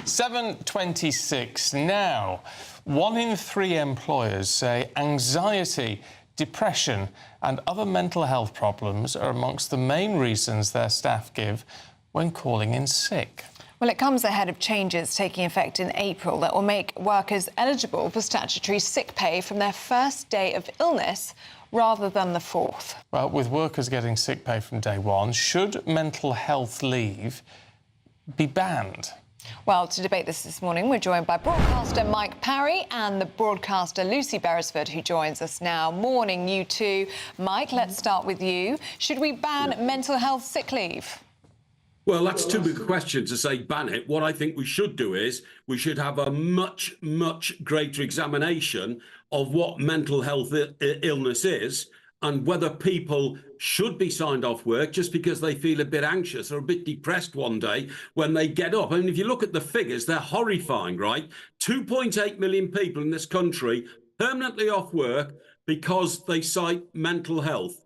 7:26 now. 1 in 3 employers say anxiety, depression and other mental health problems are amongst the main reasons their staff give when calling in sick. Well, it comes ahead of changes taking effect in April that will make workers eligible for statutory sick pay from their first day of illness rather than the 4th. Well, with workers getting sick pay from day 1, should mental health leave be banned? Well, to debate this morning, we're joined by broadcaster Mike Parry and the broadcaster Lucy Beresford, who joins us now. Morning, you two. Mike, let's start with you. Should we ban mental health sick leave? Well, that's too big a question to say ban it. What I think we should do is we should have a much, much greater examination of what mental health illness is and whether people should be signed off work just because they feel a bit anxious or a bit depressed one day when they get up. I mean, if you look at the figures, they're horrifying, right? 2.8 million people in this country permanently off work because they cite mental health.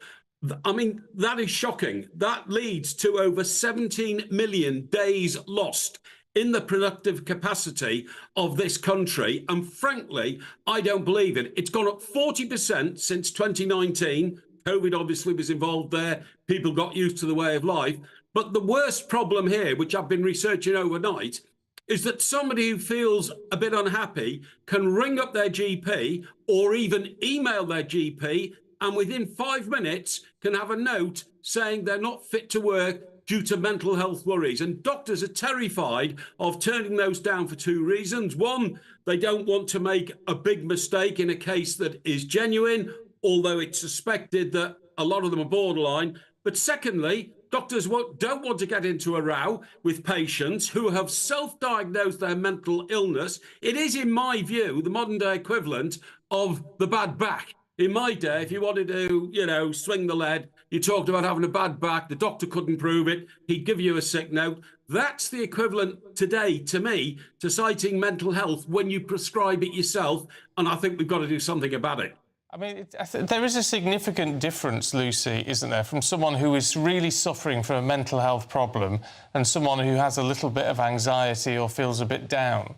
I mean, that is shocking. That leads to over 17 million days lost in the productive capacity of this country. And frankly, I don't believe it. It's gone up 40% since 2019. COVID obviously was involved there. People got used to the way of life. But the worst problem here, which I've been researching overnight, is that somebody who feels a bit unhappy can ring up their GP or even email their GP, and within 5 minutes can have a note saying they're not fit to work due to mental health worries. And doctors are terrified of turning those down for two reasons. One, they don't want to make a big mistake in a case that is genuine, although it's suspected that a lot of them are borderline. But secondly, doctors don't want to get into a row with patients who have self-diagnosed their mental illness. It is, in my view, the modern day equivalent of the bad back. In my day, if you wanted to, swing the lead, you talked about having a bad back, the doctor couldn't prove it, he'd give you a sick note. That's the equivalent today, to me, to citing mental health when you prescribe it yourself, and I think we've got to do something about it. I mean, there is a significant difference, Lucy, isn't there, from someone who is really suffering from a mental health problem and someone who has a little bit of anxiety or feels a bit down?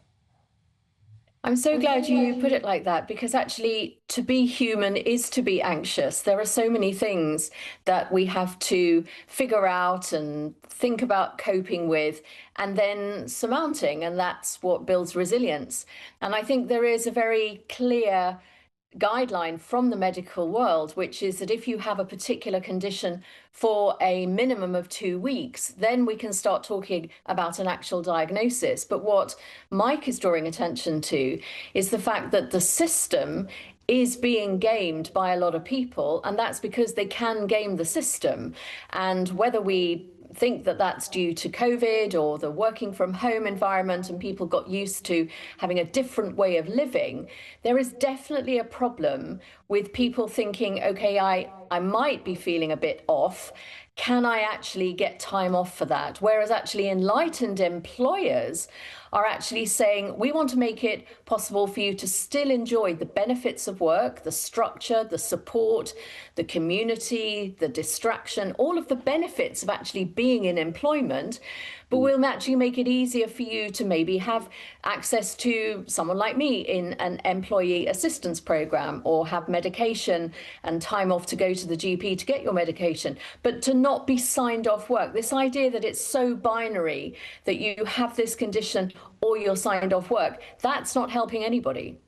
I'm so glad you put it like that, because actually to be human is to be anxious. There are so many things that we have to figure out and think about coping with and then surmounting, and that's what builds resilience. And I think there is a very clear guideline from the medical world, which is that if you have a particular condition for a minimum of 2 weeks, then we can start talking about an actual diagnosis. But what Mike is drawing attention to is the fact that the system is being gamed by a lot of people, and that's because they can game the system. And whether we think that that's due to COVID or the working from home environment and people got used to having a different way of living, there is definitely a problem with people thinking, okay, I might be feeling a bit off. Can I actually get time off for that? Whereas actually enlightened employers are actually saying, we want to make it possible for you to still enjoy the benefits of work, the structure, the support, the community, the distraction, all of the benefits of actually being in employment. But we'll actually make it easier for you to maybe have access to someone like me in an employee assistance program, or have medication and time off to go to the GP to get your medication, but to not be signed off work. This idea that it's so binary that you have this condition or you're signed off work, that's not helping anybody.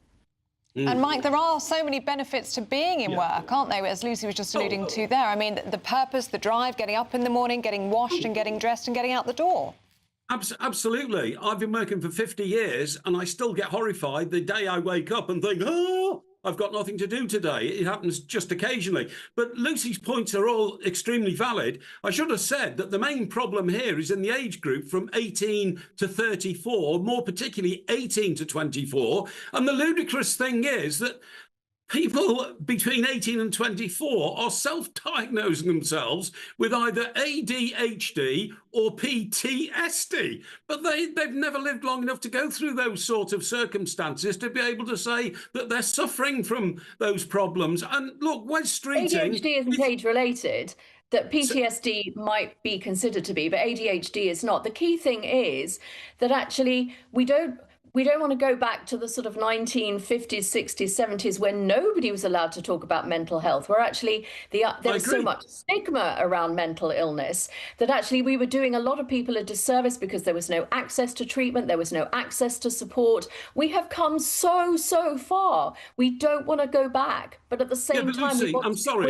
And Mike, there are so many benefits to being in work, aren't there, as Lucy was just alluding to there? I mean, the purpose, the drive, getting up in the morning, getting washed and getting dressed and getting out the door. Absolutely. I've been working for 50 years and I still get horrified the day I wake up and think, oh, I've got nothing to do today. It happens just occasionally. But Lucy's points are all extremely valid. I should have said that the main problem here is in the age group from 18 to 34, more particularly 18 to 24. And the ludicrous thing is that people between 18 and 24 are self-diagnosing themselves with either ADHD or PTSD, but they've never lived long enough to go through those sort of circumstances to be able to say that they're suffering from those problems. And look, West Streeting... ADHD isn't age-related. That PTSD might be considered to be, but ADHD is not. The key thing is that actually we We don't want to go back to the sort of 1950s, 60s, 70s when nobody was allowed to talk about mental health, where actually there was so much stigma around mental illness that actually we were doing a lot of people a disservice because there was no access to treatment, there was no access to support. We have come so far. We don't want to go back, but at the same time, Lucy, we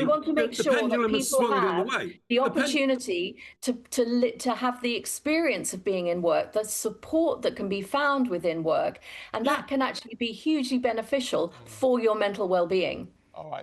want to make sure that people have the opportunity to have the experience of being in work, the support that can be found within work, and that can actually be hugely beneficial for your mental well-being.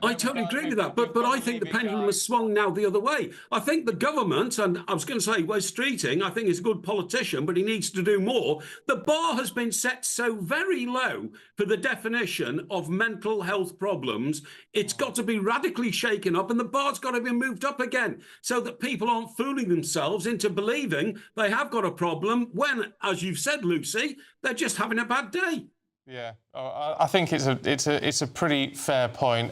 I totally agree with that, but I think the pendulum has swung now the other way. I think the government, and I was going to say Wes Streeting, I think he's a good politician, but he needs to do more. The bar has been set so very low for the definition of mental health problems. It's got to be radically shaken up, and the bar's got to be moved up again so that people aren't fooling themselves into believing they have got a problem when, as you've said, Lucy, they're just having a bad day. Yeah, I think it's a pretty fair point.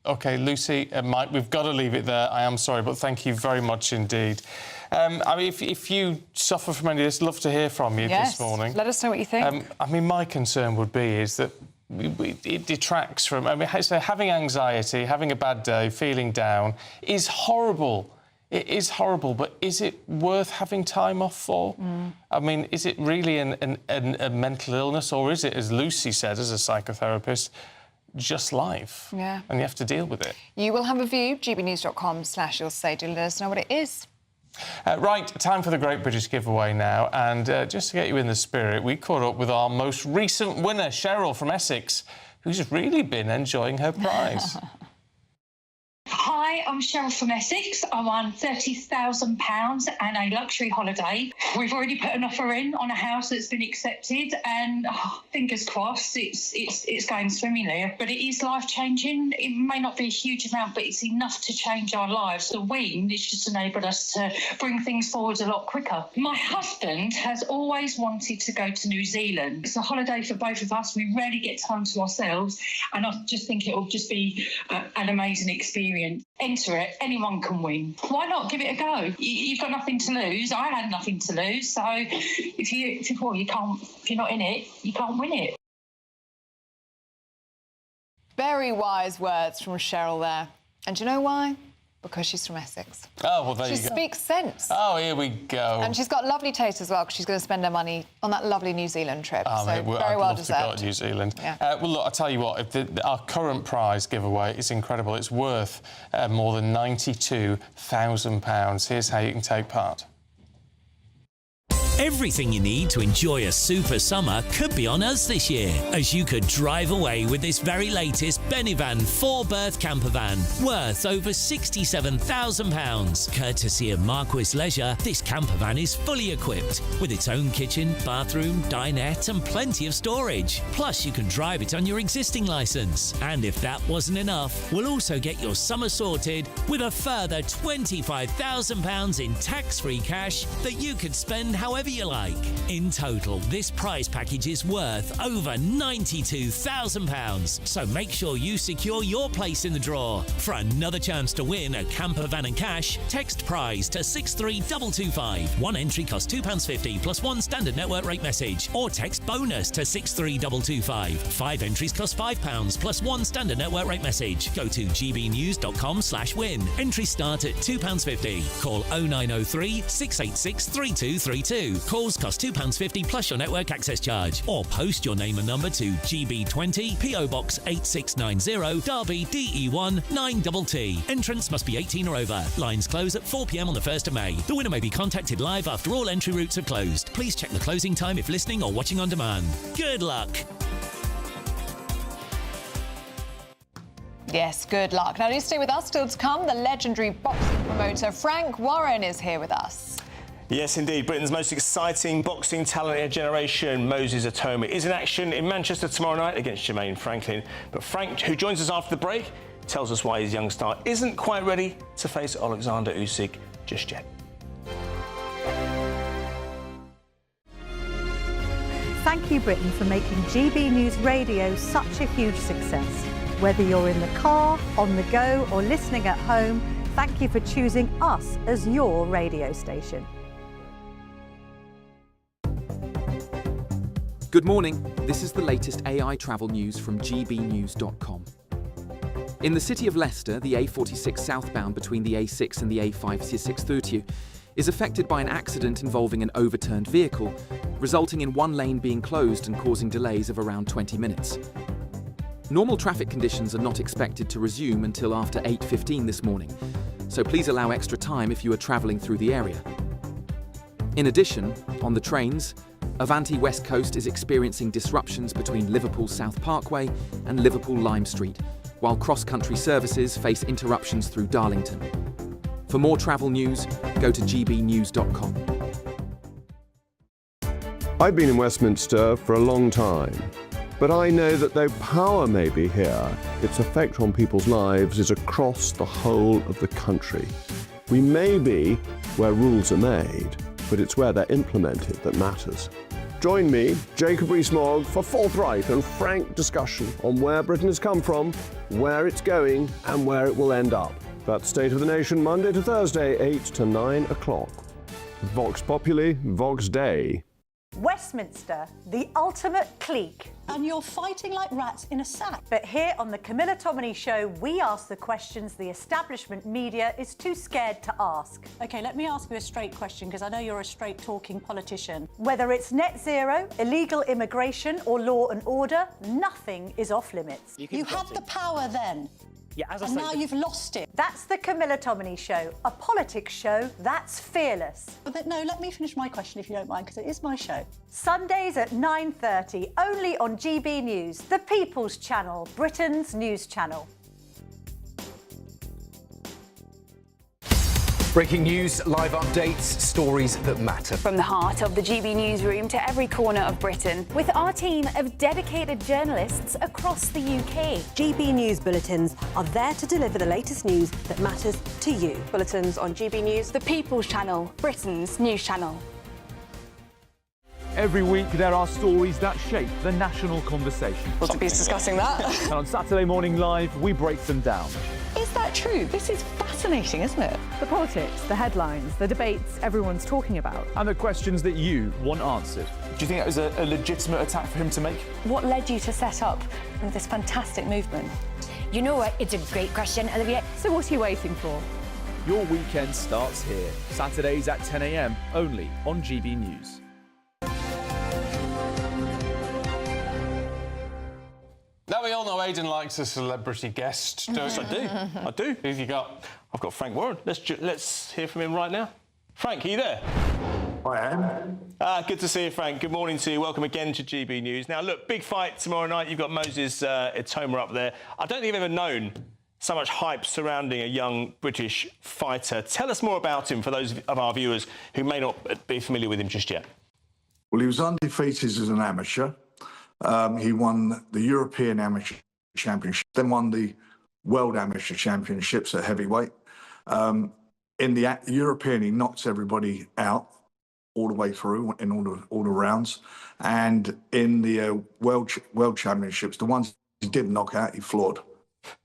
OK, Lucy, Mike, we've got to leave it there. I am sorry, but thank you very much indeed. I mean, if you suffer from any of this, love to hear from you this morning. Let us know what you think. I mean, my concern would be is that it detracts from... I mean, so having anxiety, having a bad day, feeling down is horrible. It is horrible, but is it worth having time off for? I mean, is it really a mental illness, or is it, as Lucy said, as a psychotherapist, just life? Yeah. And you have to deal with it. You will have a view, gbnews.com/you'll say. Do let us know what it is. Right, time for the Great British Giveaway now. And just to get you in the spirit, we caught up with our most recent winner, Cheryl from Essex, who's really been enjoying her prize. Hi, I'm Cheryl from Essex. I won £30,000 and a luxury holiday. We've already put an offer in on a house that's been accepted, and fingers crossed, it's going swimmingly. But it is life-changing. It may not be a huge amount, but it's enough to change our lives. The win, it's just enabled us to bring things forward a lot quicker. My husband has always wanted to go to New Zealand. It's a holiday for both of us. We rarely get time to ourselves, and I just think it will just be an amazing experience. Enter it, anyone can win. Why not give it a go? You've got nothing to lose. I had nothing to lose, so if you're not in it, you can't win it. Very wise words from Cheryl there. And do you know why? Because she's from Essex. Oh, well, there you go. She speaks sense. Oh, here we go. And she's got lovely taste as well, because she's going to spend her money on that lovely New Zealand trip. Oh, so mate, very well I'd deserved. love to go to New Zealand. Yeah. Well, look, I'll tell you what, our current prize giveaway is incredible. It's worth more than £92,000. Here's how you can take part. Everything you need to enjoy a super summer could be on us this year, as you could drive away with this very latest Benivan 4-berth camper van, worth over £67,000. Courtesy of Marquis Leisure, this camper van is fully equipped with its own kitchen, bathroom, dinette and plenty of storage. Plus, you can drive it on your existing licence. And if that wasn't enough, we'll also get your summer sorted with a further £25,000 in tax-free cash that you could spend however you like. In total, this prize package is worth over £92,000. So make sure you secure your place in the draw. For another chance to win a camper van and cash, text prize to 63225. One entry costs £2.50 plus one standard network rate message, or text bonus to 63225. 5 entries cost £5 plus one standard network rate message. Go to gbnews.com/win. Entries start at £2.50. Call 0903 686 3232. Calls cost £2.50 plus your network access charge. Or post your name and number to GB20 PO Box 8690 Derby DE1 9TT. Entrance must be 18 or over. Lines close at 4 p.m. on the 1st of May. The winner may be contacted live after all entry routes are closed. Please check the closing time if listening or watching on demand. Good luck. Yes, good luck. Now, do stay with us. Still to come, the legendary boxing promoter Frank Warren is here with us. Yes, indeed. Britain's most exciting boxing talent generation, Moses Atomi, is in action in Manchester tomorrow night against Jermaine Franklin. But Frank, who joins us after the break, tells us why his young star isn't quite ready to face Alexander Usyk just yet. Thank you, Britain, for making GB News Radio such a huge success. Whether you're in the car, on the go, or listening at home, thank you for choosing us as your radio station. Good morning. This is the latest AI travel news from gbnews.com. In the city of Leicester, the A46 southbound between the A6 and the A5-630 is affected by an accident involving an overturned vehicle, resulting in one lane being closed and causing delays of around 20 minutes. Normal traffic conditions are not expected to resume until after 8:15 this morning, so please allow extra time if you are travelling through the area. In addition, on the trains, Avanti West Coast is experiencing disruptions between Liverpool South Parkway and Liverpool Lime Street, while cross-country services face interruptions through Darlington. For more travel news, go to gbnews.com. I've been in Westminster for a long time, but I know that though power may be here, its effect on people's lives is across the whole of the country. We may be where rules are made, but it's where they're implemented that matters. Join me, Jacob Rees-Mogg, for forthright and frank discussion on where Britain has come from, where it's going, and where it will end up. That's State of the Nation, Monday to Thursday, 8 to 9 o'clock. Vox Populi, Vox Dei. Westminster, the ultimate clique. And you're fighting like rats in a sack. But here on the Camilla Tominey Show, we ask the questions the establishment media is too scared to ask. OK, let me ask you a straight question, because I know you're a straight-talking politician. Whether it's net zero, illegal immigration or law and order, nothing is off-limits. You had the power then. Yeah, as I and say, now you've lost it. That's the Camilla Tominey Show, a politics show that's fearless. But no, let me finish my question if you don't mind, because it is my show. Sundays at 9:30, only on GB News, the People's Channel, Britain's news channel. Breaking news, live updates, stories that matter. From the heart of the GB newsroom to every corner of Britain, with our team of dedicated journalists across the UK. GB News bulletins are there to deliver the latest news that matters to you. Bulletins on GB News, the People's Channel, Britain's news channel. Every week there are stories that shape the national conversation. Well, to be discussing that. And on Saturday Morning Live, we break them down. Is that true? This is fascinating, isn't it? The politics, the headlines, the debates everyone's talking about. And the questions that you want answered. Do you think that was a legitimate attack for him to make? What led you to set up this fantastic movement? You know what? It's a great question, Olivia. So what are you waiting for? Your weekend starts here. Saturdays at 10 a.m, only on GB News. Now we all know Aidan likes a celebrity guest, don't Yes, I do. I do. Who have you got? I've got Frank Warren. Let's hear from him right now. Frank, are you there? I am. Good to see you, Frank. Good morning to you. Welcome again to GB News. Now, look, big fight tomorrow night. You've got Moses Itoma up there. I don't think I've ever known so much hype surrounding a young British fighter. Tell us more about him for those of our viewers who may not be familiar with him just yet. Well, he was undefeated as an amateur. He won the European Amateur Championship, then won the World Amateur Championships at heavyweight. In the European, he knocked everybody out all the way through in all the rounds. And in the World Championships, the ones he didn't knock out, he floored.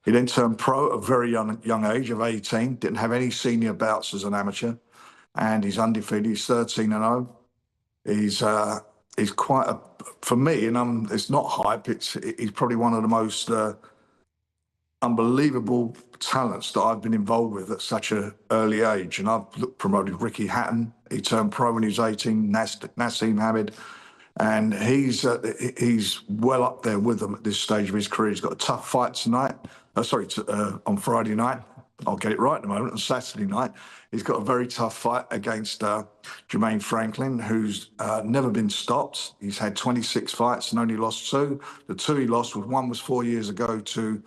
He then turned pro at a very young age of 18, didn't have any senior bouts as an amateur, and he's undefeated. He's 13-0. He's quite a, for me, and it's not hype, he's probably one of the most unbelievable talents that I've been involved with at such an early age. And I've promoted Ricky Hatton. He turned pro when he was 18, Nassim Hamid. And he's well up there with them at this stage of his career. He's got a tough fight tonight. On Friday night. I'll get it right in a moment. On Saturday night, he's got a very tough fight against Jermaine Franklin, who's never been stopped. He's had 26 fights and only lost 2. The 2 he lost, one was 4 years ago to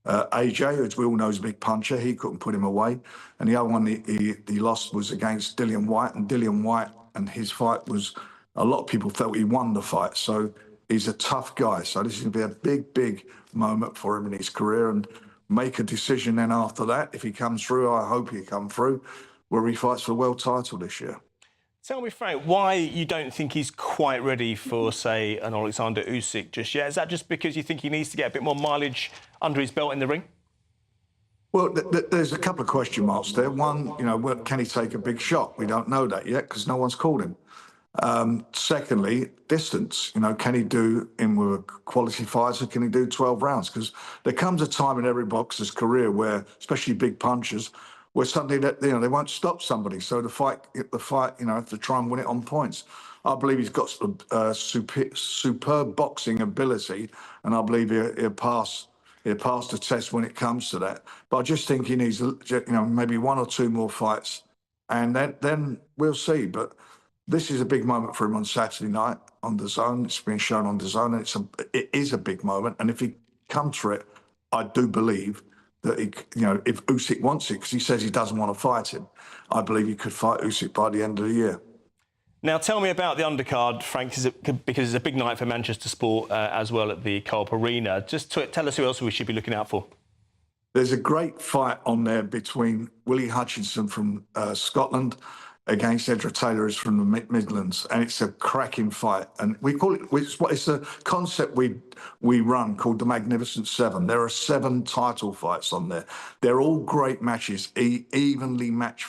AJ, who, as we all know, is a big puncher. He couldn't put him away. And the other one he lost was against Dillian Whyte. And Dillian Whyte and his fight was, a lot of people felt he won the fight. So he's a tough guy. So this is going to be a big, big moment for him in his career. And make a decision then after that. If he comes through, I hope he come through, where he fights for the world title this year. Tell me, Frank, why you don't think he's quite ready for, say, an Alexander Usyk just yet? Is that just because you think he needs to get a bit more mileage under his belt in the ring? Well, there's a couple of question marks there. One, can he take a big shot? We don't know that yet because no one's called him. Secondly, distance. You know, can he do in with a quality fighter? Can he do 12 rounds? Because there comes a time in every boxer's career where, especially big punchers, where suddenly they won't stop somebody. So the fight, have to try and win it on points. I believe he's got superb boxing ability, and I believe he'll pass the test when it comes to that. But I just think he needs, maybe 1 or 2 more fights, and then we'll see. But this is a big moment for him on Saturday night on DAZN. It's been shown on DAZN, and it is a big moment. And if he comes for it, I do believe that if Usyk wants it, because he says he doesn't want to fight him, I believe he could fight Usyk by the end of the year. Now, tell me about the undercard, Frank, because it's a big night for Manchester sport as well at the Co-op Arena. Just tell us who else we should be looking out for. There's a great fight on there between Willie Hutchinson from Scotland against Edra Taylor, who's from the Midlands, and it's a cracking fight. And we call it, it's a concept we run called the Magnificent Seven. There are 7 title fights on there. They're all great matches, evenly matched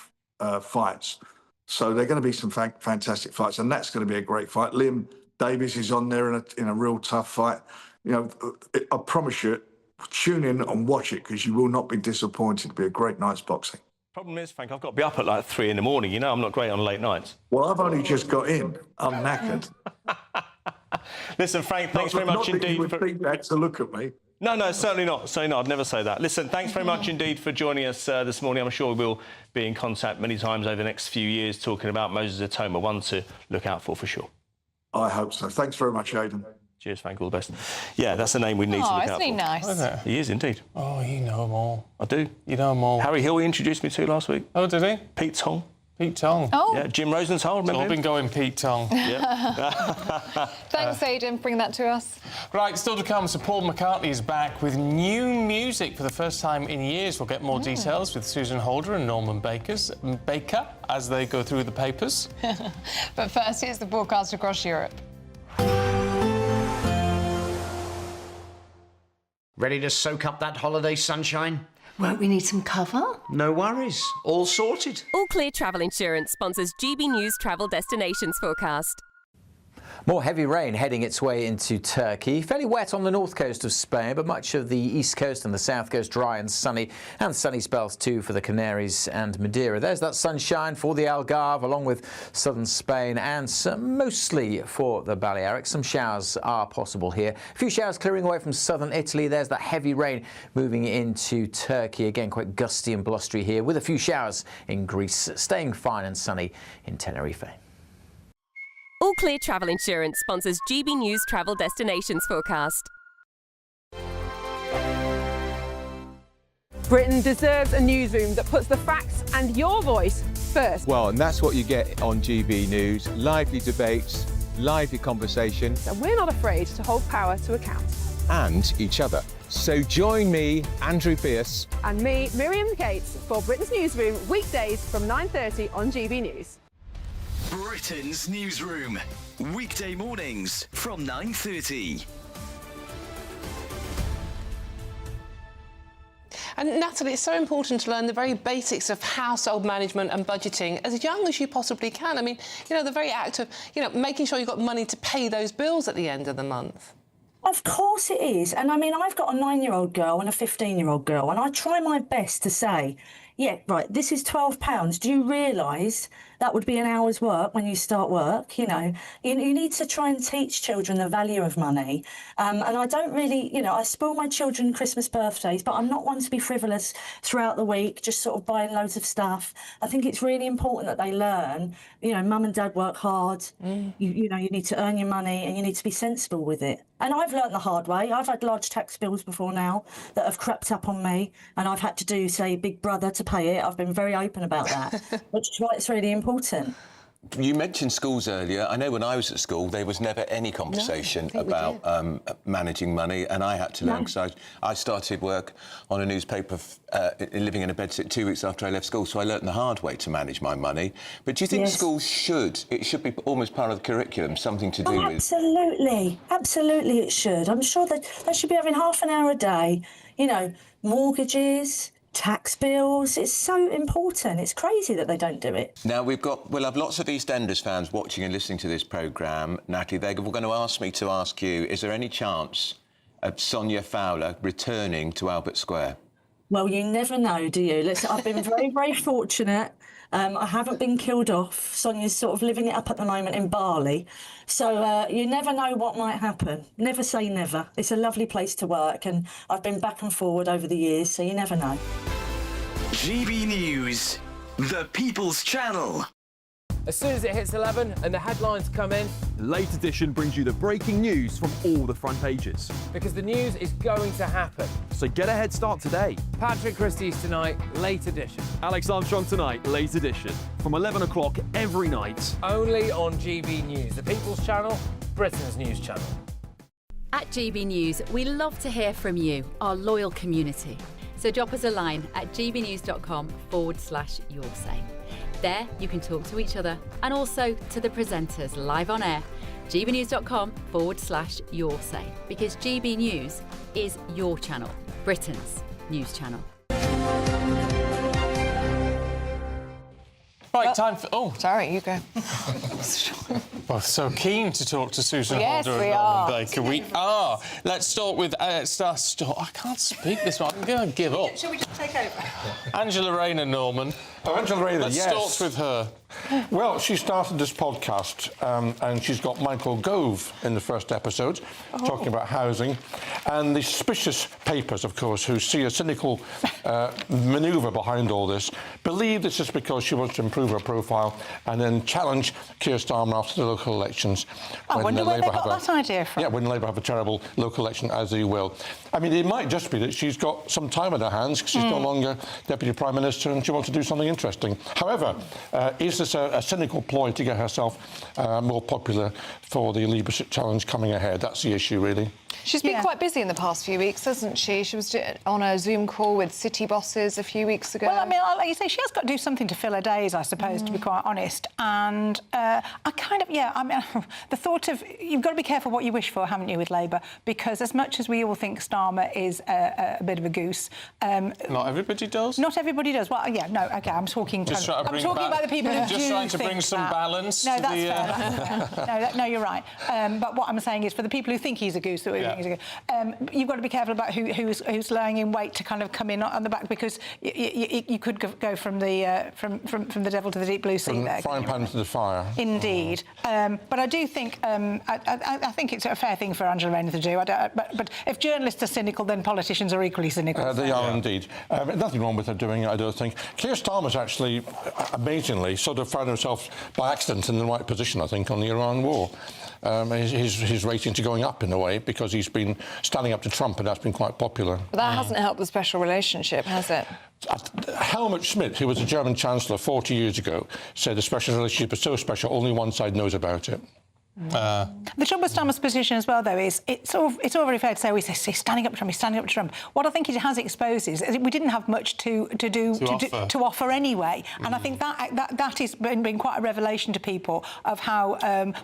fights. So they're going to be some fantastic fights, and that's going to be a great fight. Liam Davies is on there in a real tough fight. I promise you, tune in and watch it, because you will not be disappointed. It'll be a great night's boxing. Problem is, Frank, I've got to be up at like 3 in the morning. You know, I'm not great on late nights. Well, I've only just got in. I'm knackered. Listen, Frank, thanks very much indeed. You would think that to look at me. No, certainly not. Certainly not. I'd never say that. Listen, thanks very much indeed for joining us this morning. I'm sure we'll be in contact many times over the next few years talking about Moses Atoma, one to look out for sure. I hope so. Thanks very much, Aidan. Cheers, Frank. All the best. Yeah, that's the name we need to look out for. Isn't he nice? He is indeed. Oh, you know them all. I do. You know them all. Harry Hill, he introduced me to last week. Oh, did he? Pete Tong. Pete Tong. Oh. Yeah, Jim Rosenthal, remember I've been going Pete Tong. Thanks, Aidan, for bringing that to us. Right, still to come, so Paul McCartney is back with new music for the first time in years. We'll get more details with Susan Holder and Norman Baker as they go through the papers. But first, here's the broadcast across Europe. Ready to soak up that holiday sunshine? Won't we need some cover? No worries. All sorted. All Clear Travel Insurance sponsors GB News Travel Destinations forecast. More heavy rain heading its way into Turkey. Fairly wet on the north coast of Spain, but much of the east coast and the south coast dry and sunny spells too for the Canaries and Madeira. There's that sunshine for the Algarve, along with southern Spain, and mostly for the Balearics. Some showers are possible here. A few showers clearing away from southern Italy. There's that heavy rain moving into Turkey. Again, quite gusty and blustery here, with a few showers in Greece. Staying fine and sunny in Tenerife. All Clear Travel Insurance sponsors GB News Travel Destinations forecast. Britain deserves a newsroom that puts the facts and your voice first. Well, and that's what you get on GB News. Lively debates, lively conversation. And we're not afraid to hold power to account. And each other. So join me, Andrew Pearce. And me, Miriam Gates, for Britain's Newsroom, weekdays from 9:30 on GB News. Britain's Newsroom, weekday mornings from 9:30. And Natalie, it's so important to learn the very basics of household management and budgeting as young as you possibly can. I mean, the very act of, making sure you've got money to pay those bills at the end of the month. Of course it is. And I mean, I've got a 9-year-old girl and a 15-year-old girl, and I try my best to say, yeah, right, this is £12. Do you realise that would be an hour's work when you start work? You need to try and teach children the value of money. And I don't really, I spoil my children Christmas birthdays, but I'm not one to be frivolous throughout the week, just sort of buying loads of stuff. I think it's really important that they learn, mum and dad work hard. You need to earn your money and you need to be sensible with it. And I've learned the hard way. I've had large tax bills before now that have crept up on me, and I've had to do, say, Big Brother to pay it. I've been very open about that, which is why it's really important. You mentioned schools earlier. I know when I was at school, there was never any conversation about managing money, and I had to learn because I started work on a newspaper, living in a bedsit 2 weeks after I left school, so I learnt the hard way to manage my money. But do you think schools should be almost part of the curriculum, something to do with... Absolutely it should. I'm sure that they should be having half an hour a day, mortgages, tax bills. It's so important. It's crazy that they don't do it. Now, we'll have lots of EastEnders fans watching and listening to this programme. Natalie, they're going to ask me to ask you, is there any chance of Sonia Fowler returning to Albert Square? Well, you never know, do you? Listen, I've been very, very fortunate. I haven't been killed off. Sonia's sort of living it up at the moment in Bali. So you never know what might happen. Never say never. It's a lovely place to work, and I've been back and forward over the years, so you never know. GB News, the People's Channel. As soon as it hits 11 and the headlines come in, Late Edition brings you the breaking news from all the front pages. because the news is going to happen. So get a head start today. Patrick Christie's tonight, Late Edition. Alex Armstrong tonight, Late Edition. From 11 o'clock every night. Only on GB News, the People's Channel, Britain's news channel. At GB News, we love to hear from you, our loyal community. So drop us a line at gbnews.com/yoursay. There, you can talk to each other and also to the presenters live on air. gbnews.com/yoursay, because GB News is your channel, Britain's news channel. Right, time for... Oh, sorry, you go. We're so keen to talk to Susan Yes, Holder we and Norman are. Baker. We are. Let's start with... I can't speak this one. I'm going to give up. Shall we just take over? Angela Rayner, Norman. Oh, Angela Rayner, Let's yes. start with her. Well, she started this podcast and she's got Michael Gove in the first episode, talking about housing. And the suspicious papers, of course, who see a cynical manoeuvre behind all this, believe this is because she wants to improve her profile and then challenge Keir Starmer after the local elections. I wonder where they got that idea from. Yeah, when Labour have a terrible local election, as they will. I mean, it might just be that she's got some time on her hands because she's no longer Deputy Prime Minister and she wants to do something interesting. However, is this a cynical ploy to get herself more popular for the leadership challenge coming ahead? That's the issue, really. She's been quite busy in the past few weeks, hasn't she? She was on a Zoom call with city bosses a few weeks ago. Well, I mean, like you say, she has got to do something to fill her days, I suppose, to be quite honest. And I kind of, I mean, the thought of... You've got to be careful what you wish for, haven't you, with Labour? Because as much as we all think Starmer is a bit of a goose... Not everybody does? Not everybody does. Well, yeah, no, OK, I'm talking... Just trying to bring about the people who just do trying to think bring some that. balance No, to that's the... fair. No, you're right. But what I'm saying is, for the people who think he's a goose, that we think he's a goose, you've got to be careful about who's lying in wait to kind of come in on the back, because you could go from the devil to the deep blue sea From there. frying pan to the fire. Indeed. But I do think I think it's a fair thing for Angela Rayner to do. But if journalists are cynical, then politicians are equally cynical. They are indeed. Nothing wrong with her doing it, I don't think. Keir Starmer's actually, amazingly, sort of found himself by accident in the right position, I think, on the Iran war. His ratings are going up in a way because he's been standing up to Trump, and that's been quite popular. But that hasn't helped the special relationship, has it? Helmut Schmidt, who was the German Chancellor 40 years ago, said the special relationship is so special, only one side knows about it. The trouble with Starmer's position as well, though, is it's all very fair to say, he's standing up to Trump, he's standing up to Trump. What I think it has exposed is we didn't have much to offer anyway, and I think that has been quite a revelation to people of how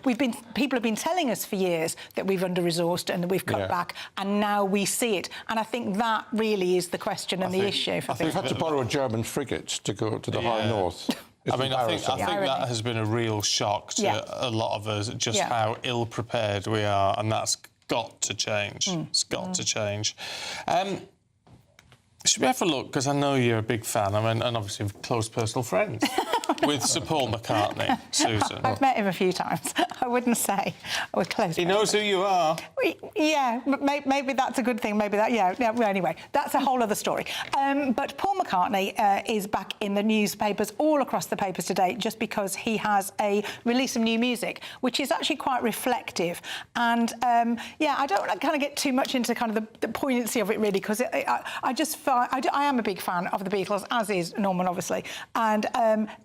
people have been telling us for years that we've under-resourced and that we've cut back, and now we see it. And I think that really is the question and the issue. I think we've had to borrow a German frigate to go to the high north. I mean, I think that has been a real shock to a lot of us, just how ill-prepared we are, and that's got to change. It's got to change. Should we have a look? Because I know you're a big fan, and obviously close personal friends with Sir Paul McCartney, Susan. I've met him a few times. I wouldn't say we're close. He knows who you are. Yeah, maybe that's a good thing. Maybe that, anyway, that's a whole other story. But Paul McCartney is back in the newspapers, all across the papers today, just because he has a release of new music, which is actually quite reflective. And, I don't want to kind of get too much into kind of the poignancy of it, really, because I just find... I am a big fan of the Beatles, as is Norman, obviously. And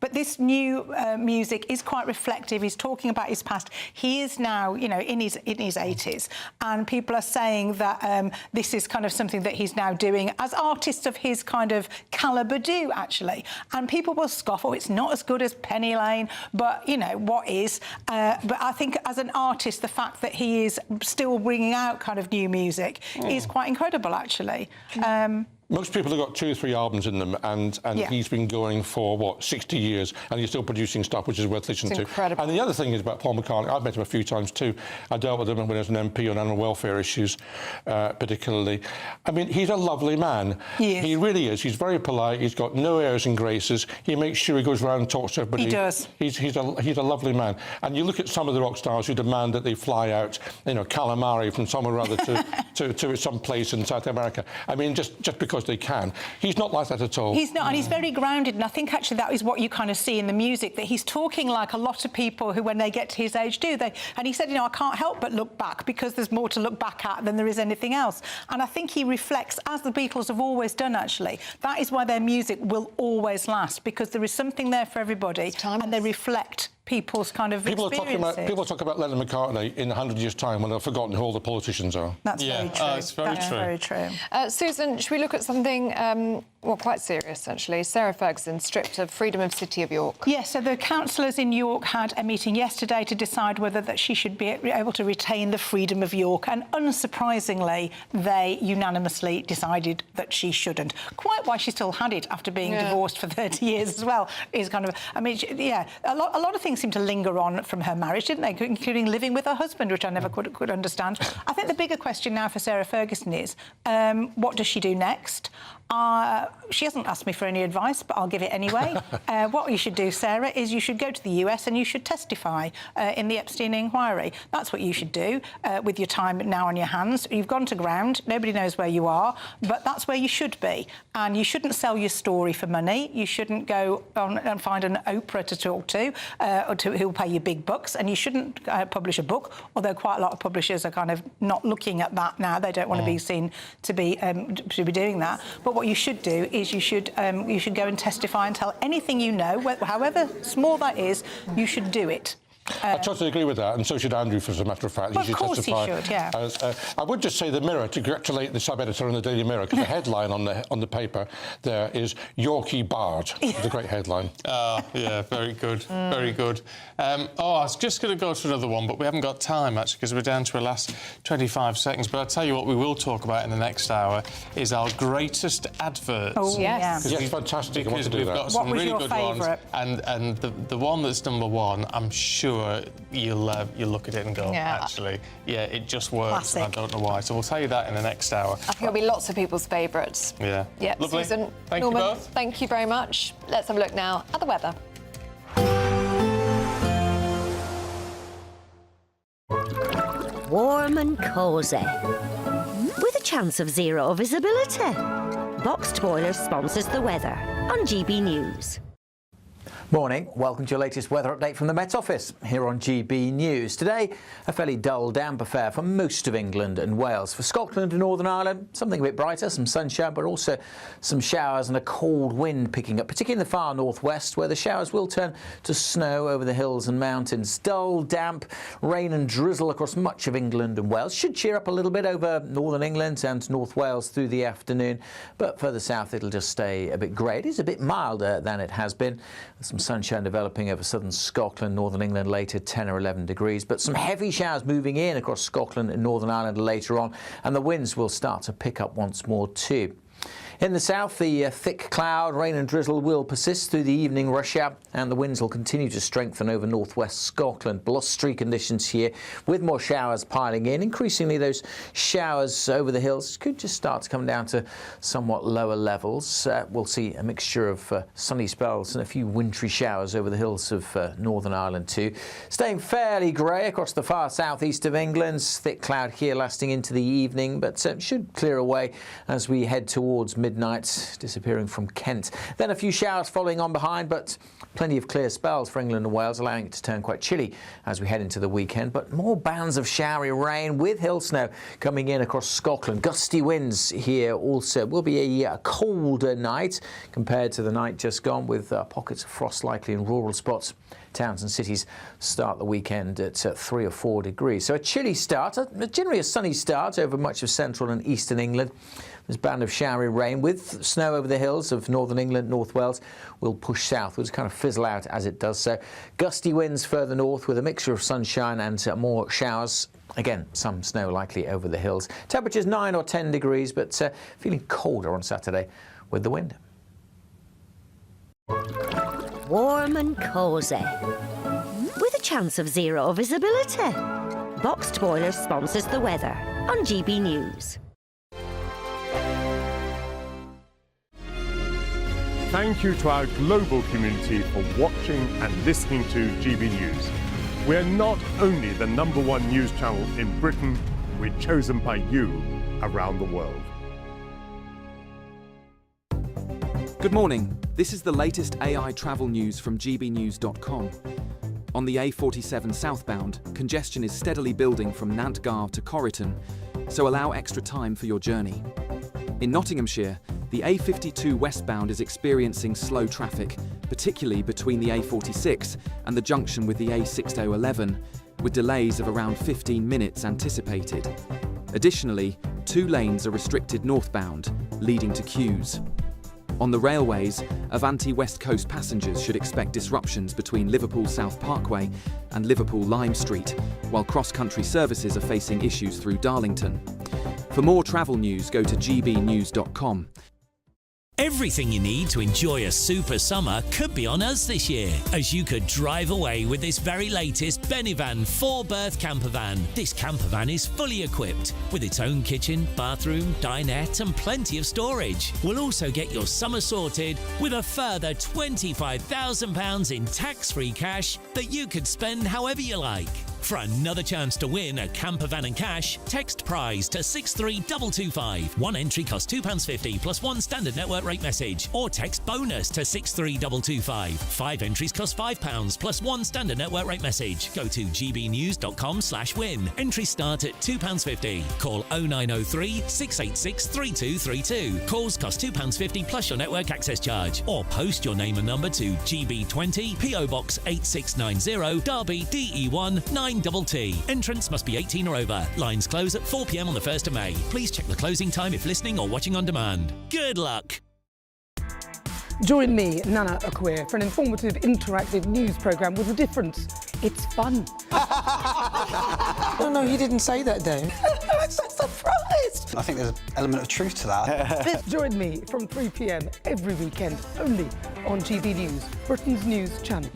but this new music is quite reflective. He's talking about his past. He is now, in his 80s, and people are saying that this is kind of something that he's now doing as artists of his kind of calibre do, actually. And people will scoff, oh, it's not as good as Penny Lane, but what is? But I think as an artist, the fact that he is still bringing out kind of new music is quite incredible, actually. Most people have got 2 or 3 albums in them, and he's been going for, what, 60 years, and he's still producing stuff which is worth listening to. Incredible. And the other thing is about Paul McCartney. I've met him a few times too. I dealt with him when I was an MP on animal welfare issues, particularly. I mean, he's a lovely man. He really is. He's very polite. He's got no airs and graces. He makes sure he goes around and talks to everybody. He does. He's a lovely man. And you look at some of the rock stars who demand that they fly out, you know, calamari from somewhere or other to some place in South America. I mean, just because they can. He's not like that at all. He's not, and he's very grounded, and I think actually that is what you kind of see in the music, that he's talking like a lot of people who, when they get to his age, do. And he said, you know, I can't help but look back because there's more to look back at than there is anything else. And I think he reflects, as the Beatles have always done, actually. That is why their music will always last, because there is something there for everybody, and they reflect people's kind of experiences. People talk about Lennon McCartney in 100 years' time when they've forgotten who all the politicians are. That's very true. It's very true. Susan, should we look at something, well, quite serious, actually? Sarah Ferguson stripped of freedom of City of York. Yes, so the councillors in York had a meeting yesterday to decide whether that she should be able to retain the freedom of York, and unsurprisingly, they unanimously decided that she shouldn't. Quite why she still had it after being divorced for 30 years as well is kind of... I mean, a lot of things seem to linger on from her marriage, didn't they? Including living with her husband, which I never could understand. I think the bigger question now for Sarah Ferguson is, what does she do next? She hasn't asked me for any advice, but I'll give it anyway. What you should do, Sarah, is you should go to the US and you should testify in the Epstein inquiry. That's what you should do with your time now on your hands. You've gone to ground. Nobody knows where you are, but that's where you should be. And you shouldn't sell your story for money. You shouldn't go on and find an Oprah to talk to, who'll pay you big bucks. And you shouldn't publish a book, although quite a lot of publishers are kind of not looking at that now. They don't want to be seen to be doing that. But what you should do is you should go and testify and tell anything you know, however small that is. You should do it. I totally agree with that, and so should Andrew, as a matter of fact. Well, of course he should, yeah. I would just say the Mirror, to congratulate the sub-editor in the Daily Mirror, because the headline on the paper there is Yorkie Barred. It's a great headline. Yeah, very good, very good. I was just going to go to another one, but we haven't got time, actually, because we're down to our last 25 seconds. But I'll tell you what we will talk about in the next hour is our greatest adverts. Oh, yes. Yes, fantastic. Because we've got some really good ones. And the one that's number one, I'm sure you'll look at it and go, actually, it just works. And I don't know why. So we'll tell you that in the next hour. I think it'll be lots of people's favourites. Yeah. Lovely. Susan, thank Norman, you both. Thank you very much. Let's have a look now at the weather. Warm and cosy, with a chance of zero visibility. Boxed Boilers sponsors the weather on GB News. Morning, welcome to your latest weather update from the Met Office here on GB News. Today, a fairly dull, damp affair for most of England and Wales. For Scotland and Northern Ireland, something a bit brighter, some sunshine, but also some showers and a cold wind picking up, particularly in the far northwest, where the showers will turn to snow over the hills and mountains. Dull, damp, rain and drizzle across much of England and Wales. Should cheer up a little bit over northern England and North Wales through the afternoon, but further south it'll just stay a bit grey. It is a bit milder than it has been. Some sunshine developing over southern Scotland, northern England later, 10 or 11 degrees. But some heavy showers moving in across Scotland and Northern Ireland later on, and the winds will start to pick up once more too. In the south, the thick cloud, rain and drizzle will persist through the evening rush hour, and the winds will continue to strengthen over northwest Scotland. Blustery conditions here, with more showers piling in. Increasingly, those showers over the hills could just start to come down to somewhat lower levels. We'll see a mixture of sunny spells and a few wintry showers over the hills of Northern Ireland too. Staying fairly grey across the far southeast of England. Thick cloud here lasting into the evening, but should clear away as we head towards midnight, disappearing from Kent. Then a few showers following on behind, but plenty of clear spells for England and Wales, allowing it to turn quite chilly as we head into the weekend. But more bands of showery rain with hill snow coming in across Scotland. Gusty winds here also. Will be a colder night compared to the night just gone, with pockets of frost likely in rural spots. Towns and cities start the weekend at 3 or 4 degrees. So a chilly start, generally a sunny start over much of central and eastern England. This band of showery rain with snow over the hills of northern England, North Wales, will push southwards, kind of fizzle out as it does so. Gusty winds further north with a mixture of sunshine and more showers. Again, some snow likely over the hills. Temperatures 9 or 10 degrees, but feeling colder on Saturday with the wind. Warm and cosy, with a chance of zero visibility. Boxed Boilers sponsors the weather on GB News. Thank you to our global community for watching and listening to GB News. We're not only the #1 news channel in Britain, we're chosen by you around the world. Good morning. This is the latest AI travel news from gbnews.com. On the A47 southbound, congestion is steadily building from Nantgarw to Corriton, so allow extra time for your journey. In Nottinghamshire, the A52 westbound is experiencing slow traffic, particularly between the A46 and the junction with the A6011, with delays of around 15 minutes anticipated. Additionally, 2 lanes are restricted northbound, leading to queues. On the railways, Avanti West Coast passengers should expect disruptions between Liverpool South Parkway and Liverpool Lime Street, while cross-country services are facing issues through Darlington. For more travel news, go to gbnews.com. Everything you need to enjoy a super summer could be on us this year, as you could drive away with this very latest Benivan 4-berth campervan. This campervan is fully equipped with its own kitchen, bathroom, dinette and plenty of storage. We'll also get your summer sorted with a further £25,000 in tax-free cash that you could spend however you like. For another chance to win a campervan and cash, text prize to 63225. One entry costs £2.50 plus 1 standard network rate message, or text bonus to 63225. 5 entries cost £5 plus 1 standard network rate message. Go to gbnews.com/win. Entries start at £2.50. Call 0903 686 3232. Calls cost £2.50 plus your network access charge, or post your name and number to GB20 PO Box 8690 Derby DE1 9TT. Entrance must be 18 or over. Lines close at 4 p.m. on the 1st of May. Please check the closing time if listening or watching on demand. Good luck. Join me, Nana Akwe, for an informative, interactive news programme with a difference. It's fun. No, he didn't say that, Dave. I'm so surprised. I think there's an element of truth to that. Join me from 3 p.m. every weekend, only on GB News, Britain's news channel.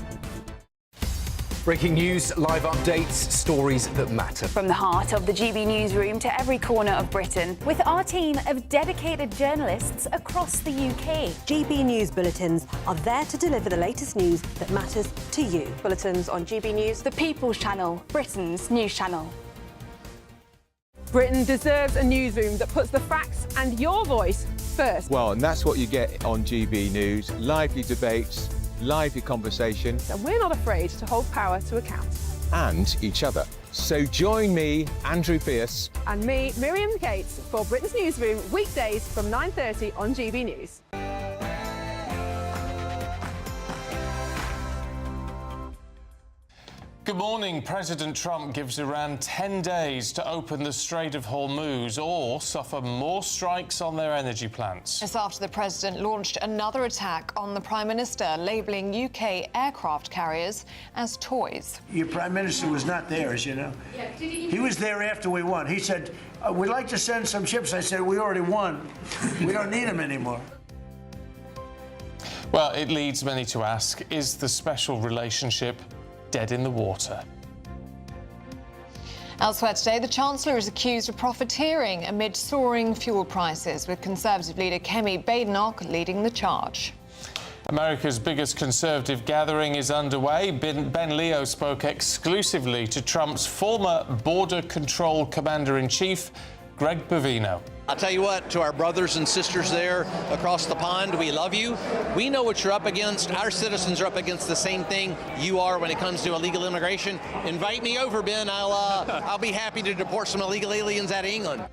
Breaking news, live updates, stories that matter. From the heart of the GB newsroom to every corner of Britain, with our team of dedicated journalists across the UK. GB News bulletins are there to deliver the latest news that matters to you. Bulletins on GB News, The People's Channel, Britain's news channel. Britain deserves a newsroom that puts the facts and your voice first. Well, and that's what you get on GB News. Lively debates, lively conversation. And we're not afraid to hold power to account. And each other. So join me, Andrew Pearce. And me, Miriam Cates, for Britain's Newsroom, weekdays from 9:30 on GB News. Good morning. President Trump gives Iran 10 days to open the Strait of Hormuz or suffer more strikes on their energy plants. Just after the president launched another attack on the Prime Minister, labelling UK aircraft carriers as toys. Your Prime Minister was not there, as you know. He was there after we won. He said, we'd like to send some ships. I said, we already won. We don't need them anymore. Well, it leads many to ask, is the special relationship dead in the water? Elsewhere today, the Chancellor is accused of profiteering amid soaring fuel prices, with Conservative leader Kemi Badenoch leading the charge. America's biggest Conservative gathering is underway. Ben Leo spoke exclusively to Trump's former Border Control Commander-in-Chief, Greg Bovino. I'll tell you what, to our brothers and sisters there across the pond, we love you. We know what you're up against. Our citizens are up against the same thing you are when it comes to illegal immigration. Invite me over, Ben. I'll be happy to deport some illegal aliens out of England.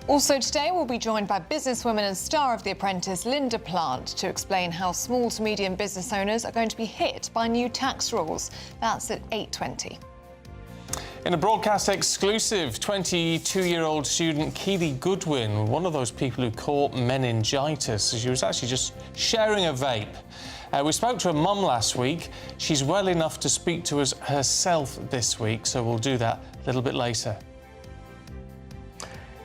Also today, we'll be joined by businesswoman and star of The Apprentice, Linda Plant, to explain how small to medium business owners are going to be hit by new tax rules. That's at 8:20. In a broadcast exclusive, 22-year-old student Keely Goodwin, one of those people who caught meningitis. She was actually just sharing a vape. We spoke to her mum last week. She's well enough to speak to us herself this week, so we'll do that a little bit later.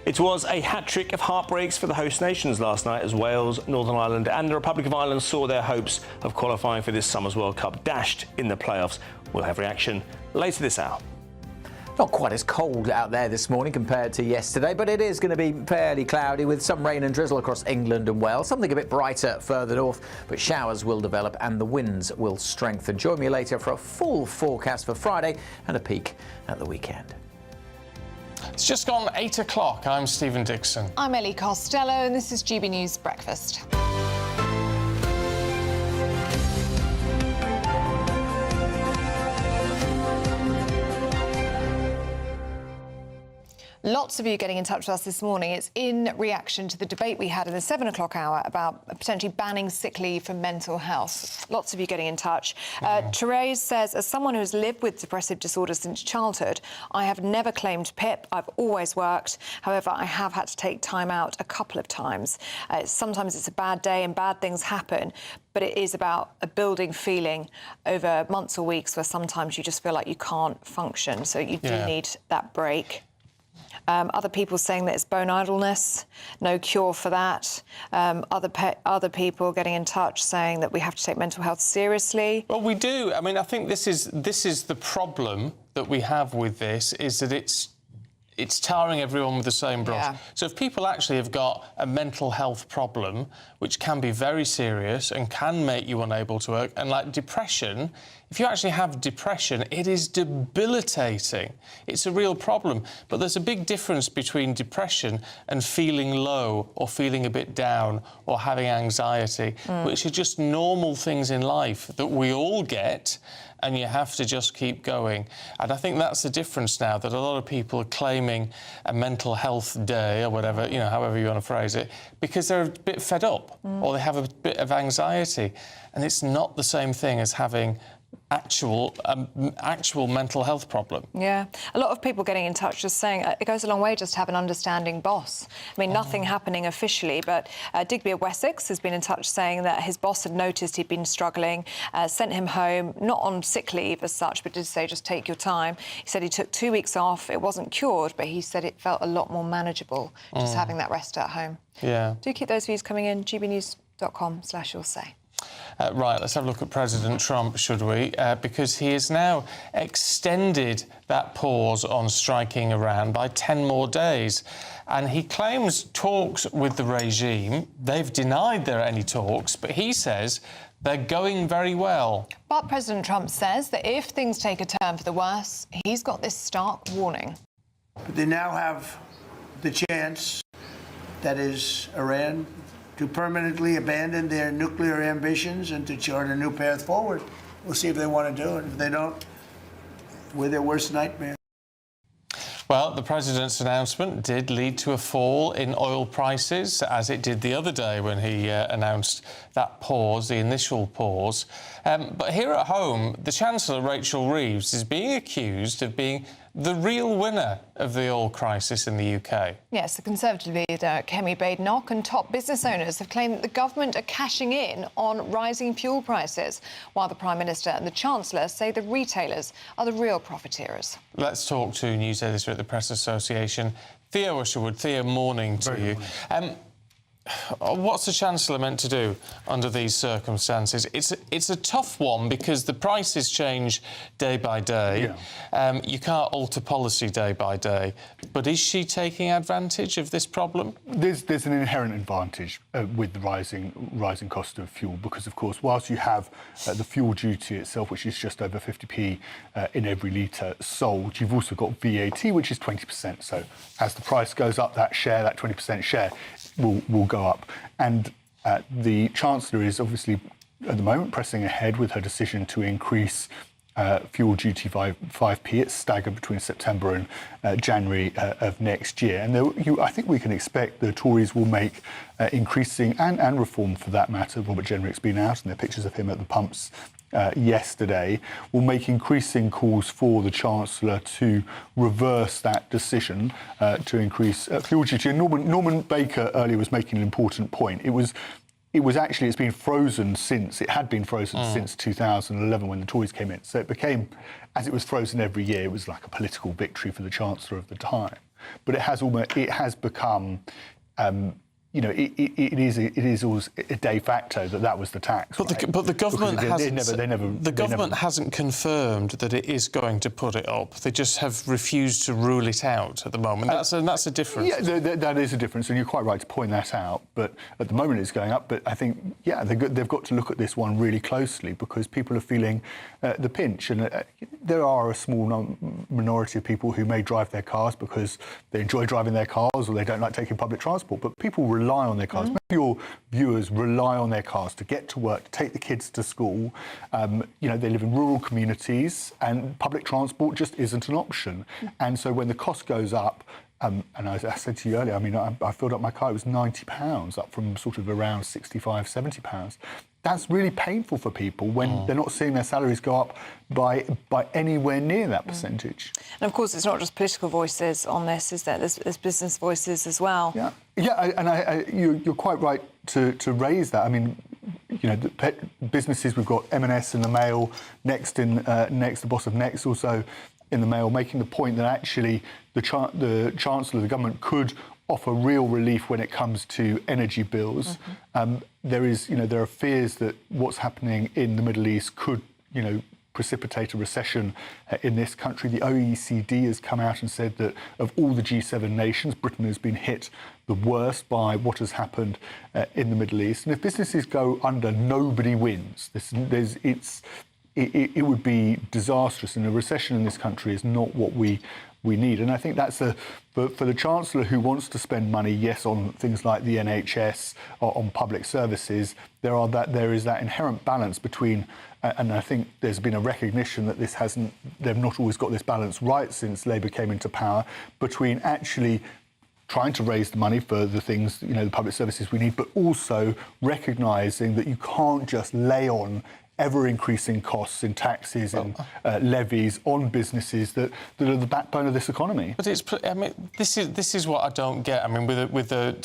It was a hat-trick of heartbreaks for the host nations last night as Wales, Northern Ireland and the Republic of Ireland saw their hopes of qualifying for this summer's World Cup dashed in the playoffs. We'll have reaction later this hour. Not quite as cold out there this morning compared to yesterday, but it is going to be fairly cloudy with some rain and drizzle across England and Wales. Something a bit brighter further north, but showers will develop and the winds will strengthen. Join me later for a full forecast for Friday and a peek at the weekend. It's just gone 8 o'clock. I'm Stephen Dixon. I'm Ellie Costello, and this is GB News Breakfast. Lots of you getting in touch with us this morning. It's in reaction to the debate we had in the 7 o'clock hour about potentially banning sick leave for mental health. Lots of you getting in touch. Therese says, as someone who has lived with depressive disorder since childhood, I have never claimed PIP. I've always worked. However, I have had to take time out a couple of times. Sometimes it's a bad day and bad things happen, but it is about a building feeling over months or weeks where sometimes you just feel like you can't function. So you do need that break. Other people saying that it's bone idleness, no cure for that. Other people getting in touch saying that we have to take mental health seriously. Well, we do. I mean, I think this is the problem that we have with this, is that it's tarring everyone with the same brush. Yeah. So if people actually have got a mental health problem, which can be very serious and can make you unable to work, and like depression, if you actually have depression, it is debilitating. It's a real problem. But there's a big difference between depression and feeling low or feeling a bit down or having anxiety, which are just normal things in life that we all get, and you have to just keep going. And I think that's the difference now, that a lot of people are claiming a mental health day or whatever, you know, however you want to phrase it, because they're a bit fed up or they have a bit of anxiety. And it's not the same thing as having actual mental health problem. Yeah, a lot of people getting in touch just saying it goes a long way just to have an understanding boss. I mean, nothing happening officially, but Digby of Wessex has been in touch saying that his boss had noticed he'd been struggling, sent him home, not on sick leave as such, but did say just take your time. He said he took 2 weeks off. It wasn't cured, but he said it felt a lot more manageable just having that rest at home. Yeah. Do keep those views coming in, gbnews.com/you'll-say. Right, let's have a look at President Trump, should we? Because he has now extended that pause on striking Iran by 10 more days. And he claims talks with the regime. They've denied there are any talks, but he says they're going very well. But President Trump says that if things take a turn for the worse, he's got this stark warning. But they now have the chance, that is, Iran, to permanently abandon their nuclear ambitions and to chart a new path forward. We'll see if they want to do it. If they don't, we're their worst nightmare. Well, the president's announcement did lead to a fall in oil prices, as it did the other day when he announced that pause, the initial pause. But here at home, the Chancellor, Rachel Reeves, is being accused of being the real winner of the oil crisis in the UK. Yes, the Conservative leader, Kemi Badenoch, and top business owners have claimed that the government are cashing in on rising fuel prices, while the Prime Minister and the Chancellor say the retailers are the real profiteers. Let's talk to news editor at the Press Association, Theo Usherwood. Theo, morning to you. What's the Chancellor meant to do under these circumstances? It's a tough one because the prices change day by day. Yeah. You can't alter policy day by day. But is she taking advantage of this problem? There's an inherent advantage with the rising cost of fuel because, of course, whilst you have the fuel duty itself, which is just over 50p in every litre sold, you've also got VAT, which is 20%. So as the price goes up, that 20% share, will go up. And the Chancellor is obviously, at the moment, pressing ahead with her decision to increase fuel duty by 5p. It's staggered between September and January of next year. And I think we can expect the Tories will make increasing, and Reform for that matter, Robert Jenrick's been out, and there are pictures of him at the pumps yesterday, will make increasing calls for the Chancellor to reverse that decision to increase fuel duty. And Norman Baker earlier was making an important point. It's been frozen since 2011 when the Tories came in. So it became, as it was frozen every year, it was like a political victory for the Chancellor of the time. But it has become, it is always a de facto that was the tax. But the government hasn't confirmed that it is going to put it up. They just have refused to rule it out at the moment. That's a difference. Yeah, that is a difference, and you're quite right to point that out. But at the moment, it's going up. But I think, they've got to look at this one really closely because people are feeling the pinch, and there are a small minority of people who may drive their cars because they enjoy driving their cars or they don't like taking public transport. But people rely on their cars. Maybe your viewers rely on their cars to get to work, to take the kids to school. They live in rural communities and public transport just isn't an option. And so when the cost goes up, and I said to you earlier, I filled up my car, it was £90, up from sort of around £65, £70. That's really painful for people when they're not seeing their salaries go up by anywhere near that percentage. And of course, it's not just political voices on this, is there? There's business voices as well. You're quite right to raise that. The businesses, we've got M&S in the Mail, Next, the boss of Next also in the Mail, making the point that actually the Chancellor of the government could offer real relief when it comes to energy bills. There are fears that what's happening in the Middle East could, precipitate a recession in this country. The OECD has come out and said that of all the G7 nations, Britain has been hit the worst by what has happened in the Middle East. And if businesses go under, nobody wins. It would be disastrous, and a recession in this country is not what we need. And I think that's for the Chancellor who wants to spend money, yes, on things like the NHS or on public services, there is that inherent balance between, and I think there's been a recognition that they've not always got this balance right since Labour came into power, between actually trying to raise the money for the things, the public services we need, but also recognising that you can't just lay on ever-increasing costs in taxes and levies on businesses that are the backbone of this economy. But this is what I don't get.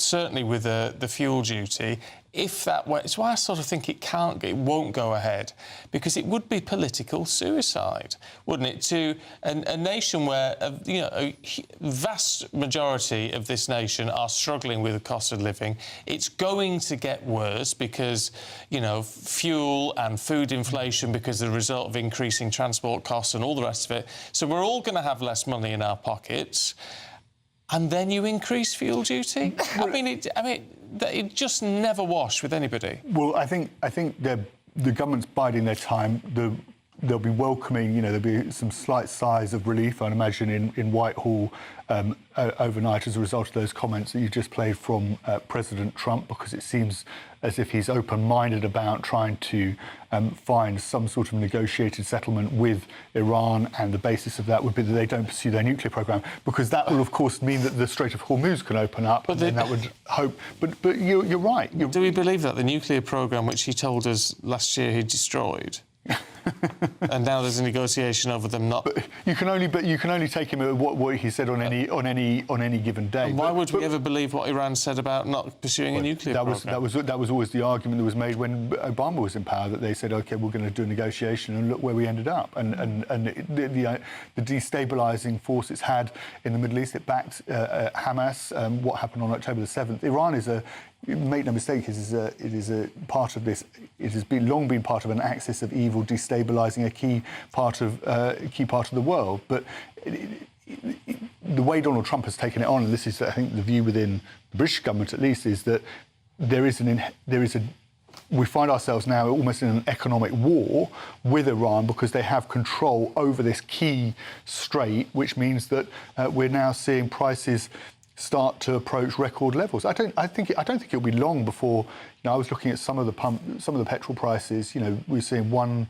Certainly with the fuel duty, if that were, it's why I sort of think it won't go ahead, because it would be political suicide, wouldn't it? To a nation where a vast majority of this nation are struggling with the cost of living, it's going to get worse because fuel and food inflation because of the result of increasing transport costs and all the rest of it. So we're all going to have less money in our pockets, and then you increase fuel duty. It just never wash with anybody. Well, I think the government's biding their time. They'll be welcoming, there'll be some slight sighs of relief, I'd imagine, in Whitehall overnight as a result of those comments that you just played from President Trump, because it seems as if he's open-minded about trying to find some sort of negotiated settlement with Iran, and the basis of that would be that they don't pursue their nuclear program, because that will, of course, mean that the Strait of Hormuz can open up, and then that would hope. But you're right. Do we believe that the nuclear program, which he told us last year he destroyed, and now there's a negotiation over them not? But you can only take him at what he said on any given day. And why would we ever believe what Iran said about not pursuing a nuclear program? That was always the argument that was made when Obama was in power, that they said, OK, we're going to do a negotiation, and look where we ended up. And the destabilising force it's had in the Middle East, it backed Hamas. What happened on October the 7th? Iran is make no mistake, it is a part of this. It has long been part of an axis of evil, destabilising a key part of the world. But the way Donald Trump has taken it on, and this is, I think, the view within the British government at least, is that we find ourselves now almost in an economic war with Iran, because they have control over this key strait, which means that we're now seeing prices start to approach record levels. I don't think it'll be long before. I was looking at some of the petrol prices. We're seeing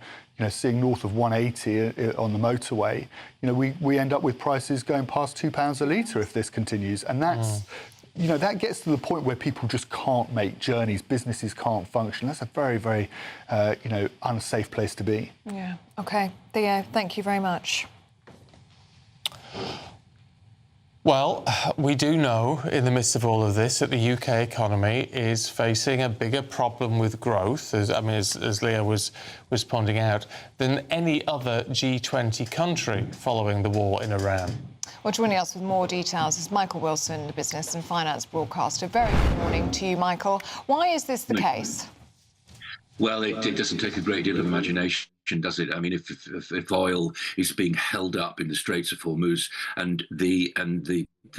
seeing north of 180 on the motorway. We end up with prices going past £2 a litre if this continues, and that's. That gets to the point where people just can't make journeys, businesses can't function. That's a very, very, unsafe place to be. Yeah. OK. Theo, thank you very much. Well, we do know, in the midst of all of this, that the UK economy is facing a bigger problem with growth, as Leo was pointing out, than any other G20 country following the war in Iran. Well, joining us with more details is Michael Wilson, the business and finance broadcaster. Very good morning to you, Michael. Why is this the case? Well, it doesn't take a great deal of imagination, does it? I mean, if oil is being held up in the Straits of Hormuz and the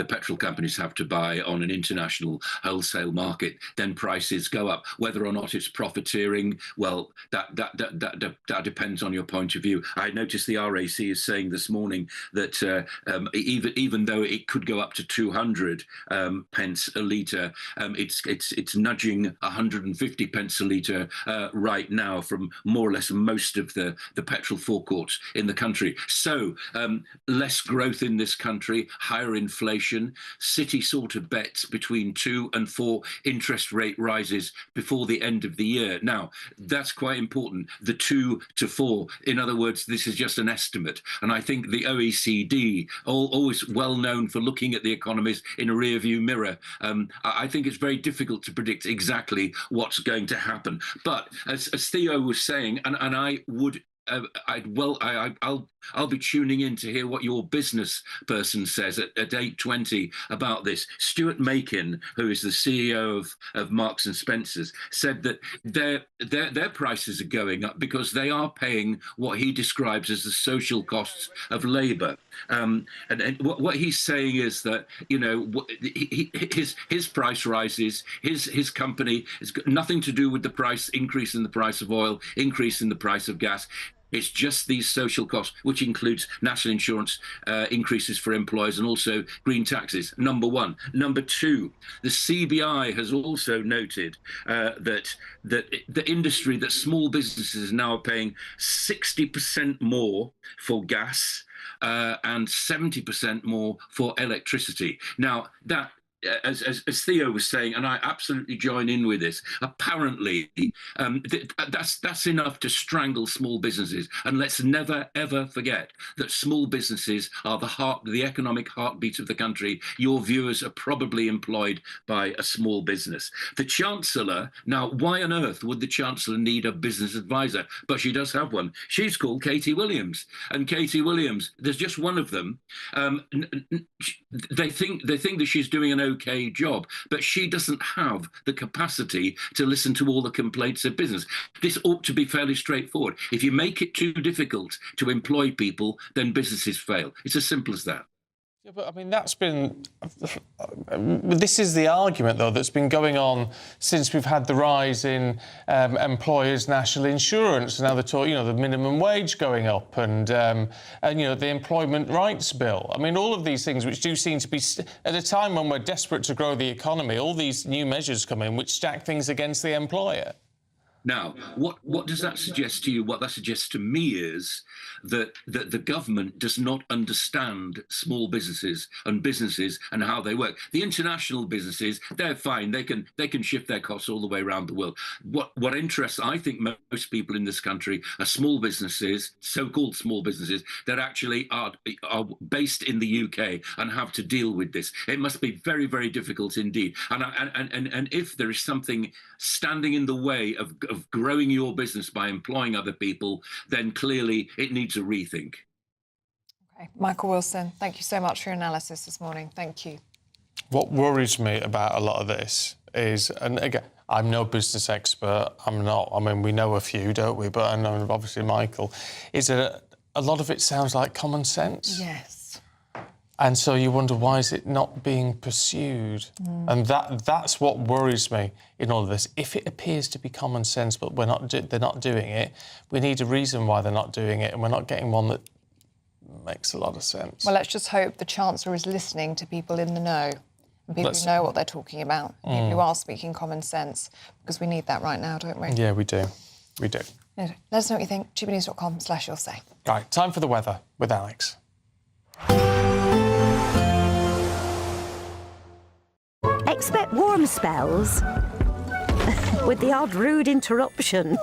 petrol companies have to buy on an international wholesale market, then prices go up. Whether or not it's profiteering, well, that depends on your point of view. I noticed the RAC is saying this morning that even though it could go up to 200 pence a litre, it's nudging 150 pence a litre right now from more or less most of the petrol forecourts in the country. So less growth in this country, higher inflation, City sort of bets between 2 and 4 interest rate rises before the end of the year. Now, that's quite important, the 2 to 4. In other words, this is just an estimate. And I think the OECD, always well known for looking at the economies in a rearview mirror, I think it's very difficult to predict exactly what's going to happen. But as Theo was saying, and I would I'll be tuning in to hear what your business person says at 8:20 about this. Stuart Makin, who is the CEO of Marks and Spencer's, said that their prices are going up because they are paying what he describes as the social costs of labour. And what he's saying is that his price rises, his company has got nothing to do with the price increase in the price of oil, increase in the price of gas. It's just these social costs, which includes national insurance increases for employers and also green taxes, number one. Number two, the CBI has also noted that the industry, that small businesses now are paying 60% more for gas and 70% more for electricity. Now, that as Theo was saying, and I absolutely join in with this, apparently that's enough to strangle small businesses. And let's never, ever forget that small businesses are the economic heartbeat of the country. Your viewers are probably employed by a small business. The Chancellor, now, why on earth would the Chancellor need a business advisor? But she does have one. She's called Katie Williams. And Katie Williams, there's just one of them. They think that she's doing an okay job, but she doesn't have the capacity to listen to all the complaints of business. This ought to be fairly straightforward. If you make it too difficult to employ people, then businesses fail. It's as simple as that. Yeah, but I mean, this is the argument, though, that's been going on since we've had the rise in employers' national insurance. Now they're talking, the minimum wage going up and the employment rights bill. I mean, all of these things which do seem to be, at a time when we're desperate to grow the economy, all these new measures come in which stack things against the employer. Now, what does that suggest to you? What that suggests to me is that the government does not understand small businesses and how they work. The international businesses, they're fine. They can shift their costs all the way around the world. What interests, I think, most people in this country are small businesses, so-called small businesses, that actually are based in the UK and have to deal with this. It must be very, very difficult indeed. And if there is something standing in the way of growing your business by employing other people, then clearly it needs a rethink. Okay, Michael Wilson, thank you so much for your analysis this morning. Thank you. What worries me about a lot of this is, and again, I'm no business expert, I'm not, I mean, we know a few, don't we? But I know, obviously, Michael, is that a lot of it sounds like common sense. Yes. And so you wonder, why is it not being pursued? And that's what worries me in all of this. If it appears to be common sense, but they're not doing it, we need a reason why they're not doing it, and we're not getting one that makes a lot of sense. Well, let's just hope the Chancellor is listening to people in the know. People who know what they're talking about, people who are speaking common sense, because we need that right now, don't we? Yeah, we do. We do. Let us know what you think. gbnews.com/you'll say. Right, time for the weather with Alex. Expect warm spells with the odd rude interruption.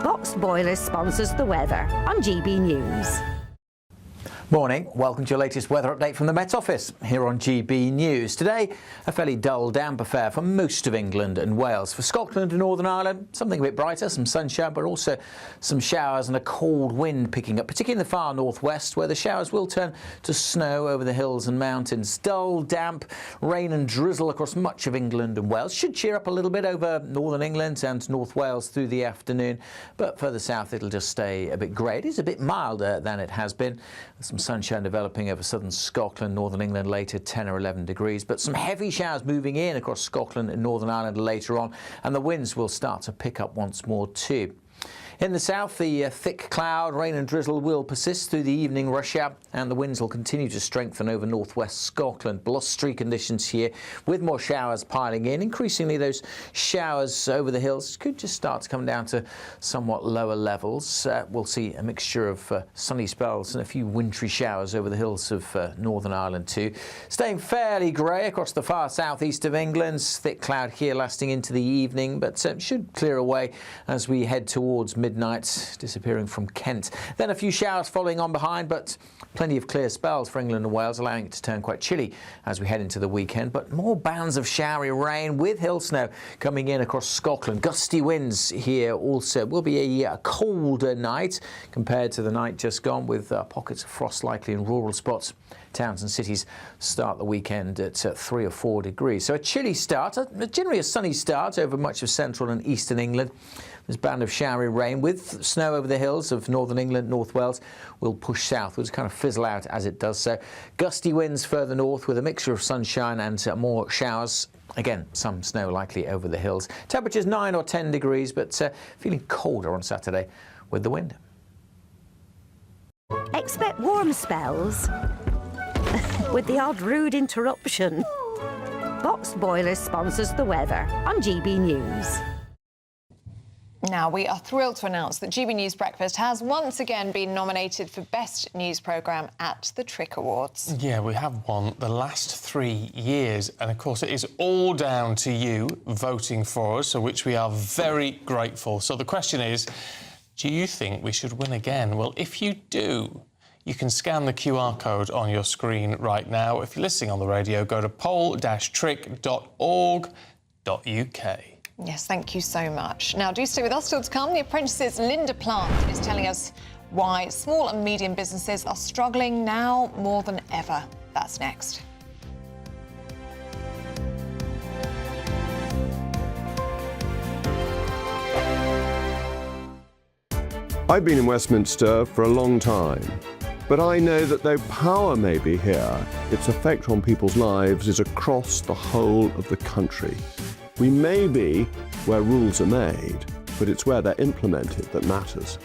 Boxed Boilers sponsors the weather on GB News. Morning, welcome to your latest weather update from the Met Office here on GB News. Today, a fairly dull, damp affair for most of England and Wales. For Scotland and Northern Ireland, something a bit brighter, some sunshine, but also some showers and a cold wind picking up, particularly in the far northwest, where the showers will turn to snow over the hills and mountains. Dull, damp, rain and drizzle across much of England and Wales. Should cheer up a little bit over northern England and North Wales through the afternoon, but further south it'll just stay a bit grey. It is a bit milder than it has been. Some sunshine developing over southern Scotland, northern England later, 10 or 11 degrees, but some heavy showers moving in across Scotland and Northern Ireland later on, and the winds will start to pick up once more too. In the south, the thick cloud, rain and drizzle will persist through the evening rush hour, and the winds will continue to strengthen over northwest Scotland. Blustery conditions here with more showers piling in. Increasingly, those showers over the hills could just start to come down to somewhat lower levels. We'll see a mixture of sunny spells and a few wintry showers over the hills of Northern Ireland too. Staying fairly grey across the far southeast of England. Thick cloud here lasting into the evening, but should clear away as we head towards midnight, disappearing from Kent. Then a few showers following on behind, but plenty of clear spells for England and Wales, allowing it to turn quite chilly as we head into the weekend. But more bands of showery rain with hill snow coming in across Scotland. Gusty winds here also. Will be a colder night compared to the night just gone, with pockets of frost likely in rural spots. Towns and cities start the weekend at 3 or 4 degrees. So a chilly start, generally a sunny start over much of central and eastern England. This band of showery rain with snow over the hills of northern England, North Wales, will push southwards, kind of fizzle out as it does so. Gusty winds further north with a mixture of sunshine and more showers. Again, some snow likely over the hills. Temperatures 9 or 10 degrees, but feeling colder on Saturday with the wind. Expect warm spells with the odd rude interruption. Boxed Boilers sponsors the weather on GB News. Now, we are thrilled to announce that GB News Breakfast has once again been nominated for Best News Programme at the Trick Awards. Yeah, we have won the last 3 years, and of course it is all down to you voting for us, for which we are very grateful. So the question is, do you think we should win again? Well, if you do, you can scan the QR code on your screen right now. If you're listening on the radio, go to poll-trick.org.uk. Yes, thank you so much. Now, do stay with us. Still to come, The Apprentice's Linda Plant is telling us why small and medium businesses are struggling now more than ever. That's next. I've been in Westminster for a long time, but I know that though power may be here, its effect on people's lives is across the whole of the country. We may be where rules are made, but it's where they're implemented that matters.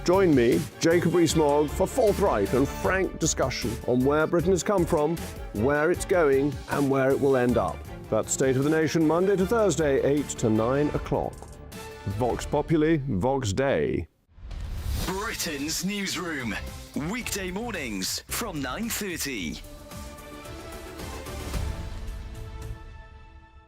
Join me, Jacob Rees-Mogg, for forthright and frank discussion on where Britain has come from, where it's going, and where it will end up. That's State of the Nation, Monday to Thursday, 8 to 9 o'clock. Vox Populi, Vox Dei. Britain's newsroom, weekday mornings from 9:30.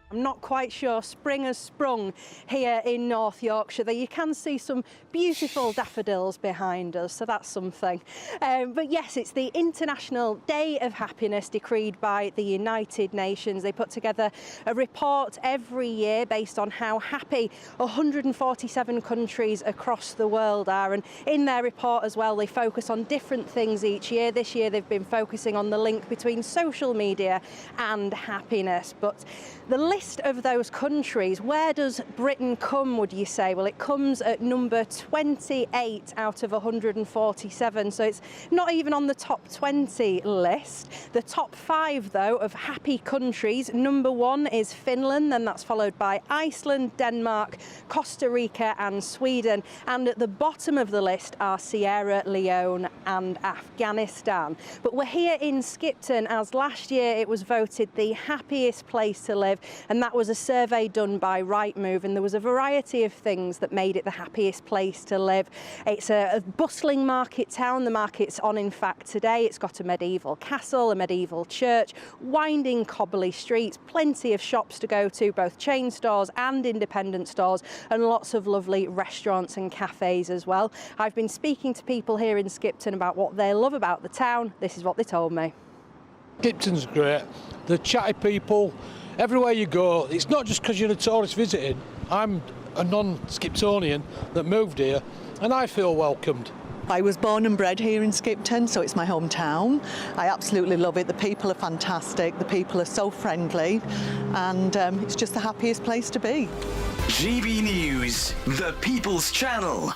I'm not quite sure. Spring has sprung here in North Yorkshire. There you can see some beautiful daffodils behind us, so that's something. But yes, it's the International Day of Happiness decreed by the United Nations. They put together a report every year based on how happy 147 countries across the world are. And in their report as well, they focus on different things each year. This year they've been focusing on the link between social media and happiness. But the list list of those countries, where does Britain come, would you say? Well, it comes at number 28 out of 147, so it's not even on the top 20 list. The top 5, though, of happy countries, number 1 is Finland, then that's followed by Iceland, Denmark, Costa Rica and Sweden. And at the bottom of the list are Sierra Leone and Afghanistan. But we're here in Skipton as last year it was voted the happiest place to live, and that was a survey done by Rightmove, and there was a variety of things that made it the happiest place to live. It's a bustling market town. The market's on, in fact, today. It's got a medieval castle, a medieval church, winding cobbly streets, plenty of shops to go to, both chain stores and independent stores, and lots of lovely restaurants and cafes as well. I've been speaking to people here in Skipton about what they love about the town. This is what they told me. Skipton's great. The chatty people, everywhere you go. It's not just because you're a tourist visiting. I'm a non-Skiptonian that moved here, and I feel welcomed. I was born and bred here in Skipton, so it's my hometown. I absolutely love it. The people are fantastic. The people are so friendly, and it's just the happiest place to be. GB News, the People's Channel.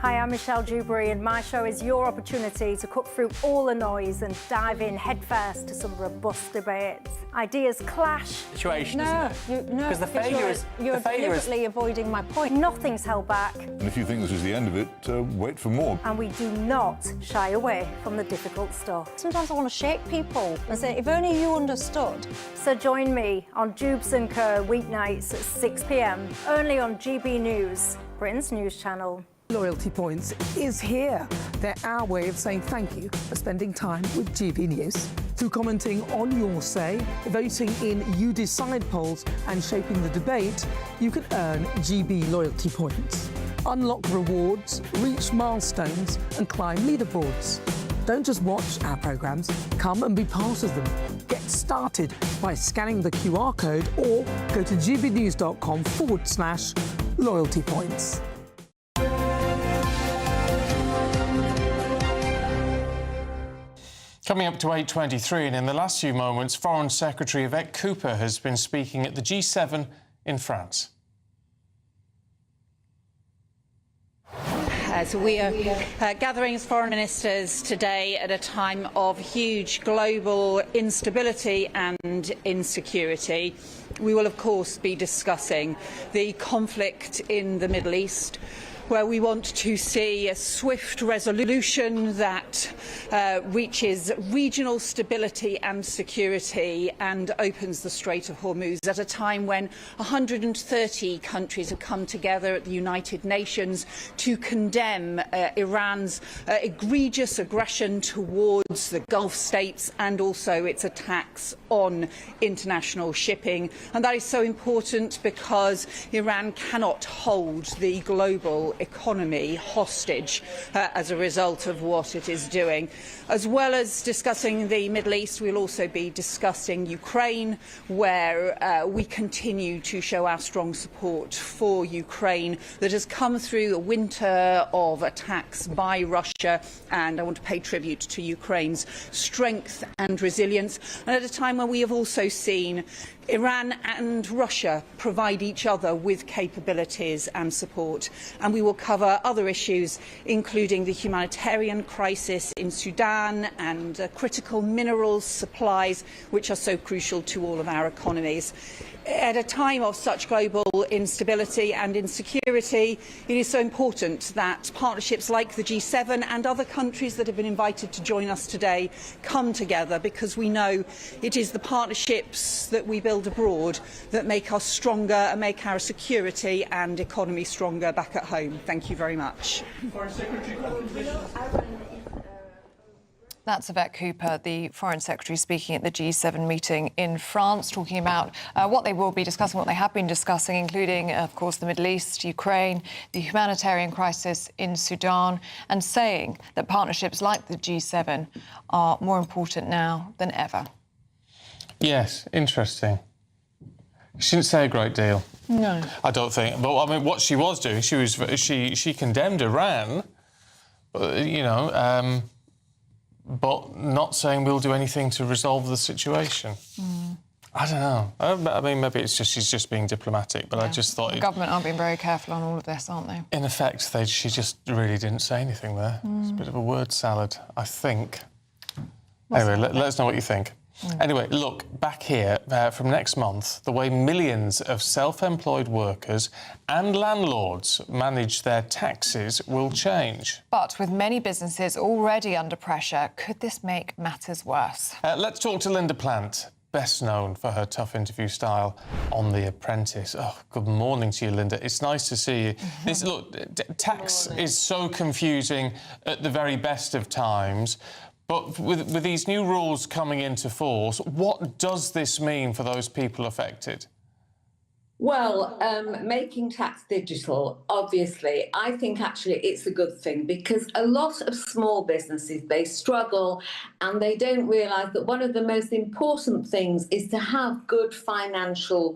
Hi, I'm Michelle Dewberry, and my show is your opportunity to cut through all the noise and dive in headfirst to some robust debates. Ideas clash. Situation, no, because the failure is you're deliberately avoiding my point. Nothing's held back. And if you think this is the end of it, wait for more. And we do not shy away from the difficult stuff. Sometimes I want to shake people and say, if only you understood. So join me on Jubes & Co. weeknights at 6 p.m, only on GB News, Britain's news channel. Loyalty points is here. They're our way of saying thank you for spending time with GB News. Through commenting on your say, voting in You Decide polls and shaping the debate, you can earn GB loyalty points. Unlock rewards, reach milestones and climb leaderboards. Don't just watch our programmes, come and be part of them. Get started by scanning the QR code or go to gbnews.com/loyalty points. Coming up to 8:23, and in the last few moments, Foreign Secretary Yvette Cooper has been speaking at the G7 in France. So we are gathering as foreign ministers today at a time of huge global instability and insecurity. We will, of course, be discussing the conflict in the Middle East, where we want to see a swift resolution that reaches regional stability and security and opens the Strait of Hormuz at a time when 130 countries have come together at the United Nations to condemn Iran's egregious aggression towards the Gulf states and also its attacks on international shipping. And that is so important because Iran cannot hold the global economy hostage as a result of what it is doing. As well as discussing the Middle East, we'll also be discussing Ukraine, where we continue to show our strong support for Ukraine that has come through a winter of attacks by Russia, and I want to pay tribute to Ukraine's strength and resilience. And at a time when we have also seen Iran and Russia provide each other with capabilities and support, and we will cover other issues including the humanitarian crisis in Sudan and critical minerals supplies, which are so crucial to all of our economies. At a time of such global instability and insecurity, it is so important that partnerships like the G7 and other countries that have been invited to join us today come together, because we know it is the partnerships that we build abroad that make us stronger and make our security and economy stronger back at home. Thank you very much. That's Yvette Cooper, the Foreign Secretary, speaking at the G7 meeting in France, talking about what they will be discussing, what they have been discussing, including, of course, the Middle East, Ukraine, the humanitarian crisis in Sudan, and saying that partnerships like the G7 are more important now than ever. Yes, interesting. She didn't say a great deal. No. I don't think. But, I mean, what she was doing, she condemned Iran, but not saying we'll do anything to resolve the situation. I don't know. I mean, maybe it's just she's just being diplomatic, but I just thought... The government aren't being very careful on all of this, aren't they? In effect, she just really didn't say anything there. It's a bit of a word salad, I think. Anyway, let us know what you think. Anyway, look, back here, from next month, the way millions of self-employed workers and landlords manage their taxes will change. But with many businesses already under pressure, could this make matters worse? Let's talk to Linda Plant, best known for her tough interview style on The Apprentice. Oh, good morning to you, Linda. It's nice to see you. Look, tax is so confusing at the very best of times. But with these new rules coming into force, what does this mean for those people affected? Well, making tax digital, obviously, I think actually it's a good thing because a lot of small businesses, they struggle and they don't realise that one of the most important things is to have good financial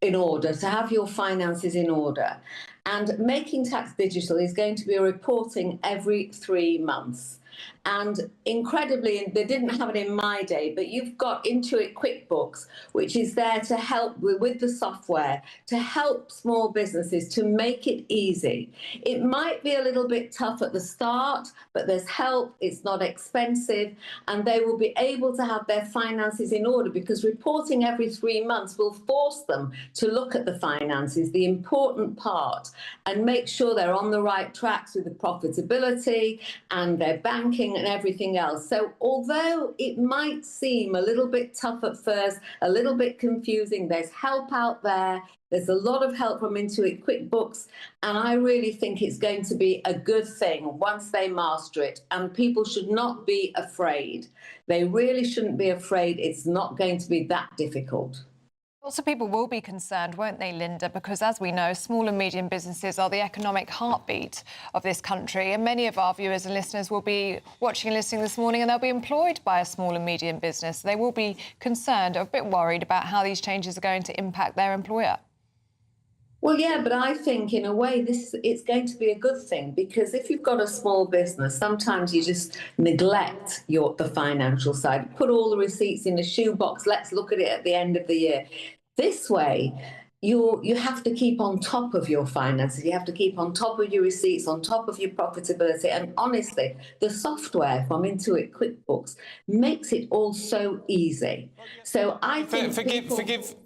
in order, to have your finances in order. And making tax digital is going to be reporting every 3 months. And incredibly, they didn't have it in my day, but you've got Intuit QuickBooks, which is there to help with the software, to help small businesses, to make it easy. It might be a little bit tough at the start, but there's help, it's not expensive, and they will be able to have their finances in order because reporting every 3 months will force them to look at the finances, the important part, and make sure they're on the right tracks with the profitability and their banking and everything else. So although it might seem a little bit tough at first, a little bit confusing, there's help out there. There's a lot of help from Intuit QuickBooks, and I really think it's going to be a good thing once they master it, and people should not be afraid. They really shouldn't be afraid. It's not going to be that difficult. Lots of people will be concerned, won't they, Linda? Because, as we know, small and medium businesses are the economic heartbeat of this country, and many of our viewers and listeners will be watching and listening this morning and they'll be employed by a small and medium business. They will be concerned or a bit worried about how these changes are going to impact their employer. Well, yeah, but I think in a way it's going to be a good thing because if you've got a small business, sometimes you just neglect the financial side. Put all the receipts in a shoebox. Let's look at it at the end of the year. This way, you have to keep on top of your finances. You have to keep on top of your receipts, on top of your profitability. And honestly, the software from Intuit QuickBooks makes it all so easy. So I think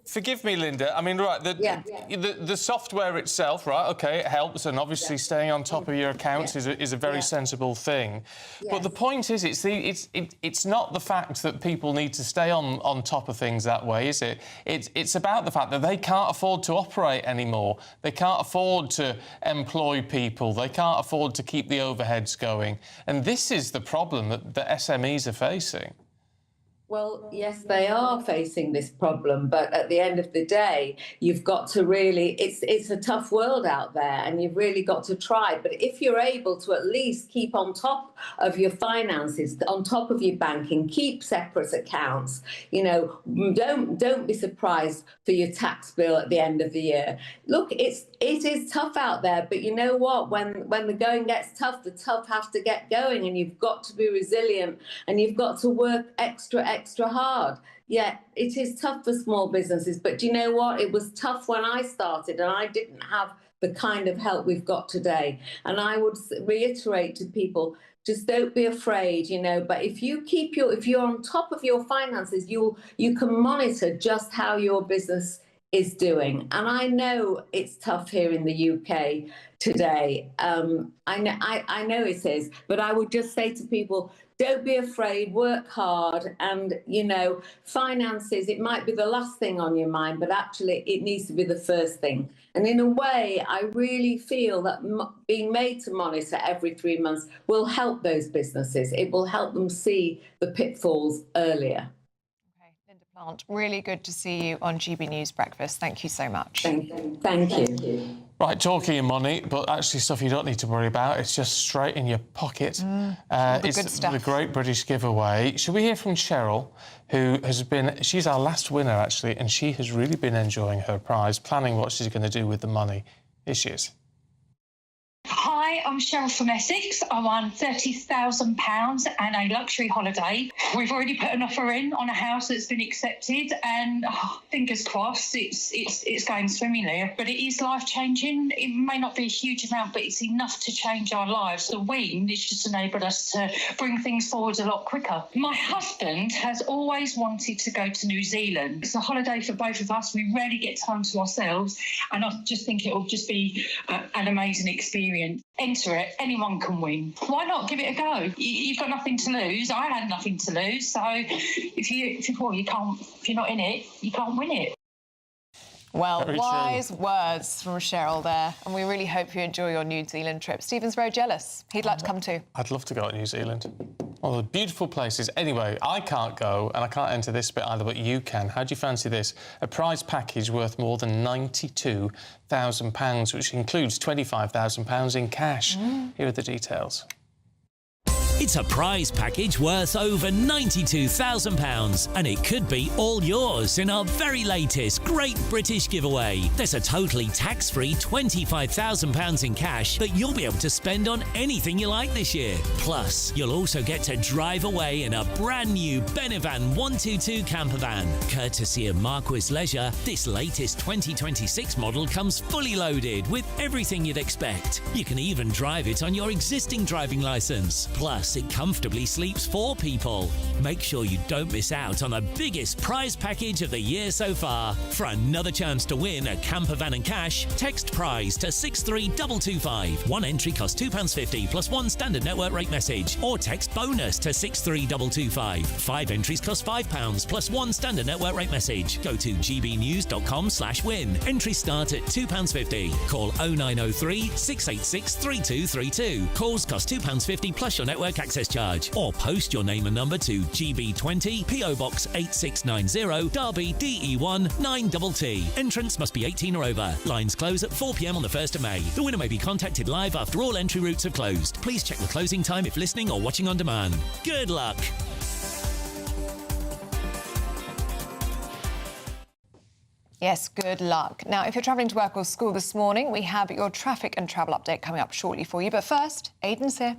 Forgive me, Linda. I mean, right, the software itself, right, OK, it helps, and obviously staying on top of your accounts is a very sensible thing. But the point is, it's not the fact that people need to stay on top of things that way, is it? It's about the fact that they can't afford to operate anymore. They can't afford to employ people. They can't afford to keep the overheads going. And this is the problem that the SMEs are facing. Well, yes, they are facing this problem, but at the end of the day, you've got to really, it's a tough world out there and you've really got to try. But if you're able to at least keep on top of your finances, on top of your banking, keep separate accounts, you know, don't be surprised for your tax bill at the end of the year. Look, it is tough out there, but you know what? When the going gets tough, the tough have to get going, and you've got to be resilient and you've got to work extra hard. Yeah, it is tough for small businesses, but do you know what? It was tough when I started and I didn't have the kind of help we've got today. And I would reiterate to people, just don't be afraid, you know, but if you're on top of your finances, you can monitor just how your business is doing. And I know it's tough here in the UK today. I know it is, but I would just say to people, don't be afraid, work hard, and, you know, finances, it might be the last thing on your mind, but actually it needs to be the first thing. And in a way, I really feel that being made to monitor every 3 months will help those businesses. It will help them see the pitfalls earlier. Okay, Linda Plant, really good to see you on GB News Breakfast. Thank you so much. Thank you. Right, talking of money, but actually stuff you don't need to worry about. It's just straight in your pocket. It's good stuff. The Great British Giveaway. Should we hear from Cheryl, who she's our last winner, actually, and she has really been enjoying her prize, planning what she's going to do with the money. Here she is. Hi, Hi, I'm Cheryl from Essex. I won £30,000 and a luxury holiday. We've already put an offer in on a house that's been accepted, and fingers crossed, it's going swimmingly. But it is life changing. It may not be a huge amount, but it's enough to change our lives. The win has just enabled us to bring things forward a lot quicker. My husband has always wanted to go to New Zealand. It's a holiday for both of us. We rarely get time to ourselves, and I just think it will just be an amazing experience. Enter it, anyone can win. Why not give it a go? You've got nothing to lose. I had nothing to lose, so if you're not in it, you can't win it. Well, Very wise true. words from Cheryl there, and we really hope you enjoy your New Zealand trip. Stephen's very jealous. He'd like to come too. I'd love to go to New Zealand. Well, the beautiful places. Anyway, I can't go, and I can't enter this bit either, but you can. How do you fancy this? A prize package worth more than £92,000, which includes £25,000 in cash. Here are the details. It's a prize package worth over £92,000, and it could be all yours in our very latest Great British Giveaway. There's a totally tax-free £25,000 in cash that you'll be able to spend on anything you like this year. Plus, you'll also get to drive away in a brand new Benevan 122 camper van. Courtesy of Marquis Leisure, this latest 2026 model comes fully loaded with everything you'd expect. You can even drive it on your existing driving licence. Plus, it comfortably sleeps 4 people. Make sure you don't miss out on the biggest prize package of the year so far. For another chance to win a camper van and cash, text prize to 63225. One entry costs £2.50 plus one standard network rate message, or text bonus to 63225. 5 entries cost £5 plus one standard network rate message. Go to gbnews.com/win. Entries start at £2.50. Call 0903 686 3232. Calls cost £2.50 plus your network access charge, or post your name and number to GB20 PO Box 8690 Derby DE1 9TT. Entrance must be 18 or over. Lines close at 4 p.m. on the 1st of May. The winner may be contacted live after all entry routes have closed. Please check the closing time if listening or watching on demand. Good luck. Yes, good luck. Now, if you're travelling to work or school this morning, we have your traffic and travel update coming up shortly for you. But first, Aidan's here.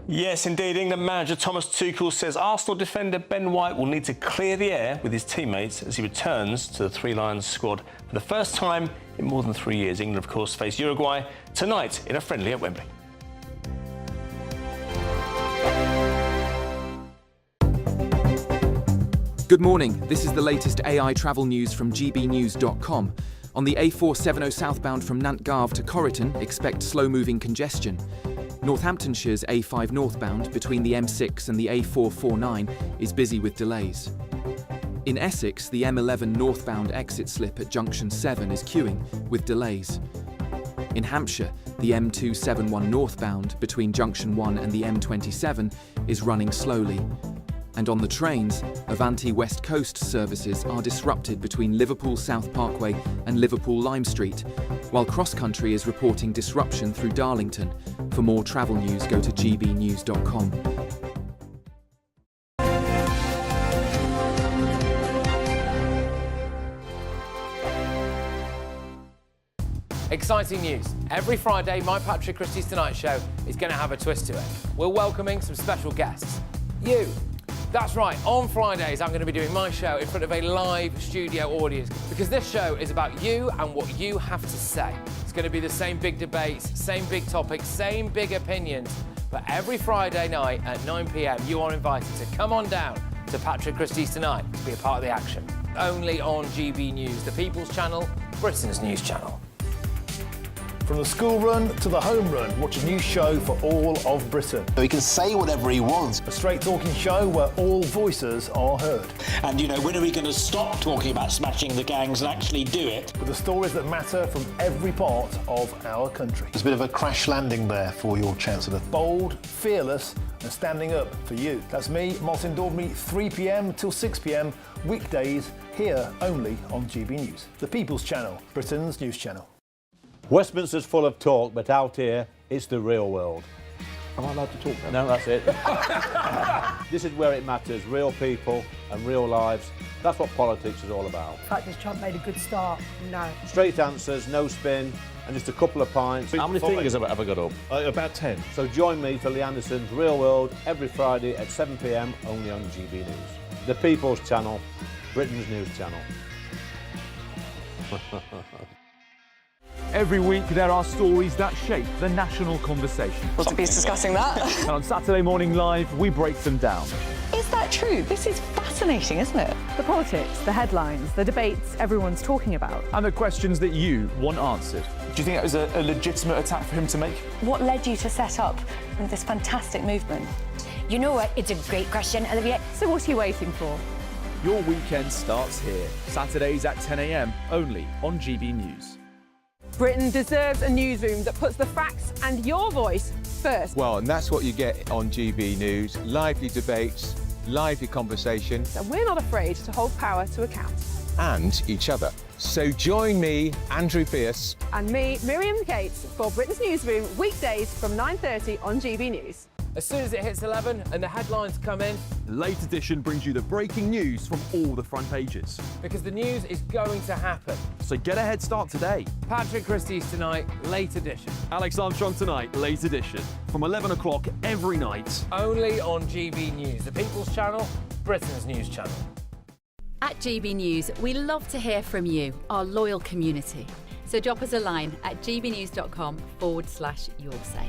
Yes, indeed. England manager Thomas Tuchel says Arsenal defender Ben White will need to clear the air with his teammates as he returns to the Three Lions squad for the first time in more than 3 years. England, of course, face Uruguay tonight in a friendly at Wembley. Good morning. This is the latest AI travel news from gbnews.com. On the A470 southbound from Nantgarv to Corriton, expect slow-moving congestion. Northamptonshire's A5 northbound between the M6 and the A449 is busy with delays. In Essex, the M11 northbound exit slip at Junction 7 is queuing with delays. In Hampshire, the M271 northbound between Junction 1 and the M27 is running slowly. And on the trains, Avanti West Coast services are disrupted between Liverpool South Parkway and Liverpool Lime Street, while Cross Country is reporting disruption through Darlington. For more travel news, go to gbnews.com. Exciting news. Every Friday, my Patrick Christie's Tonight Show is going to have a twist to it. We're welcoming some special guests. You. That's right, on Fridays I'm going to be doing my show in front of a live studio audience, because this show is about you and what you have to say. It's going to be the same big debates, same big topics, same big opinions, but every Friday night at 9 p.m. you are invited to come on down to Patrick Christie's Tonight to be a part of the action. Only on GB News, the People's Channel, Britain's news channel. From the school run to the home run, watch a new show for all of Britain. He can say whatever he wants. A straight talking show where all voices are heard. And, you know, when are we going to stop talking about smashing the gangs and actually do it? With the stories that matter from every part of our country. There's a bit of a crash landing there for your Chancellor. Bold, fearless and standing up for you. That's me, Martin Daubney, 3 p.m. till 6 p.m, weekdays, here only on GB News. The People's Channel, Britain's news channel. Westminster's full of talk, but out here, it's the real world. Am I allowed to talk now? No, that's it. This is where it matters, real people and real lives. That's what politics is all about. The fact has Trump made a good start? No. Straight answers, no spin, and just a couple of pints. How many fingers have I got up? About 10. So join me for Lee Anderson's Real World every Friday at 7 p.m. only on GB News. The People's Channel, Britain's news channel. Every week there are stories that shape the national conversation. Well, to be discussing that. And on Saturday Morning Live, we break them down. Is that true? This is fascinating, isn't it? The politics, the headlines, the debates everyone's talking about. And the questions that you want answered. Do you think that was a legitimate attack for him to make? What led you to set up this fantastic movement? You know what? It's a great question, Olivia. So what are you waiting for? Your weekend starts here. Saturdays at 10 a.m. only on GB News. Britain deserves a newsroom that puts the facts and your voice first. Well, and that's what you get on GB News. Lively debates, lively conversation. And we're not afraid to hold power to account. And each other. So join me, Andrew Pierce. And me, Miriam Gates, for Britain's Newsroom, weekdays from 9:30 on GB News. As soon as it hits 11 and the headlines come in, The Late Edition brings you the breaking news from all the front pages. because the news is going to happen. So get a head start today. Patrick Christie's Tonight, Late Edition. Alex Armstrong Tonight, Late Edition. From 11 o'clock every night. Only on GB News, the People's Channel, Britain's news channel. At GB News, we love to hear from you, our loyal community. So drop us a line at gbnews.com/yoursay.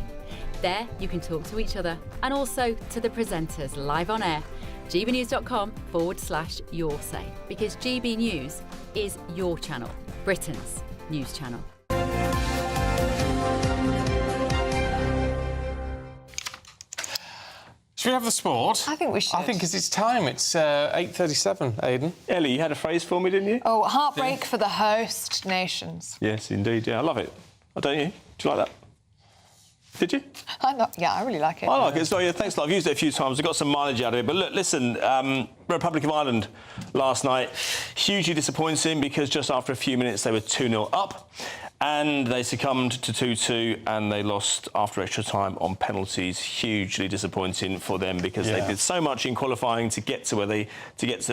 There you can talk to each other and also to the presenters live on air. gbnews.com/yoursay, because GB News is your channel, Britain's news channel. Should we have the sport? I think we should. I think it's time. It's 8:37, Aidan. Ellie, you had a phrase for me, didn't you? Oh, heartbreak for the host nations. Yes, indeed. Yeah, I love it. Don't you? Do you like that? Did you? I really like it. I like it. So, yeah, thanks a lot. I've used it a few times. I got some mileage out of it. But look, listen, Republic of Ireland last night, hugely disappointing because just after a few minutes they were 2-0 up and they succumbed to 2-2 and they lost after extra time on penalties. Hugely disappointing for them because they did so much in qualifying to get to the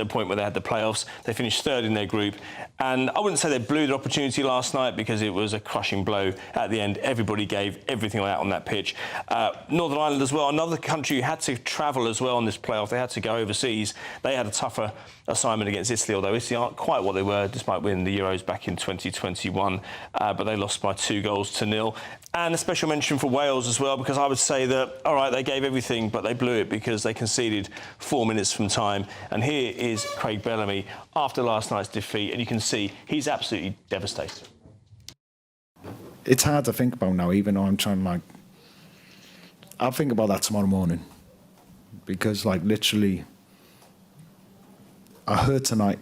point where they had the playoffs. They finished third in their group, and I wouldn't say they blew their opportunity last night because it was a crushing blow at the end. Everybody gave everything out on that pitch. Northern Ireland as well, another country who had to travel as well in this playoff. They had to go overseas. They had a tougher assignment against Italy, although Italy aren't quite what they were despite winning the Euros back in 2021. But they lost by 2-0. And a special mention for Wales as well, because I would say that, all right, they gave everything, but they blew it because they conceded 4 minutes from time. And here is Craig Bellamy after last night's defeat, and you can see he's absolutely devastated. It's hard to think about now, even though I'm trying, I'll think about that tomorrow morning. Because, literally, I hurt tonight.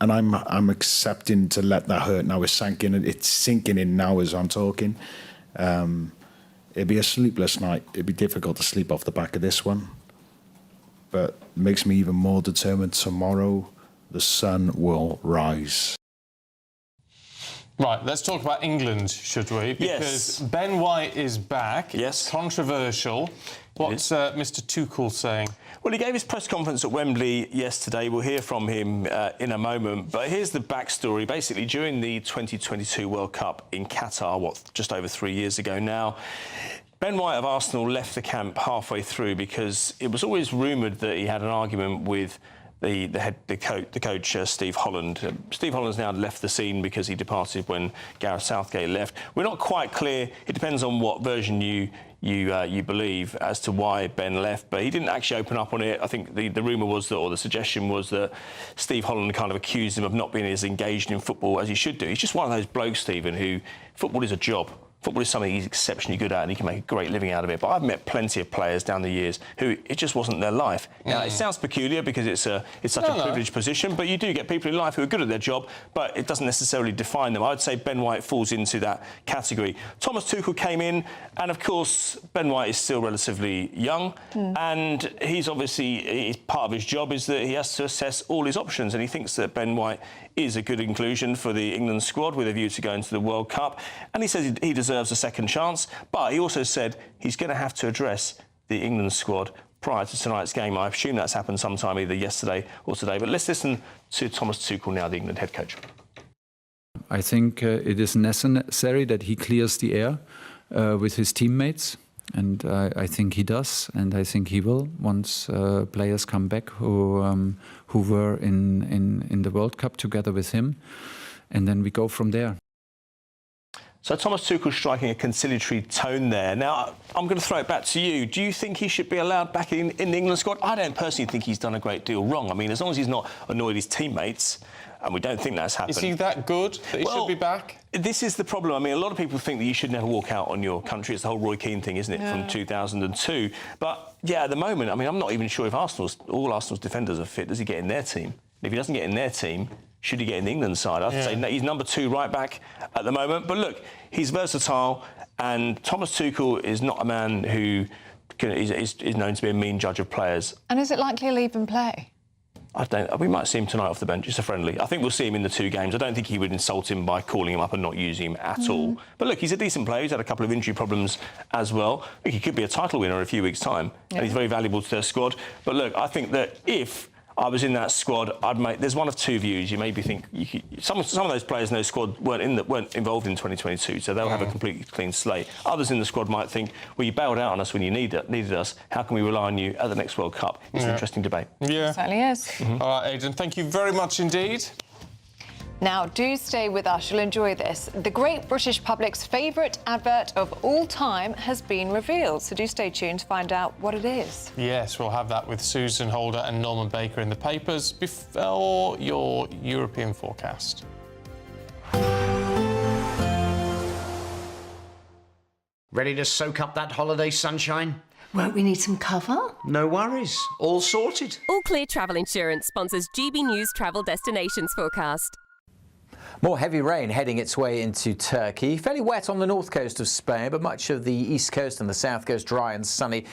And I'm accepting to let that hurt now. It's sinking in now as I'm talking. It'd be a sleepless night. It'd be difficult to sleep off the back of this one. But it makes me even more determined. Tomorrow, the sun will rise. Right, let's talk about England, should we? Because Ben White is back. Yes. Controversial. What's Mr. Tuchel saying? Well, he gave his press conference at Wembley yesterday. We'll hear from him in a moment. But here's the backstory. Basically, during the 2022 World Cup in Qatar, just over 3 years ago now, Ben White of Arsenal left the camp halfway through because it was always rumoured that he had an argument with the coach, Steve Holland. Steve Holland's now left the scene because he departed when Gareth Southgate left. We're not quite clear. It depends on what version you believe as to why Ben left, but he didn't actually open up on it. I think the rumour was that, or the suggestion was that Steve Holland kind of accused him of not being as engaged in football as he should do. He's just one of those blokes, Stephen, who football is a job. Football is something he's exceptionally good at and he can make a great living out of it. But I've met plenty of players down the years who it just wasn't their life. Now, it sounds peculiar because it's such a privileged position, but you do get people in life who are good at their job, but it doesn't necessarily define them. I would say Ben White falls into that category. Thomas Tuchel came in, and of course, Ben White is still relatively young, and he's obviously, part of his job is that he has to assess all his options, and he thinks that Ben White is a good inclusion for the England squad with a view to going to the World Cup. And he says he deserves a second chance, but he also said he's going to have to address the England squad prior to tonight's game. I assume that's happened sometime either yesterday or today. But let's listen to Thomas Tuchel now, the England head coach. I think it is necessary that he clears the air with his teammates. And I think he does, and I think he will once players come back who were in the World Cup together with him, and then we go from there. So Thomas Tuchel striking a conciliatory tone there. Now, I'm going to throw it back to you. Do you think he should be allowed back in the England squad? I don't personally think he's done a great deal wrong. I mean, as long as he's not annoyed his teammates, and we don't think that's happened. Is he that good that he should be back? This is the problem. I mean, a lot of people think that you should never walk out on your country. It's the whole Roy Keane thing, isn't it, from 2002? But, yeah, at the moment, I mean, I'm not even sure if all Arsenal's defenders are fit. Does he get in their team? If he doesn't get in their team, should he get in the England side? I'd say he's number 2 right back at the moment. But, look, he's versatile, and Thomas Tuchel is not a man who is known to be a mean judge of players. And is it likely he'll even play? We might see him tonight off the bench. It's a friendly. I think we'll see him in the 2 games. I don't think he would insult him by calling him up and not using him at all. But look, he's a decent player. He's had a couple of injury problems as well. He could be a title winner in a few weeks' time, and he's very valuable to their squad. But look, I think that if I was in that squad, there's one of 2 views. You maybe think some of those players in those squad weren't involved in 2022, so they'll have a completely clean slate. Others in the squad might think, well, you bailed out on us when you needed us. How can we rely on you at the next World Cup? It's an interesting debate. Yeah, it certainly is. All right, Aidan, thank you very much indeed. Now, do stay with us. You'll enjoy this. The great British public's favourite advert of all time has been revealed. So do stay tuned to find out what it is. Yes, we'll have that with Susan Holder and Norman Baker in the papers before your European forecast. Ready to soak up that holiday sunshine? Won't we need some cover? No worries. All sorted. All Clear Travel Insurance sponsors GB News Travel Destinations Forecast. More heavy rain heading its way into Turkey. Fairly wet on the north coast of Spain, but much of the east coast and the south coast dry and sunny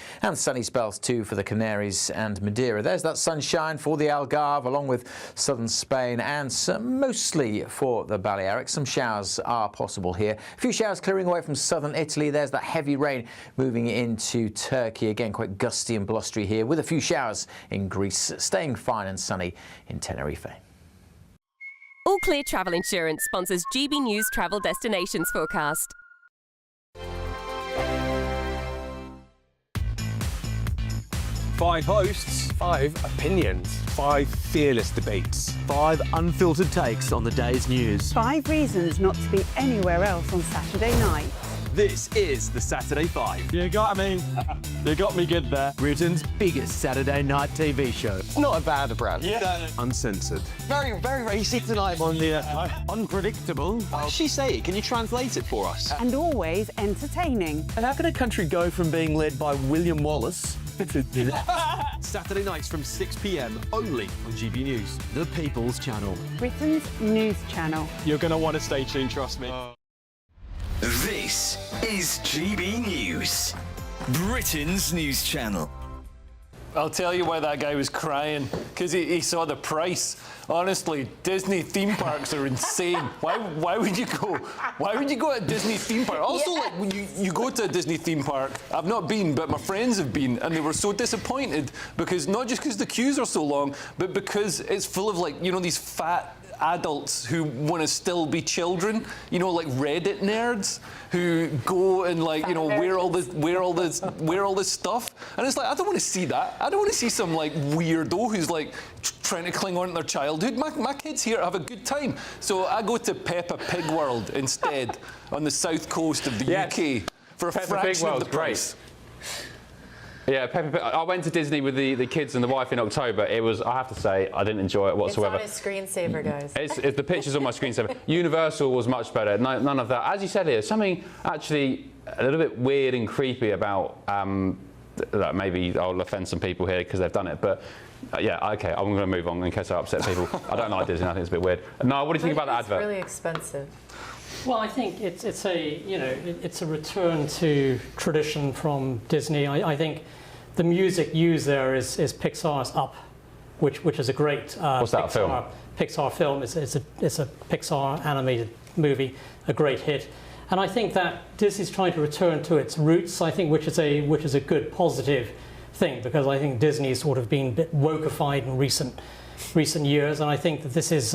spells too for the Canaries and Madeira. There's that sunshine for the Algarve, along with southern Spain, and mostly for the Balearics. Some showers are possible here. A few showers clearing away from southern Italy. There's that heavy rain moving into Turkey. Again, quite gusty and blustery here, with a few showers in Greece. Staying fine and sunny in Tenerife. All Clear Travel Insurance sponsors GB News Travel Destinations Forecast. 5 hosts, 5 opinions, 5 fearless debates, 5 unfiltered takes on the day's news. 5 reasons not to be anywhere else on Saturday night. This is the Saturday 5. You got me. You got me good there. Britain's biggest Saturday night TV show. It's not a bad brand. Yeah. Uncensored. Very, very racy tonight. On the unpredictable. What did she say? Can you translate it for us? And always entertaining. And how can a country go from being led by William Wallace to Saturday nights from 6 p.m. only on GB News, the People's Channel. Britain's news channel. You're going to want to stay tuned, trust me. This is GB News, Britain's news channel. I'll tell you why that guy was crying, because he saw the price. Honestly, Disney theme parks are insane. Why would you go? Why would you go to a Disney theme park? Also, like when you go to a Disney theme park, I've not been, but my friends have been, and they were so disappointed because not just because the queues are so long, but because it's full of these fat adults who want to still be children, like Reddit nerds who go and wear all this stuff, and it's like, I don't want to see that. I don't want to see some weirdo who's trying to cling on to their childhood. My kids here have a good time, so I go to Peppa Pig World instead on the south coast of the UK for a fraction of the price. Yeah, Peppa Pig. I went to Disney with the kids and the wife in October. It was, I have to say, I didn't enjoy it whatsoever. It's on his screensaver, guys. It's the pictures on my screensaver. Universal was much better. None of that. As you said here, something actually a little bit weird and creepy about. That maybe I'll offend some people here because they've done it, but. Yeah, okay, I'm going to move on in case I upset people. I don't like Disney. I think it's a bit weird. No, what do you think about that advert? It's really expensive. Well, I think it's a return to tradition from Disney. I think the music used there is Pixar's Up, which is a great What's that Pixar film? Pixar film. It's a Pixar animated movie, a great hit. And I think that Disney's trying to return to its roots, I think, which is a good positive thing, because I think Disney's sort of been a bit wokeified in recent years, and I think that this is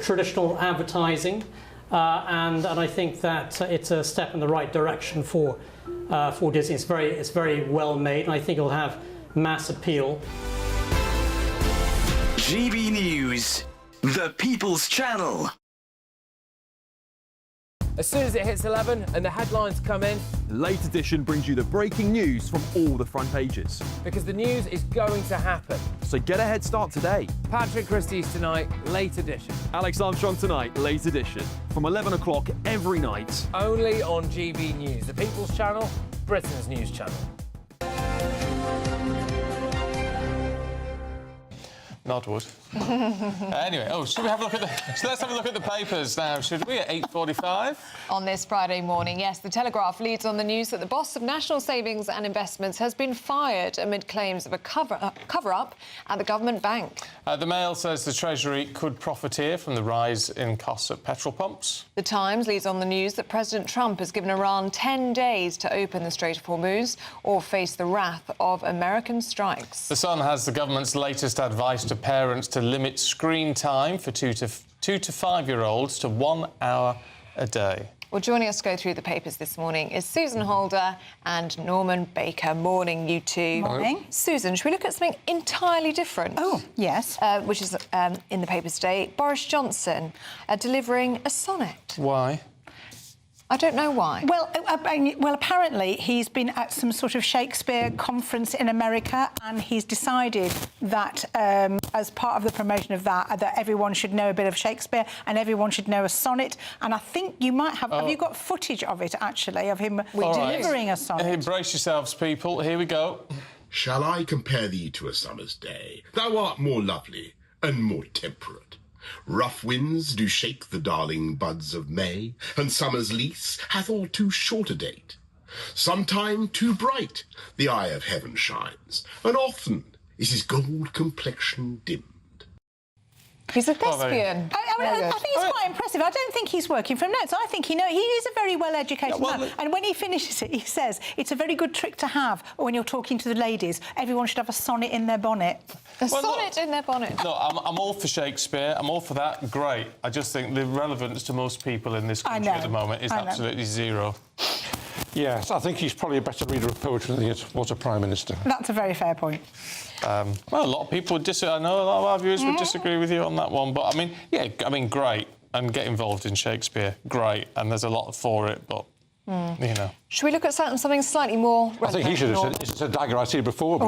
traditional advertising, and I think that it's a step in the right direction for Disney. It's very well made, and I think it'll have mass appeal. GB News, the People's Channel. As soon as it hits 11 and the headlines come in, The Late Edition brings you the breaking news from all the front pages. because the news is going to happen. So get a head start today. Patrick Christie's Tonight, Late Edition. Alex Armstrong Tonight, Late Edition. From 11 o'clock every night. Only on GB News, the People's Channel, Britain's news channel. Nodwood. Anyway, should we have a look at so let's have a look at the papers now, should we, at 8:45? On this Friday morning, yes, the Telegraph leads on the news that the boss of National Savings and Investments has been fired amid claims of a cover-up at the government bank. The Mail says the Treasury could profiteer from the rise in costs at petrol pumps. The Times leads on the news that President Trump has given Iran 10 days to open the Strait of Hormuz or face the wrath of American strikes. The Sun has the government's latest advice to parents to limit screen time for 2 to 5-year-olds to 1 hour a day. Well, joining us to go through the papers this morning is Susan Holder and Norman Baker. Morning, you two. Morning. Susan, should we look at something entirely different? Oh, yes. Which is in the papers today. Boris Johnson delivering a sonnet. Why? I don't know why. Well, apparently he's been at some sort of Shakespeare conference in America, and he's decided that as part of the promotion of that everyone should know a bit of Shakespeare and everyone should know a sonnet. And I think you might have... Have you got footage of it, actually, of him delivering a sonnet? Brace yourselves, people. Here we go. Shall I compare thee to a summer's day? Thou art more lovely and more temperate. Rough winds do shake the darling buds of May, and summer's lease hath all too short a date. Sometime too bright the eye of heaven shines, and often is his gold complexion dimmed. He's a thespian. I think it's quite impressive. I don't think he's working from notes. I think he is a very well-educated man. And when he finishes it, he says, it's a very good trick to have when you're talking to the ladies. Everyone should have a sonnet in their bonnet. A sonnet in their bonnet. Look, I'm all for Shakespeare. I'm all for that. Great. I just think the relevance to most people in this country at the moment is absolutely zero. Yes, I think he's probably a better reader of poetry than he was a Prime Minister. That's a very fair point. Well, a lot of people would disagree. I know a lot of our viewers would disagree with you on that one, but I mean, great. And get involved in Shakespeare, great. And there's a lot for it, but, you know. Should we look at something slightly more relevant? I think he should have said, it's a dagger I see before.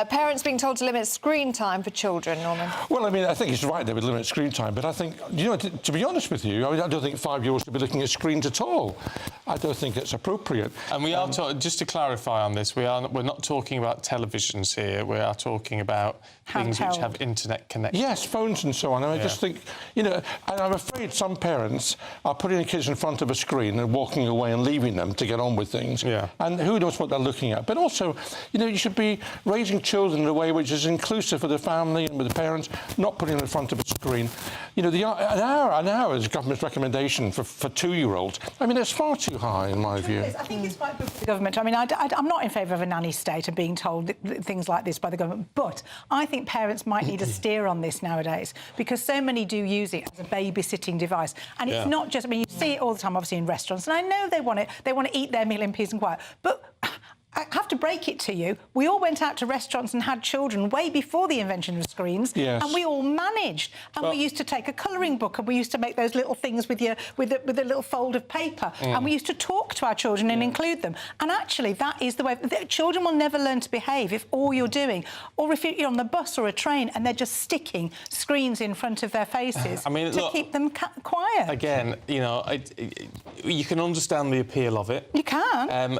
Parents being told to limit screen time for children, Norman. Well, I mean, I think it's right they would limit screen time, but I think, to be honest with you, I don't think 5-year-olds should be looking at screens at all. I don't think it's appropriate. And we are just to clarify on this, we're not talking about televisions here. We are talking about things which have internet connection. Yes, phones and so on. I just think, and I'm afraid some parents are putting their kids in front of a screen and walking away and leaving them to get on with things. Yeah. And who knows what they're looking at. But also, you should be raising children in a way which is inclusive for the family and with the parents, not putting them in front of a screen. An hour is the government's recommendation for 2-year-olds. I mean, that's far too high, in my view. I think it's quite good for the government. I mean, I'm not in favour of a nanny state and being told things like this by the government, but I think parents might need a steer on this nowadays, because so many do use it as a babysitting device. And it's not just... I mean, you see it all the time, obviously, in restaurants, and I know they want to eat their meal in peace and quiet, but... I have to break it to you. We all went out to restaurants and had children way before the invention of screens, and we all managed. And we used to take a colouring book, and we used to make those little things with a little fold of paper, and we used to talk to our children and include them. And actually, that is the way. Children will never learn to behave if all you're doing, or if you're on the bus or a train and they're just sticking screens in front of their faces to keep them quiet. Again, you can understand the appeal of it. You can.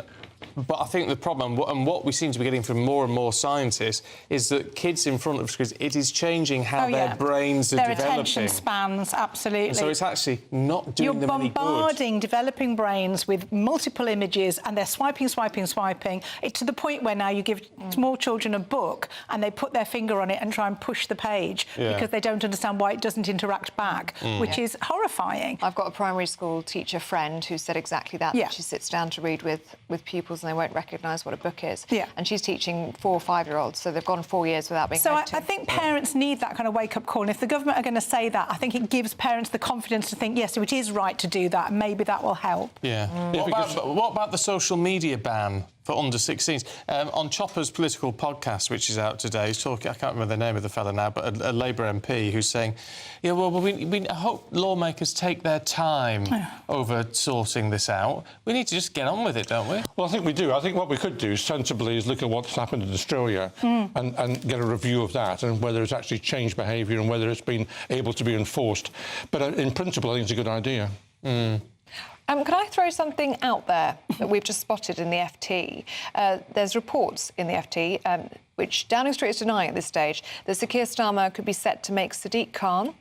But I think the problem, and what we seem to be getting from more and more scientists, is that kids in front of screens, it is changing how their brains are developing. Their attention spans, absolutely. And so it's actually not doing them any good. You're bombarding developing brains with multiple images, and they're swiping it to the point where now you give small children a book and they put their finger on it and try and push the page because they don't understand why it doesn't interact back, which is horrifying. I've got a primary school teacher friend who said exactly that. She sits down to read with pupils and they won't recognise what a book is. And she's teaching 4 or 5-year-olds, so they've gone 4 years without being So I think parents need that kind of wake-up call. And if the government are going to say that, I think it gives parents the confidence to think, yes, so it is right to do that, and maybe that will help. What about the social media ban for under 16s? On Chopper's political podcast, which is out today, he's talking, I can't remember the name of the fella now, but a Labour MP who's saying, we hope lawmakers take their time over sorting this out. We need to just get on with it, don't we? Well, I think we do. I think what we could do sensibly is look at what's happened in Australia and get a review of that and whether it's actually changed behaviour and whether it's been able to be enforced. But in principle, I think it's a good idea. Can I throw something out there that we've just spotted in the FT? There's reports in the FT, which Downing Street is denying at this stage, that Sir Keir Starmer could be set to make Sadiq Khan,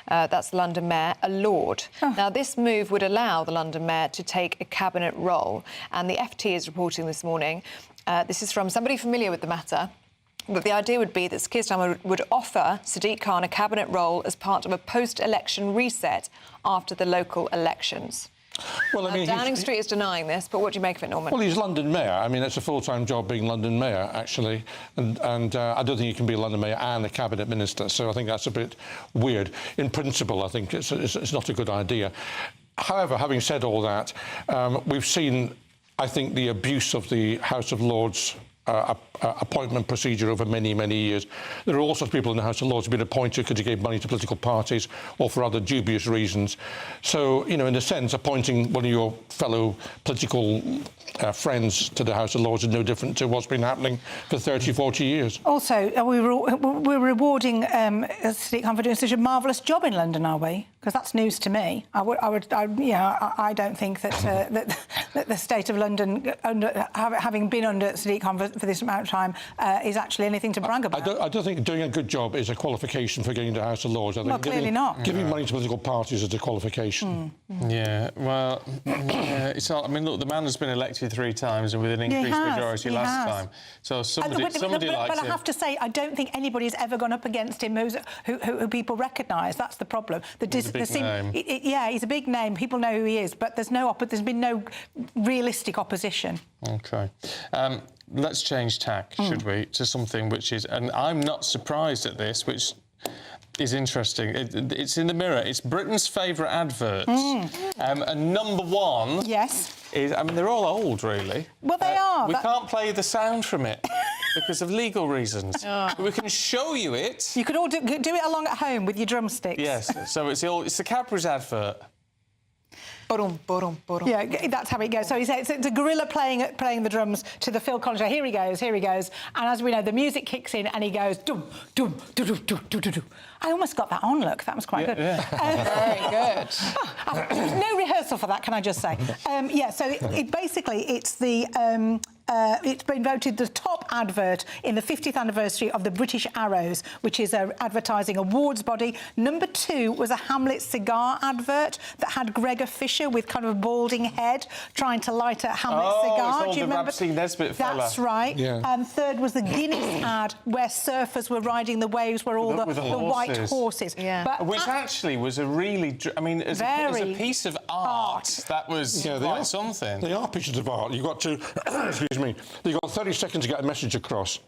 that's the London Mayor, a Lord. Now, this move would allow the London Mayor to take a cabinet role, and the FT is reporting this morning, this is from somebody familiar with the matter, that the idea would be that Sir Keir Starmer would offer Sadiq Khan a cabinet role as part of a post-election reset after the local elections. Well, I mean, Downing Street is denying this, but what do you make of it, Norman? Well, he's London Mayor. I mean, it's a full-time job being London Mayor, actually. And I don't think you can be a London Mayor and a Cabinet Minister, so I think that's a bit weird. In principle, I think it's not a good idea. However, having said all that, we've seen, I think, the abuse of the House of Lords appointment procedure over many, many years. There are all sorts of people in the House of Lords who have been appointed because they gave money to political parties or for other dubious reasons. So, you know, in a sense, appointing one of your fellow political friends to the House of Lords is no different to what's been happening for 30, 40 years. Also, we're rewarding Sadiq Khan for doing such a marvellous job in London, are we? Because that's news to me. I don't think that that the state of London, having been under Sadiq Khan for this amount of time, is actually anything to brag about. I don't think doing a good job is a qualification for getting to the House of Lords. I think clearly not. Giving money to political parties is a qualification. Yeah, well, it's not. I mean, look, the man has been elected 3 times and with an increased majority last time. So somebody likes But I have to say, I don't think anybody's ever gone up against him who people recognise. That's the problem. He's a big name. People know who he is, but there's been no realistic opposition. OK. Let's change tack, should we, to something which is... And I'm not surprised at this, which is interesting. It's in the Mirror. It's Britain's favourite adverts. And number 1... Yes. Is, I mean, they're all old, really. Well, they are. We can't play the sound from it because of legal reasons. But we can show you it. You could all do it along at home with your drumsticks. Yes. So it's the Cadbury's advert. Yeah, that's how it goes. So it's a gorilla playing the drums to the Phil Collins show. Here he goes. And as we know, the music kicks in and he goes dum dum dum dum dum dum dum. I almost got that on. Look, that was quite good. Very good. No rehearsal for that, can I just say? So it's been voted the top advert in the 50th anniversary of the British Arrows, which is an advertising awards body. Number 2 was a Hamlet cigar advert that had Gregor Fisher with kind of a balding head trying to light a Hamlet cigar. Do you remember? Nesbitt fella. That's right. Yeah. And 3rd was the Guinness ad where surfers were riding the waves where all the white horses. Yeah. But which actually was a really... I mean, as a piece of art, that was quite something. They are pieces of art. You've got to... excuse me. You've got 30 seconds to get a message across.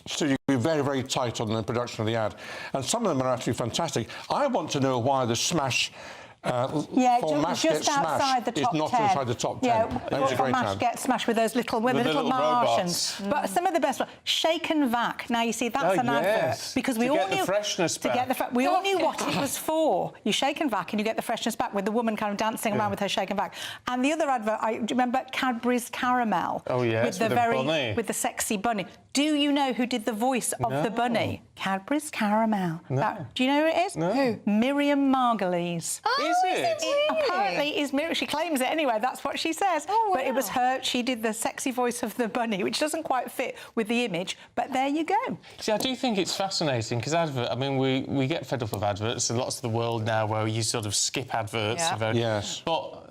So you can be very, very tight on the production of the ad. And some of them are actually fantastic. I want to know why the Smash... just outside the top 10. It's not inside the top 10. Yeah, that was a great ad. Get smashed with those little Martians. But some of the best ones. Shake and Vac. Now you see that's an advert because we all knew the freshness back. We all knew what it was for. You shake and vac and you get the freshness back with the woman kind of dancing around with her shake and vac. And the other advert, do you remember Cadbury's Caramel? Oh yes, with the sexy bunny. Do you know who did the voice of the bunny? Cadbury's Caramel. No. Do you know who it is? No. Who? Miriam Margolyes. Oh, Is it? really? Apparently, is Miriam. She claims it anyway. That's what she says. Oh, wow. But it was her. She did the sexy voice of the bunny, which doesn't quite fit with the image. But there you go. See, I do think it's fascinating because I mean, we get fed up of adverts. There's lots of the world now where you sort of skip adverts. Yeah. Yes. But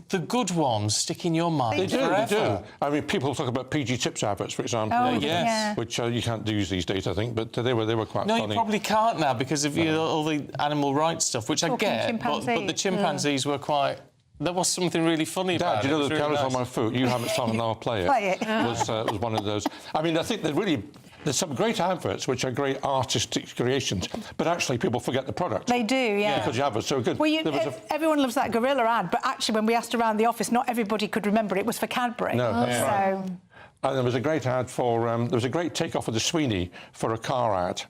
the good ones stick in your mind. They do, forever. they do. I mean, people talk about PG Tips adverts, for example. Oh, yes. yeah. Which you can't do these days, I think, but they were quite No, funny. you probably can't now because of all the animal rights stuff, which I Talking get. But the chimpanzees were quite. There was something really funny about Dad, it. you know It the was really carrots nice. on my foot? You haven't sung and I'll play it. Play it. Was one of those. I mean, I think that really. There's some great adverts which are great artistic creations, but actually people forget the product. They do, yeah. Because the advert's so good. Well, There was everyone loves that gorilla ad, but actually, when we asked around the office, not everybody could remember it was for Cadbury. No, that's right. So. And there was a great ad for, there was a great takeoff of the Sweeney for a car ad,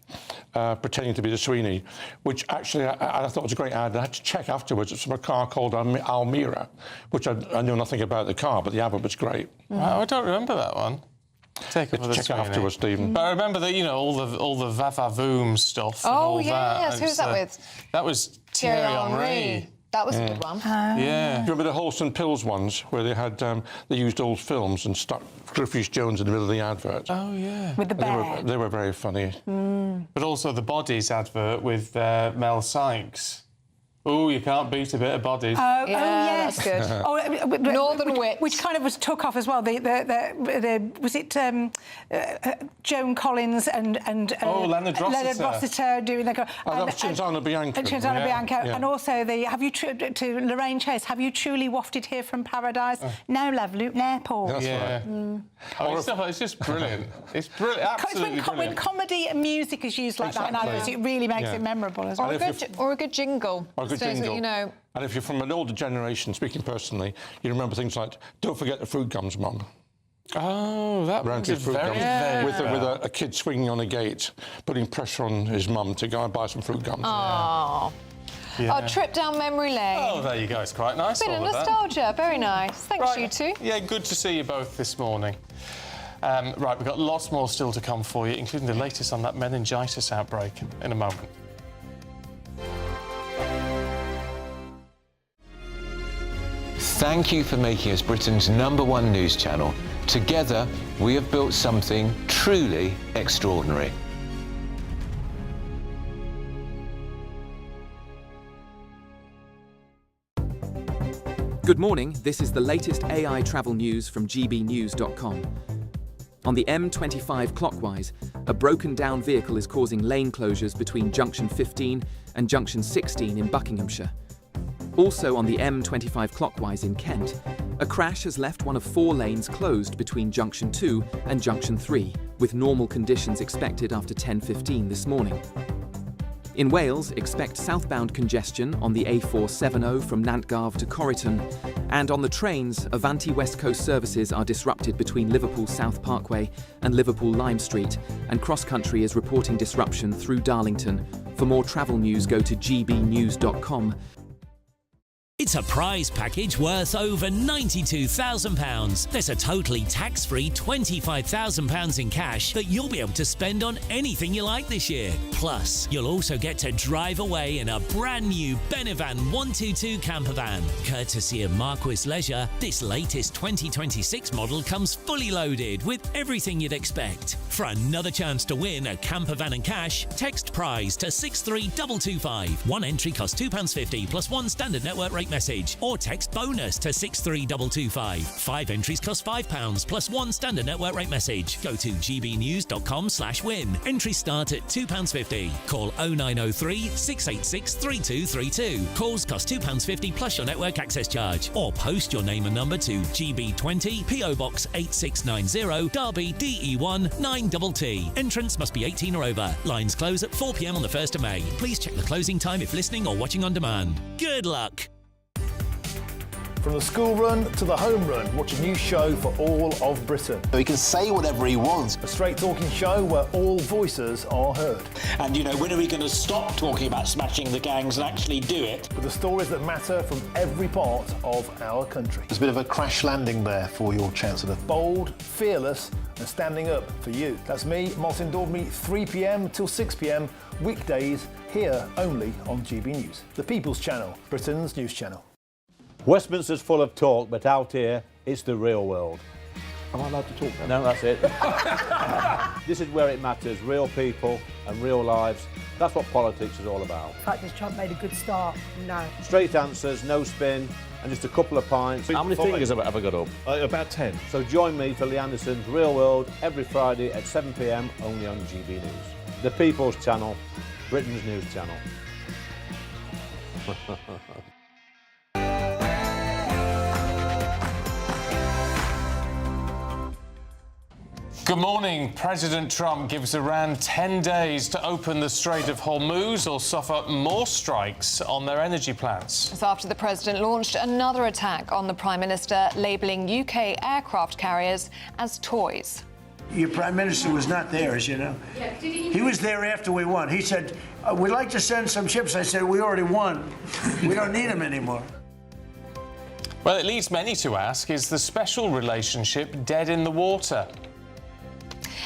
pretending to be the Sweeney, which actually I thought was a great ad. I had to check afterwards. It's from a car called Almira, which I knew nothing about the car, but the advert was great. Wow, I don't remember that one. Check it afterwards, Stephen. But I remember that, you know, all the Vavavoom stuff. and Oh, all yes. that. Who's that with? That was Thierry Henry. That was a good one. Yeah. Do you remember the Holson Pills ones where they had they used old films and stuck Griffiths Jones in the middle of the advert? Oh yeah. With the bear. They were very funny. But also the Bodies advert with Mel Sykes. Oh, you can't beat a bit of Bodies. Yes. That's good. Northern Wit. Which kind of was took off as well. Was it Joan Collins and Leonard Rossiter doing the... that was Cinzano Bianco. And Cinzano Bianco. Yeah. And also to Lorraine Chase, have you truly wafted here from paradise? No, love, Luton Airport. That's right. It's just brilliant. It's brilliant, absolutely brilliant. When comedy and music is used like that in adverts, it really makes it memorable as well. Or a good jingle. Or a good So that, jingle. you know. And if you're from an older generation, speaking personally, you remember things like, don't forget the fruit gums, Mum. Oh, that Roundtree was fruit very gums. With a kid swinging on a gate, putting pressure on his mum to go and buy some fruit gums. Oh. Yeah. A trip down memory lane. Oh, there you go. It's quite nice. Bit of all of that. nostalgia. Very nice. Thanks, you two. Yeah, good to see you both this morning. Right, we've got lots more still to come for you, including the latest on that meningitis outbreak in a moment. Thank you for making us Britain's #1 news channel. Together, we have built something truly extraordinary. Good morning, this is the latest AI travel news from gbnews.com. On the M25 clockwise, a broken down vehicle is causing lane closures between junction 15 and junction 16 in Buckinghamshire. Also on the M25 clockwise in Kent, a crash has left one of 4 lanes closed between junction 2 and junction 3, with normal conditions expected after 10:15 this morning. In Wales, expect southbound congestion on the A470 from Nantgarv to Corriton, and on the trains, Avanti West Coast services are disrupted between Liverpool South Parkway and Liverpool Lime Street, and Cross Country is reporting disruption through Darlington. For more travel news, go to gbnews.com. It's a prize package worth over £92,000. There's a totally tax-free £25,000 in cash that you'll be able to spend on anything you like this year. Plus, you'll also get to drive away in a brand new Benevan 122 camper van. Courtesy of Marquis Leisure, this latest 2026 model comes fully loaded with everything you'd expect. For another chance to win a camper van and cash, text prize to 63225. One entry costs £2.50 plus one standard network rate message, or text bonus to 63225. 5 entries cost £5 plus one standard network rate message. Go to gbnews.com/win. Entries start at £2.50. Call 0903 686 3232. Calls cost £2.50 plus your network access charge. Or post your name and number to GB20 PO Box 8690 Derby DE1 9TT. Entrance must be 18 or over. Lines close at 4 p.m. on the 1st of May. Please check the closing time if listening or watching on demand. Good luck. From the school run to the home run, watch a new show for all of Britain. He can say whatever he wants. A straight-talking show where all voices are heard. And, you know, when are we going to stop talking about smashing the gangs and actually do it? With the stories that matter from every part of our country. There's a bit of a crash landing there for your Chancellor. Bold, fearless and standing up for you. That's me, Martin Daubney, 3 p.m. till 6 p.m, weekdays, here only on GB News, the People's Channel, Britain's news channel. Westminster's full of talk, but out here, it's the real world. Am I allowed to talk now? No, that's it. This is where it matters, real people and real lives. That's what politics is all about. The fact that Trump made a good start, no. Straight answers, no spin, and just a couple of pints. How many fingers have I got up? About 10. So join me for Lee Anderson's Real World every Friday at 7 p.m, only on GB News. The People's Channel, Britain's news channel. Good morning. President Trump gives Iran 10 days to open the Strait of Hormuz or suffer more strikes on their energy plants. It's after the president launched another attack on the Prime Minister, labelling UK aircraft carriers as toys. Your Prime Minister was not there, as you know. He was there after we won. He said, we'd like to send some ships. I said, we already won. We don't need them anymore. Well, it leads many to ask, is the special relationship dead in the water?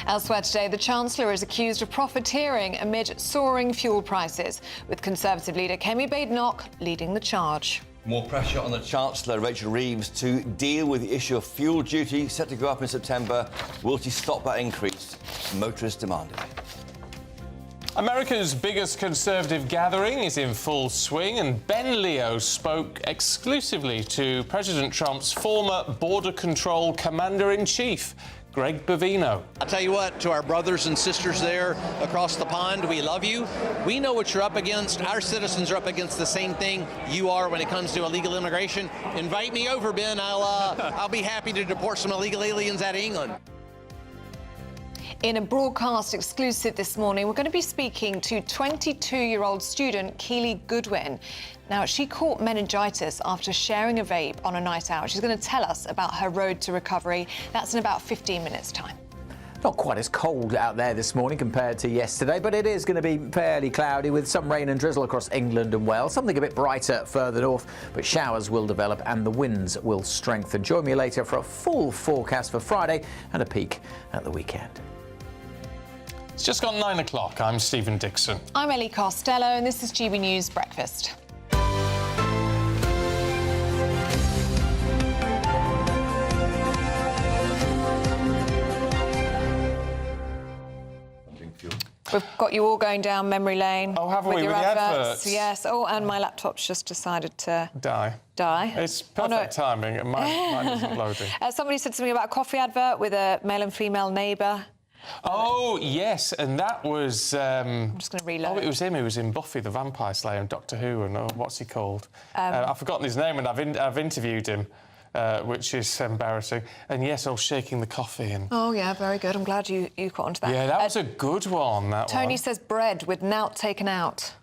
Elsewhere today, the Chancellor is accused of profiteering amid soaring fuel prices, with Conservative leader Kemi Badenoch leading the charge. More pressure on the Chancellor, Rachel Reeves, to deal with the issue of fuel duty set to go up in September. Will she stop that increase? Motorists demanding it. America's biggest Conservative gathering is in full swing, and Ben Leo spoke exclusively to President Trump's former Border Control Commander-in-Chief, Greg Bovino. I'll tell you what, to our brothers and sisters there across the pond, we love you. We know what you're up against. Our citizens are up against the same thing you are when it comes to illegal immigration. Invite me over, Ben. I'll be happy to deport some illegal aliens out of England. In a broadcast exclusive this morning, we're going to be speaking to 22-year-old student Keely Goodwin. Now, she caught meningitis after sharing a vape on a night out. She's going to tell us about her road to recovery. That's in about 15 minutes' time. Not quite as cold out there this morning compared to yesterday, but it is going to be fairly cloudy with some rain and drizzle across England and Wales. Something a bit brighter further north, but showers will develop and the winds will strengthen. Join me later for a full forecast for Friday and a peek at the weekend. It's just gone 9 o'clock. I'm Stephen Dixon. I'm Ellie Costello, and this is GB News Breakfast. We've got you all going down memory lane. Oh, have we? With your with the adverts? Yes. Oh, and my laptop's just decided to die. It's perfect timing, and mine isn't loading. Somebody said something about a coffee advert with a male and female neighbour. Oh, yes, and that was... I'm just going to reload. Oh, it was him who was in Buffy the Vampire Slayer and Doctor Who, and what's he called? I've forgotten his name, and I've interviewed him, which is embarrassing. And yes, I was shaking the coffee. And... Oh, yeah, very good. I'm glad you got onto that. Yeah, that was a good one, that Tony one. says bread with nout taken out.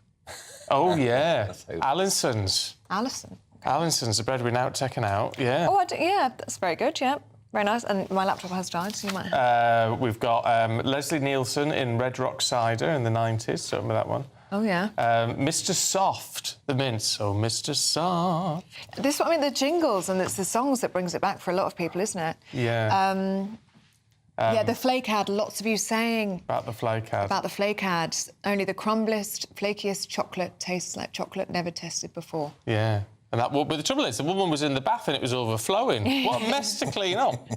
Oh, yeah. Allison's. Alison? Okay. Allison's, the bread with nout taken out, yeah. Oh, yeah, that's very good, yeah. Very nice. And my laptop has died, so you might... We've got Leslie Nielsen in Red Rock Cider in the 90s. Remember that one? Oh, yeah. Mr. Soft, the mince. Oh, Mr. Soft. This is what I mean, the jingles, and it's the songs that brings it back for a lot of people, isn't it? Yeah. Yeah, the flake ad, lots of you saying... About the flake ad. About the flake ad. Only the crumbliest, flakiest chocolate tastes like chocolate never tested before. Yeah. And that, but the trouble is, the woman was in the bath and it was overflowing. What a mess to clean up.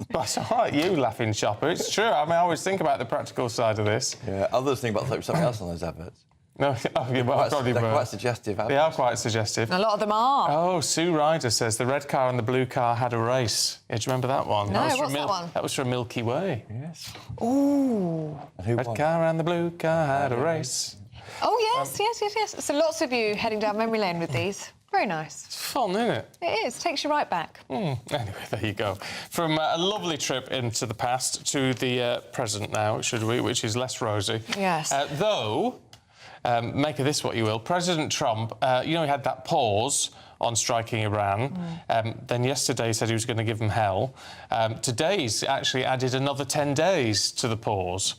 But it's all right, you laughing shopper. It's true. I mean, I always think about the practical side of this. Yeah, others think about something else on those adverts. No, they're quite suggestive. They are quite suggestive. A lot of them are. Oh, Sue Ryder says the red car and the blue car had a race. Yeah, do you remember that one? No, that was what's that one? That was from Milky Way. Yes. Ooh. Red car and the blue car had a race. Oh, yes. So lots of you heading down memory lane with these. Very nice. It's fun, isn't it? It is. Takes you right back. Anyway, there you go. From a lovely trip into the past to the present now, should we, which is less rosy. Yes. Though, make of this what you will, President Trump, he had that pause on striking Iran. Then yesterday he said he was going to give them hell. Today he's actually added another 10 days to the pause,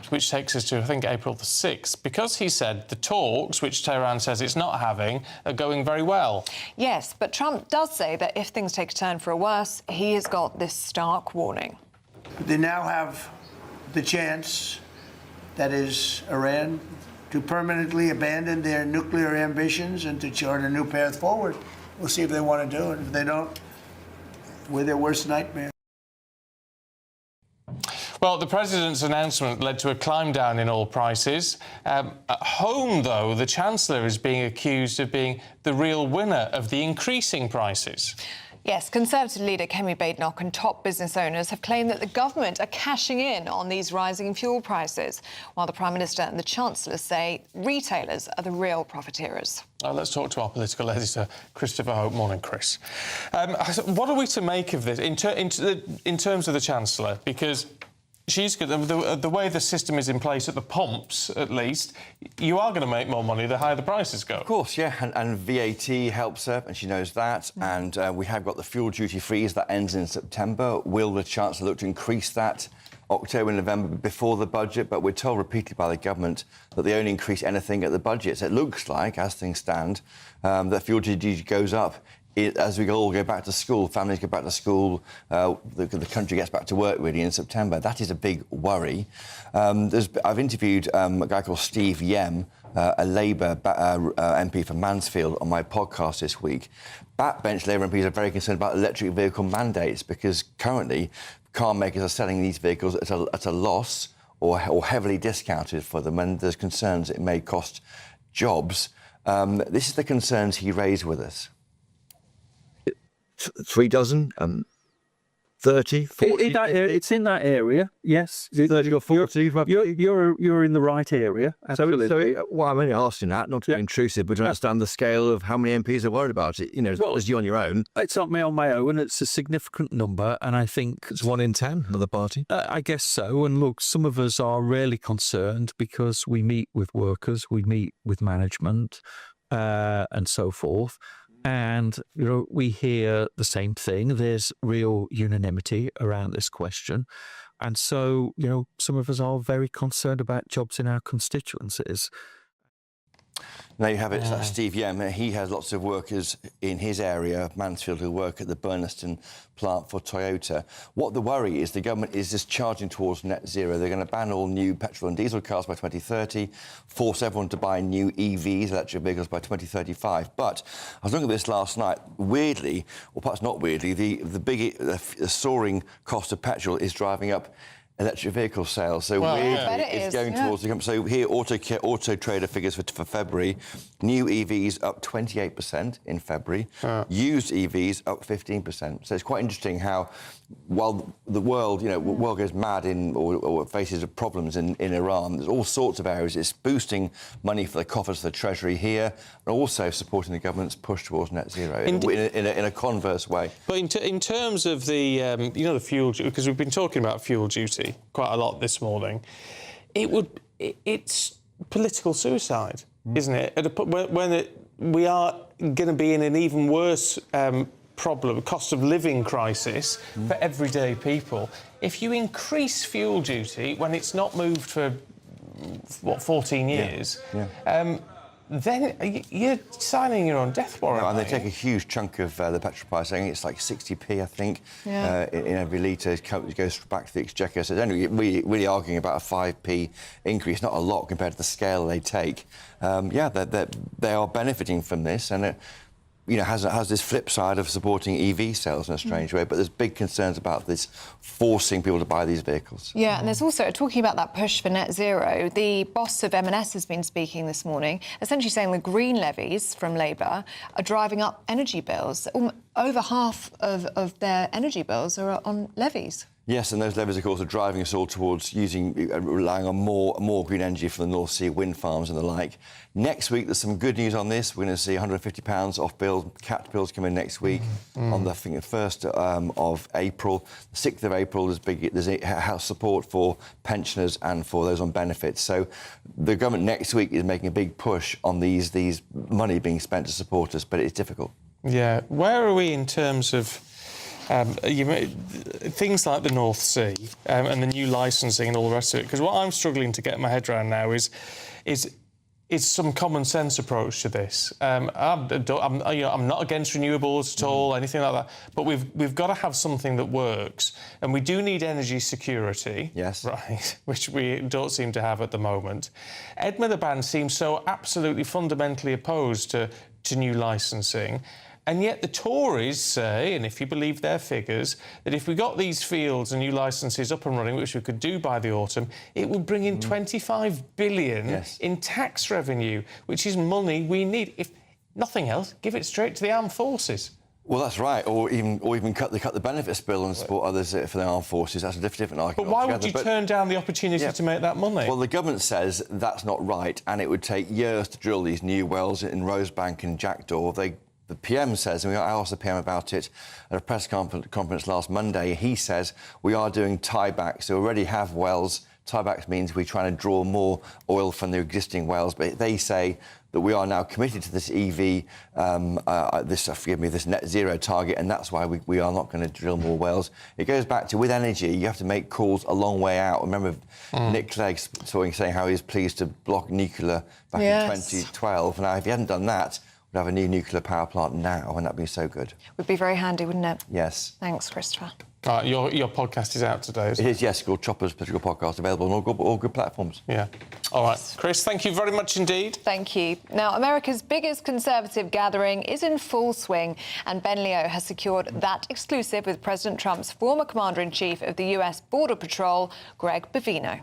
which takes us to, I think, April the 6th, because he said the talks, which Tehran says it's not having, are going very well. Yes, but Trump does say that if things take a turn for a worse, he has got this stark warning. But they now have the chance, that is, Iran, to permanently abandon their nuclear ambitions and to chart a new path forward. We'll see if they want to do it. If they don't, we're their worst nightmare. Well, the president's announcement led to a climb down in oil prices. At home, though, the Chancellor is being accused of being the real winner of the increasing prices. Yes, Conservative leader Kemi Badenoch and top business owners have claimed that the government are cashing in on these rising fuel prices, while the Prime Minister and the Chancellor say retailers are the real profiteers. Let's talk to our political editor, Christopher Hope. Morning, Chris. What are we to make of this in terms of the Chancellor? Because she's good. The way the system is in place at the pumps, at least, you are going to make more money the higher the prices go. Of course, yeah, and VAT helps her, and she knows that. And we have got the fuel duty freeze that ends in September. Will the Chancellor look to increase that October and November before the budget? But we're told repeatedly by the government that they only increase anything at the budget. So it looks like, as things stand, that fuel duty goes up as we all go back to school, families go back to school, the country gets back to work, really, in September. That is a big worry. I've interviewed a guy called Steve Yem, a Labour MP for Mansfield, on my podcast this week. Backbench Labour MPs are very concerned about electric vehicle mandates because currently car makers are selling these vehicles at a loss or heavily discounted for them, and there's concerns it may cost jobs. This is the concerns he raised with us. 3 dozen, 30, 40? It's in that area, yes. 30 or 40? You're in the right area. Absolutely. Well, I'm only asking that, not to be intrusive, but to understand the scale of how many MPs are worried about it. You know, as well as you on your own. It's not me on my own, it's a significant number, and I think... It's 1 in 10 of the party? I guess so, and look, some of us are really concerned because we meet with workers, we meet with management, and so forth. And, you know, we hear the same thing. There's real unanimity around this question. And so, you know, some of us are very concerned about jobs in our constituencies. There you have it. That's Steve Yem. He has lots of workers in his area, Mansfield, who work at the Burnaston plant for Toyota. What the worry is, the government is just charging towards net zero. They're going to ban all new petrol and diesel cars by 2030, force everyone to buy new EVs, electric vehicles, by 2035. But I was looking at this last night. Weirdly, or perhaps not weirdly, the soaring cost of petrol is driving up electric vehicle sales. So weirdly, it's going towards the company. So here, Auto Trader figures for February: new EVs up 28% in February, used EVs up 15%. So it's quite interesting how, while the world, world goes mad or faces problems in Iran, there's all sorts of areas. It's boosting money for the coffers of the Treasury here, and also supporting the government's push towards net zero in a converse way. But in terms of the the fuel, because we've been talking about fuel duty quite a lot this morning, it's political suicide, isn't it? When we are going to be in an even worse problem, cost of living crisis for everyday people. If you increase fuel duty when it's not moved for 14 years, then you're signing your own death warrant. And they take a huge chunk of the petrol price. I think it's like 60p, I think, in every litre. It goes back to the exchequer. So it's only really arguing about a 5p increase, not a lot compared to the scale they take. They are benefiting from this, and it has this flip side of supporting EV sales in a strange way, but there's big concerns about this forcing people to buy these vehicles. Yeah, and there's also, talking about that push for net zero, the boss of M&S has been speaking this morning, essentially saying the green levies from Labour are driving up energy bills. Over half of their energy bills are on levies. Yes, and those levies, of course, are driving us all towards relying on more green energy from the North Sea wind farms and the like. Next week, there's some good news on this. We're going to see £150 off bills, capped bills come in next week on the 1st of April. The 6th of April, there's house support for pensioners and for those on benefits. So the government next week is making a big push on these money being spent to support us, but it's difficult. Yeah. Where are we in terms of things like the North Sea and the new licensing and all the rest of it? Because what I'm struggling to get my head around now is is some common sense approach to this. I'm not against renewables at all, anything like that, but we've got to have something that works, and we do need energy security. Yes. Right, which we don't seem to have at the moment. Ed Miliband seems so absolutely fundamentally opposed to new licensing. And yet the Tories say, and if you believe their figures, that if we got these fields and new licences up and running, which we could do by the autumn, it would bring in 25 billion in tax revenue, which is money we need. If nothing else, give it straight to the armed forces. Well, that's right, or even cut the benefits bill and support others for the armed forces. That's a different argument. But why would you turn down the opportunity to make that money? Well, the government says that's not right, and it would take years to drill these new wells in Rosebank and Jackdaw. The PM says, and I asked the PM about it at a press conference last Monday, he says we are doing tiebacks. We already have wells. Tiebacks means we're trying to draw more oil from the existing wells, but they say that we are now committed to this this net zero target, and that's why we are not going to drill more wells. It goes back to, with energy, you have to make calls a long way out. Remember Nick Clegg saying how he was pleased to block nuclear back in 2012. Now, if he hadn't done that, we'd have a new nuclear power plant now, and that'd be so good. Would be very handy, wouldn't it? Yes. Thanks, Christopher. Your podcast is out today, isn't it? It is, yes, called Chopper's Political Podcast, available on all good platforms. Yeah. All right. Chris, thank you very much indeed. Thank you. Now, America's biggest Conservative gathering is in full swing, and Ben Leo has secured that exclusive with President Trump's former Commander-in-Chief of the US Border Patrol, Greg Bovino.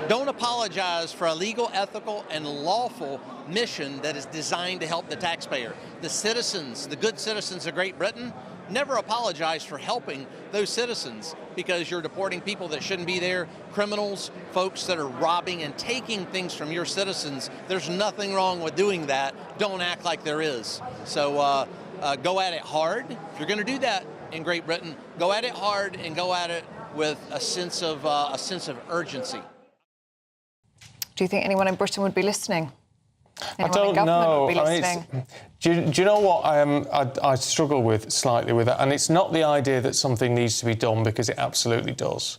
Don't apologize for a legal, ethical, and lawful mission that is designed to help the taxpayer. The citizens, the good citizens of Great Britain, never apologize for helping those citizens, because you're deporting people that shouldn't be there, criminals, folks that are robbing and taking things from your citizens. There's nothing wrong with doing that. Don't act like there is. So go at it hard. If you're going to do that in Great Britain, go at it hard and go at it with a sense of urgency. Do you think anyone in Britain would be listening? I don't know. Do you know what I struggle with slightly with that? And it's not the idea that something needs to be done, because it absolutely does.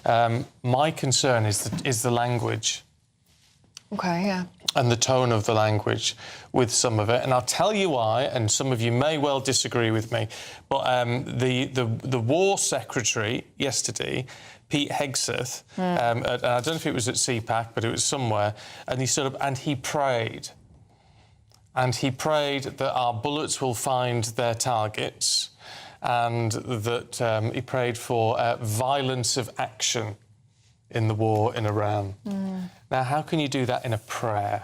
My concern is the language. OK, yeah. And the tone of the language with some of it. And I'll tell you why, and some of you may well disagree with me, but the War Secretary yesterday, Pete Hegseth, and I don't know if it was at CPAC, but it was somewhere, and he prayed. And he prayed that our bullets will find their targets, and that he prayed for violence of action in the war in Iran. Now, how can you do that in a prayer?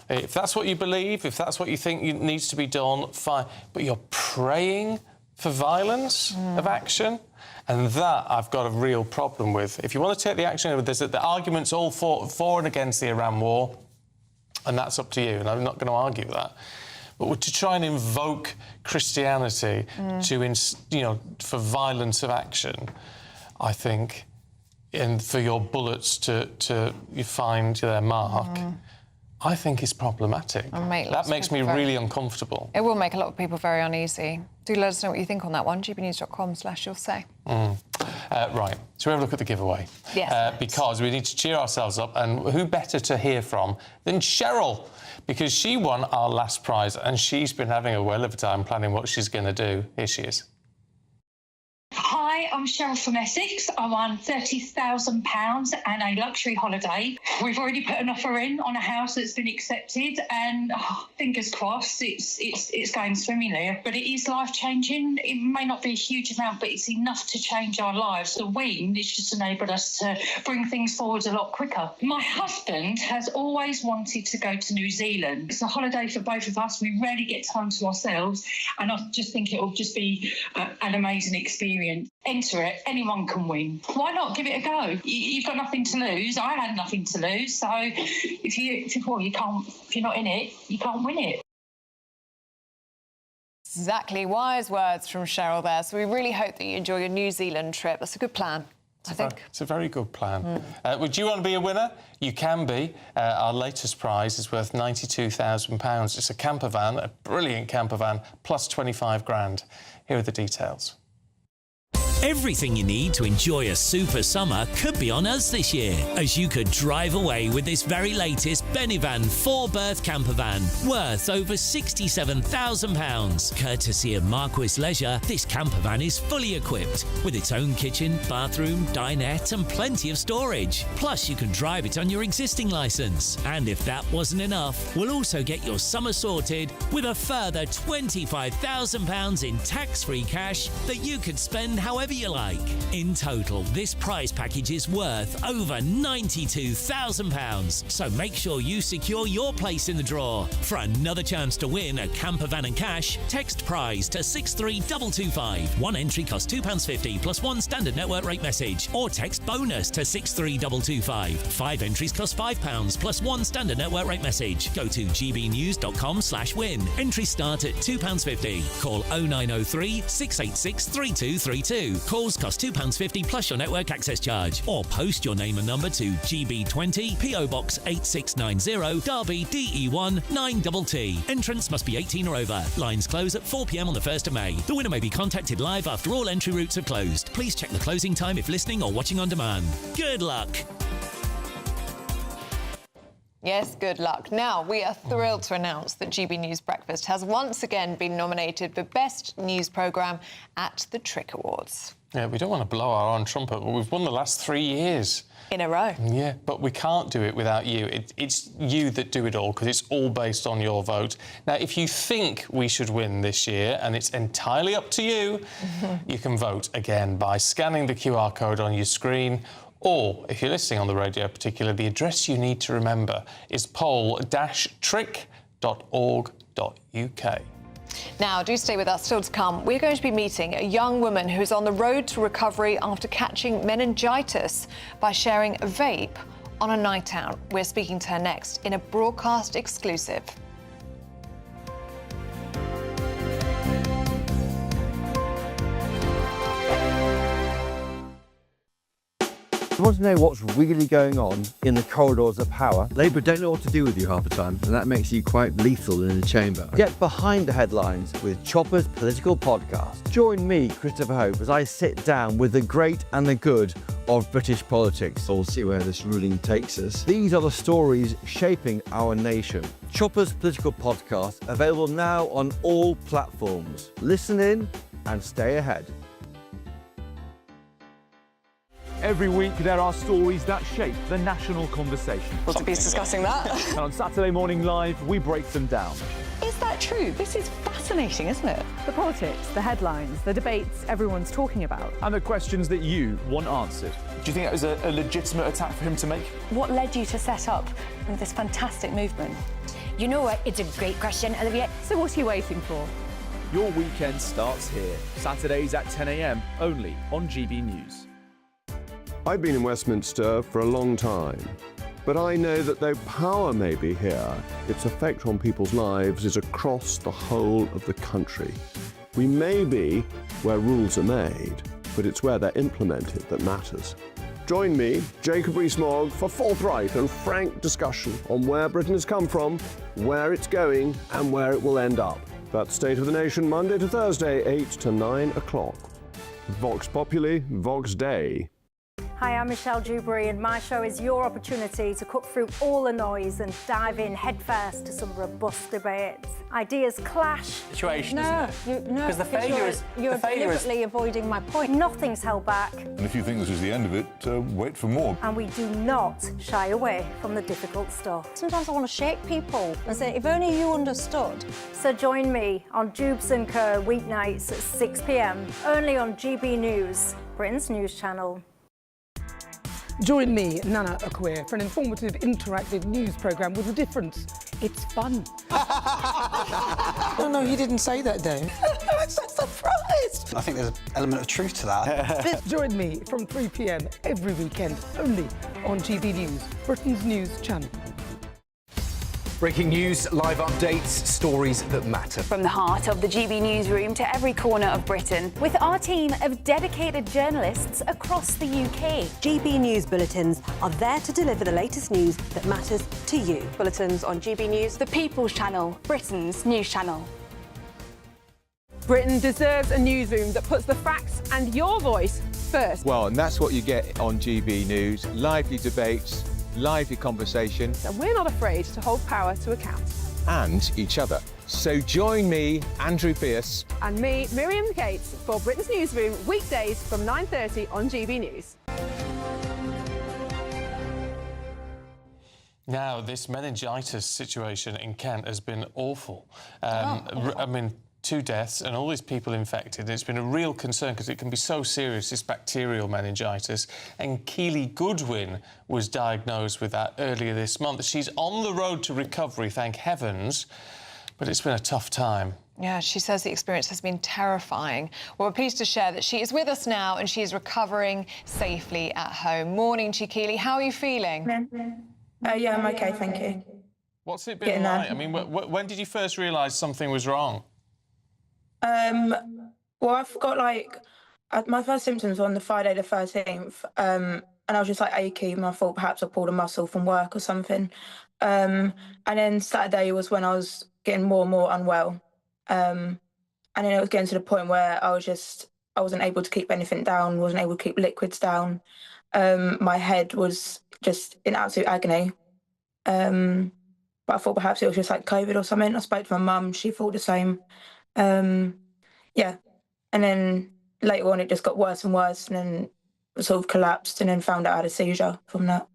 If that's what you believe, if that's what you think needs to be done, fine. But you're praying for violence of action? And that I've got a real problem with. If you want to take the action, there's the arguments all for and against the Iran war, and that's up to you, and I'm not going to argue that. But to try and invoke Christianity for violence of action, I think, and for your bullets to find their mark, I think is problematic. That makes me really uncomfortable. It will make a lot of people very uneasy. Do let us know what you think on that one. gbnews.com/you'll say. Right, so we have a look at the giveaway. Yes. Because we need to cheer ourselves up, and who better to hear from than Cheryl, because she won our last prize, and she's been having a whale of a time planning what she's going to do. Here she is. Hi, I'm Cheryl from Essex. I won £30,000 and a luxury holiday. We've already put an offer in on a house that's been accepted, and fingers crossed, it's going swimmingly. But it is life-changing. It may not be a huge amount, but it's enough to change our lives. The win, it's just enabled us to bring things forward a lot quicker. My husband has always wanted to go to New Zealand. It's a holiday for both of us. We rarely get time to ourselves, and I just think it will just be an amazing experience. Enter it, anyone can win. Why not give it a go? You've got nothing to lose. I had nothing to lose, so if you're not in it, you can't win it. Exactly, wise words from Cheryl there. So we really hope that you enjoy your New Zealand trip. That's a good plan, I think. It's a very good plan. Would you want to be a winner? You can be. Our latest prize is worth £92,000. It's a camper van, a brilliant camper van, plus 25 grand. Here are the details. Everything you need to enjoy a super summer could be on us this year, as you could drive away with this very latest Benivan 4-berth camper van worth over £67,000. Courtesy of Marquis Leisure, this camper van is fully equipped with its own kitchen, bathroom, dinette and plenty of storage. Plus you can drive it on your existing licence. And if that wasn't enough, we'll also get your summer sorted with a further £25,000 in tax-free cash that you could spend however you like. In total, this prize package is worth over £92,000. So make sure you secure your place in the draw. For another chance to win a camper van and cash, text prize to 63225. One entry costs £2.50 plus one standard network rate message, or text bonus to 63225. 5 entries cost £5 plus one standard network rate message. Go to gbnews.com/win. Entries start at £2.50. Call 0903 686 3232. Calls cost £2.50 plus your network access charge. Or post your name and number to GB20 PO Box 8690 Derby DE1 9TT. Entrance must be 18 or over. Lines close at 4 p.m. on the 1st of May. The winner may be contacted live after all entry routes have closed. Please check the closing time if listening or watching on demand. Good luck. Yes, good luck. Now, we are thrilled to announce that GB News Breakfast has once again been nominated for Best News Programme at the Trick Awards. Yeah, we don't want to blow our own trumpet, but we've won the last 3 years. In a row. Yeah, but we can't do it without you. It's you that do it all, because it's all based on your vote. Now, if you think we should win this year, and it's entirely up to you, you can vote again by scanning the QR code on your screen. Or, if you're listening on the radio particularly, the address you need to remember is poll-trick.org.uk. Now, do stay with us. Still to come, we're going to be meeting a young woman who's on the road to recovery after catching meningitis by sharing a vape on a night out. We're speaking to her next in a broadcast exclusive. You want to know what's really going on in the corridors of power? Labour don't know what to do with you half the time, and that makes you quite lethal in the chamber. Get behind the headlines with Chopper's Political Podcast. Join me, Christopher Hope, as I sit down with the great and the good of British politics. We'll see where this ruling takes us. These are the stories shaping our nation. Chopper's Political Podcast, available now on all platforms. Listen in and stay ahead. Every week, there are stories that shape the national conversation. Well, to be discussing that. And on Saturday Morning Live, we break them down. Is that true? This is fascinating, isn't it? The politics, the headlines, the debates everyone's talking about. And the questions that you want answered. Do you think that was a legitimate attack for him to make? What led you to set up this fantastic movement? You know what? It's a great question, Olivia. So what are you waiting for? Your weekend starts here. Saturdays at 10 a.m, only on GB News. I've been in Westminster for a long time, but I know that though power may be here, its effect on people's lives is across the whole of the country. We may be where rules are made, but it's where they're implemented that matters. Join me, Jacob Rees-Mogg, for forthright and frank discussion on where Britain has come from, where it's going, and where it will end up. That's State of the Nation, Monday to Thursday, 8 to 9 o'clock. Vox Populi, Vox Dei. Hi, I'm Michelle Dewberry, and my show is your opportunity to cut through all the noise and dive in headfirst to some robust debates. Ideas clash. Situation, isn't it? No, because the failure is you're deliberately avoiding my point. Nothing's held back. And if you think this is the end of it, wait for more. And we do not shy away from the difficult stuff. Sometimes I want to shake people and say, if only you understood. So join me on Jubes and Co weeknights at 6 p.m, only on GB News, Britain's news channel. Join me, Nana Akwe, for an informative, interactive news programme with a difference. It's fun. No, he didn't say that, Dave. I'm so surprised. I think there's an element of truth to that. Join me from 3 p.m. every weekend, only on GB News, Britain's news channel. Breaking news, live updates, stories that matter. From the heart of the GB newsroom to every corner of Britain, with our team of dedicated journalists across the UK. GB News bulletins are there to deliver the latest news that matters to you. Bulletins on GB News, the People's Channel, Britain's news channel. Britain deserves a newsroom that puts the facts and your voice first. Well, and that's what you get on GB News. Lively debates, lively conversation. And we're not afraid to hold power to account. And each other. So join me, Andrew Pierce. And me, Miriam Cates, for Britain's Newsroom, weekdays from 9:30 on GB News. Now, this meningitis situation in Kent has been awful. I mean, 2 deaths and all these people infected. It's been a real concern because it can be so serious, this bacterial meningitis. And Keely Goodwin was diagnosed with that earlier this month. She's on the road to recovery, thank heavens, but it's been a tough time. Yeah, she says the experience has been terrifying. Well, we're pleased to share that she is with us now and she's recovering safely at home. Morning to you, Keely. How are you feeling? Yeah, I'm OK, thank you. What's it been like? I mean, when did you first realise something was wrong? Well, I've got, like... my first symptoms were on the Friday the 13th, and I was just, like, achy, and I thought perhaps I pulled a muscle from work or something. And then Saturday was when I was getting more and more unwell. And then it was getting to the point where I wasn't able to keep anything down, wasn't able to keep liquids down. My head was just in absolute agony. But I thought perhaps it was just like COVID or something. I spoke to my mum, she thought the same. Yeah. And then later on it just got worse and worse, and then sort of collapsed, and then found out I had a seizure from that.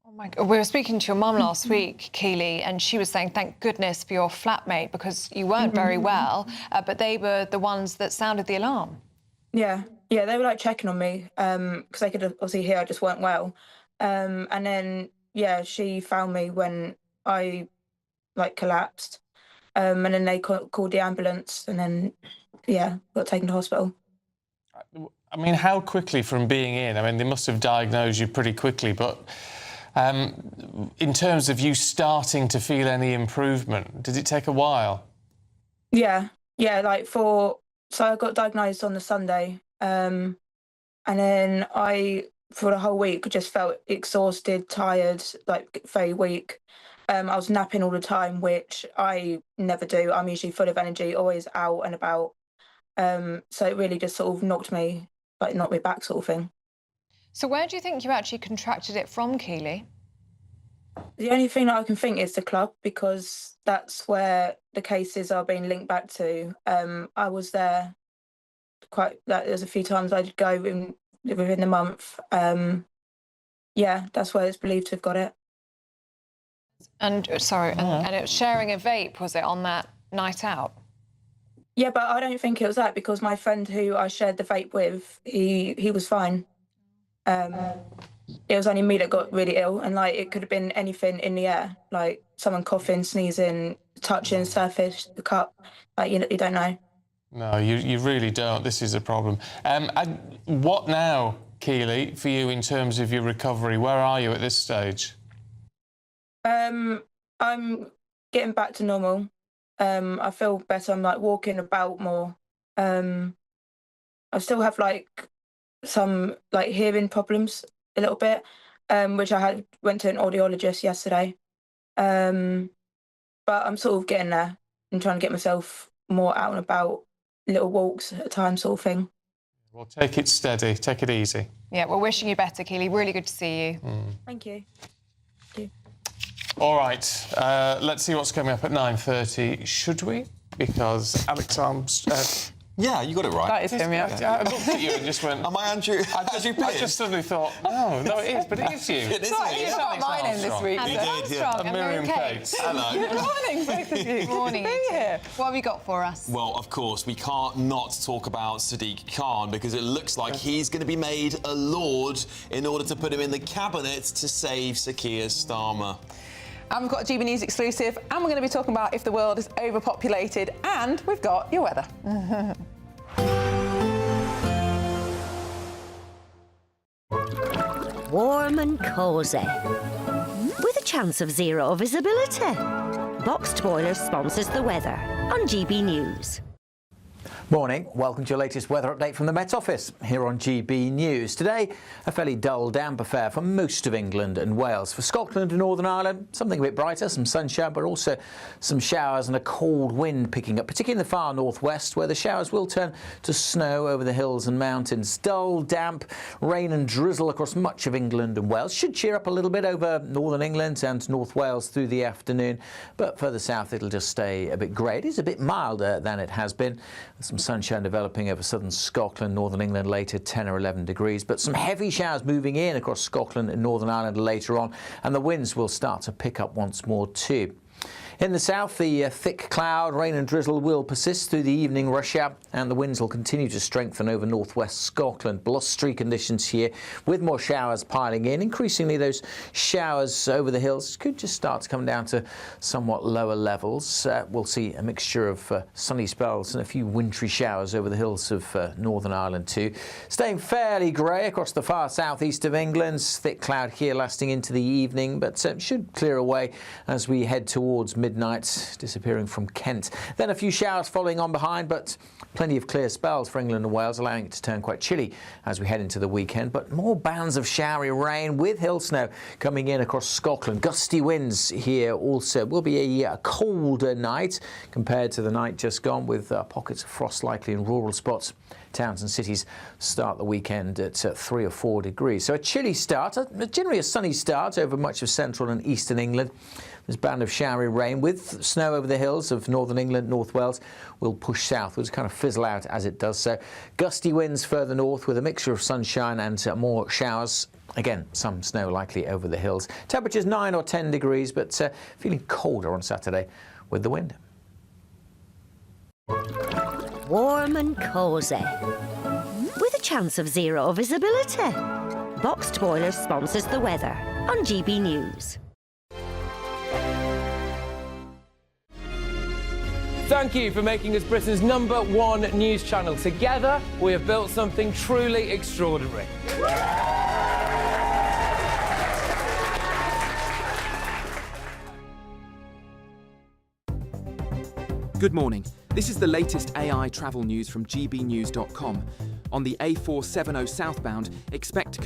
Oh my God. We were speaking to your mum last week, Keely, and she was saying thank goodness for your flatmate because you weren't very well, but they were the ones that sounded the alarm. Yeah, they were like checking on me because they could obviously hear I just weren't well. And then, yeah, she found me when I like collapsed, and then they called the ambulance, and then, yeah, got taken to hospital. I mean, how quickly from being in? I mean, they must have diagnosed you pretty quickly, but in terms of you starting to feel any improvement, did it take a while? Yeah, like so I got diagnosed on the Sunday, and then for the whole week, just felt exhausted, tired, like very weak. I was napping all the time, which I never do. I'm usually full of energy, always out and about. So it really just sort of knocked me back sort of thing. So where do you think you actually contracted it from, Keely? The only thing that I can think is the club, because that's where the cases are being linked back to. I was there there's a few times I did go within the month. Yeah, that's where it's believed to have got it. And, sorry, and it was sharing a vape, was it, on that night out? Yeah, but I don't think it was that, because my friend who I shared the vape with, he was fine. It was only me that got really ill, and like it could have been anything in the air, like someone coughing, sneezing, touching surface, the cup. Like you don't know. No, you really don't. This is a problem. And what now, Keely, for you in terms of your recovery? Where are you at this stage? I'm getting back to normal. I feel better. I'm like walking about more. I still have like some like hearing problems a little bit, which I went to an audiologist yesterday. But I'm sort of getting there and trying to get myself more out and about, little walks at a time sort of thing. Well, take it steady, take it easy. Yeah, we're wishing you better, Keely. Really good to see you. Thank you. All right, let's see what's coming up at 9:30. Should we? Because Alex Arms... yeah, you got it right. That is him, yeah. I looked at you and just went... Am I Andrew? I just suddenly thought, no, it is, but it is you. It is Sorry, you got mine in this week. You did, yeah. And Miriam Cates. Hello. Good morning, both of you. Good morning. Good to be here. What have you got for us? Well, of course, we can't not talk about Sadiq Khan, because it looks like he's going to be made a lord in order to put him in the cabinet to save Sir Keir Starmer. And we've got a GB News exclusive, and we're going to be talking about if the world is overpopulated, and we've got your weather. Warm and cosy, with a chance of zero visibility. Boxed Boilers sponsors the weather on GB News. Morning, welcome to your latest weather update from the Met Office here on GB News. Today, a fairly dull, damp affair for most of England and Wales. For Scotland and Northern Ireland, something a bit brighter, some sunshine, but also some showers and a cold wind picking up, particularly in the far northwest, where the showers will turn to snow over the hills and mountains. Dull, damp, rain and drizzle across much of England and Wales. Should cheer up a little bit over northern England and North Wales through the afternoon, but further south it'll just stay a bit grey. It is a bit milder than it has been. Some sunshine developing over southern Scotland, northern England later, 10 or 11 degrees, but some heavy showers moving in across Scotland and Northern Ireland later on, and the winds will start to pick up once more too. In the south, the thick cloud, rain and drizzle will persist through the evening rush hour, and the winds will continue to strengthen over northwest Scotland. Blustery conditions here with more showers piling in. Increasingly, those showers over the hills could just start to come down to somewhat lower levels. We'll see a mixture of sunny spells and a few wintry showers over the hills of Northern Ireland too. Staying fairly grey across the far southeast of England. Thick cloud here lasting into the evening, but should clear away as we head towards midnight, disappearing from Kent. Then a few showers following on behind, but plenty of clear spells for England and Wales, allowing it to turn quite chilly as we head into the weekend. But more bands of showery rain with hill snow coming in across Scotland. Gusty winds here also. Will be a colder night compared to the night just gone, with pockets of frost likely in rural spots. Towns and cities start the weekend at 3 or 4 degrees. So a chilly start, generally a sunny start over much of central and eastern England. This band of showery rain with snow over the hills of northern England, North Wales, will push southwards, kind of fizzle out as it does so. Gusty winds further north with a mixture of sunshine and more showers. Again, some snow likely over the hills. Temperatures 9 or 10 degrees, but feeling colder on Saturday with the wind. Warm and cosy, with a chance of zero visibility. Boxed Boilers sponsors the weather on GB News. Thank you for making us Britain's #1 news channel. Together, we have built something truly extraordinary. Good morning. This is the latest AI travel news from gbnews.com. On the A470 southbound, expect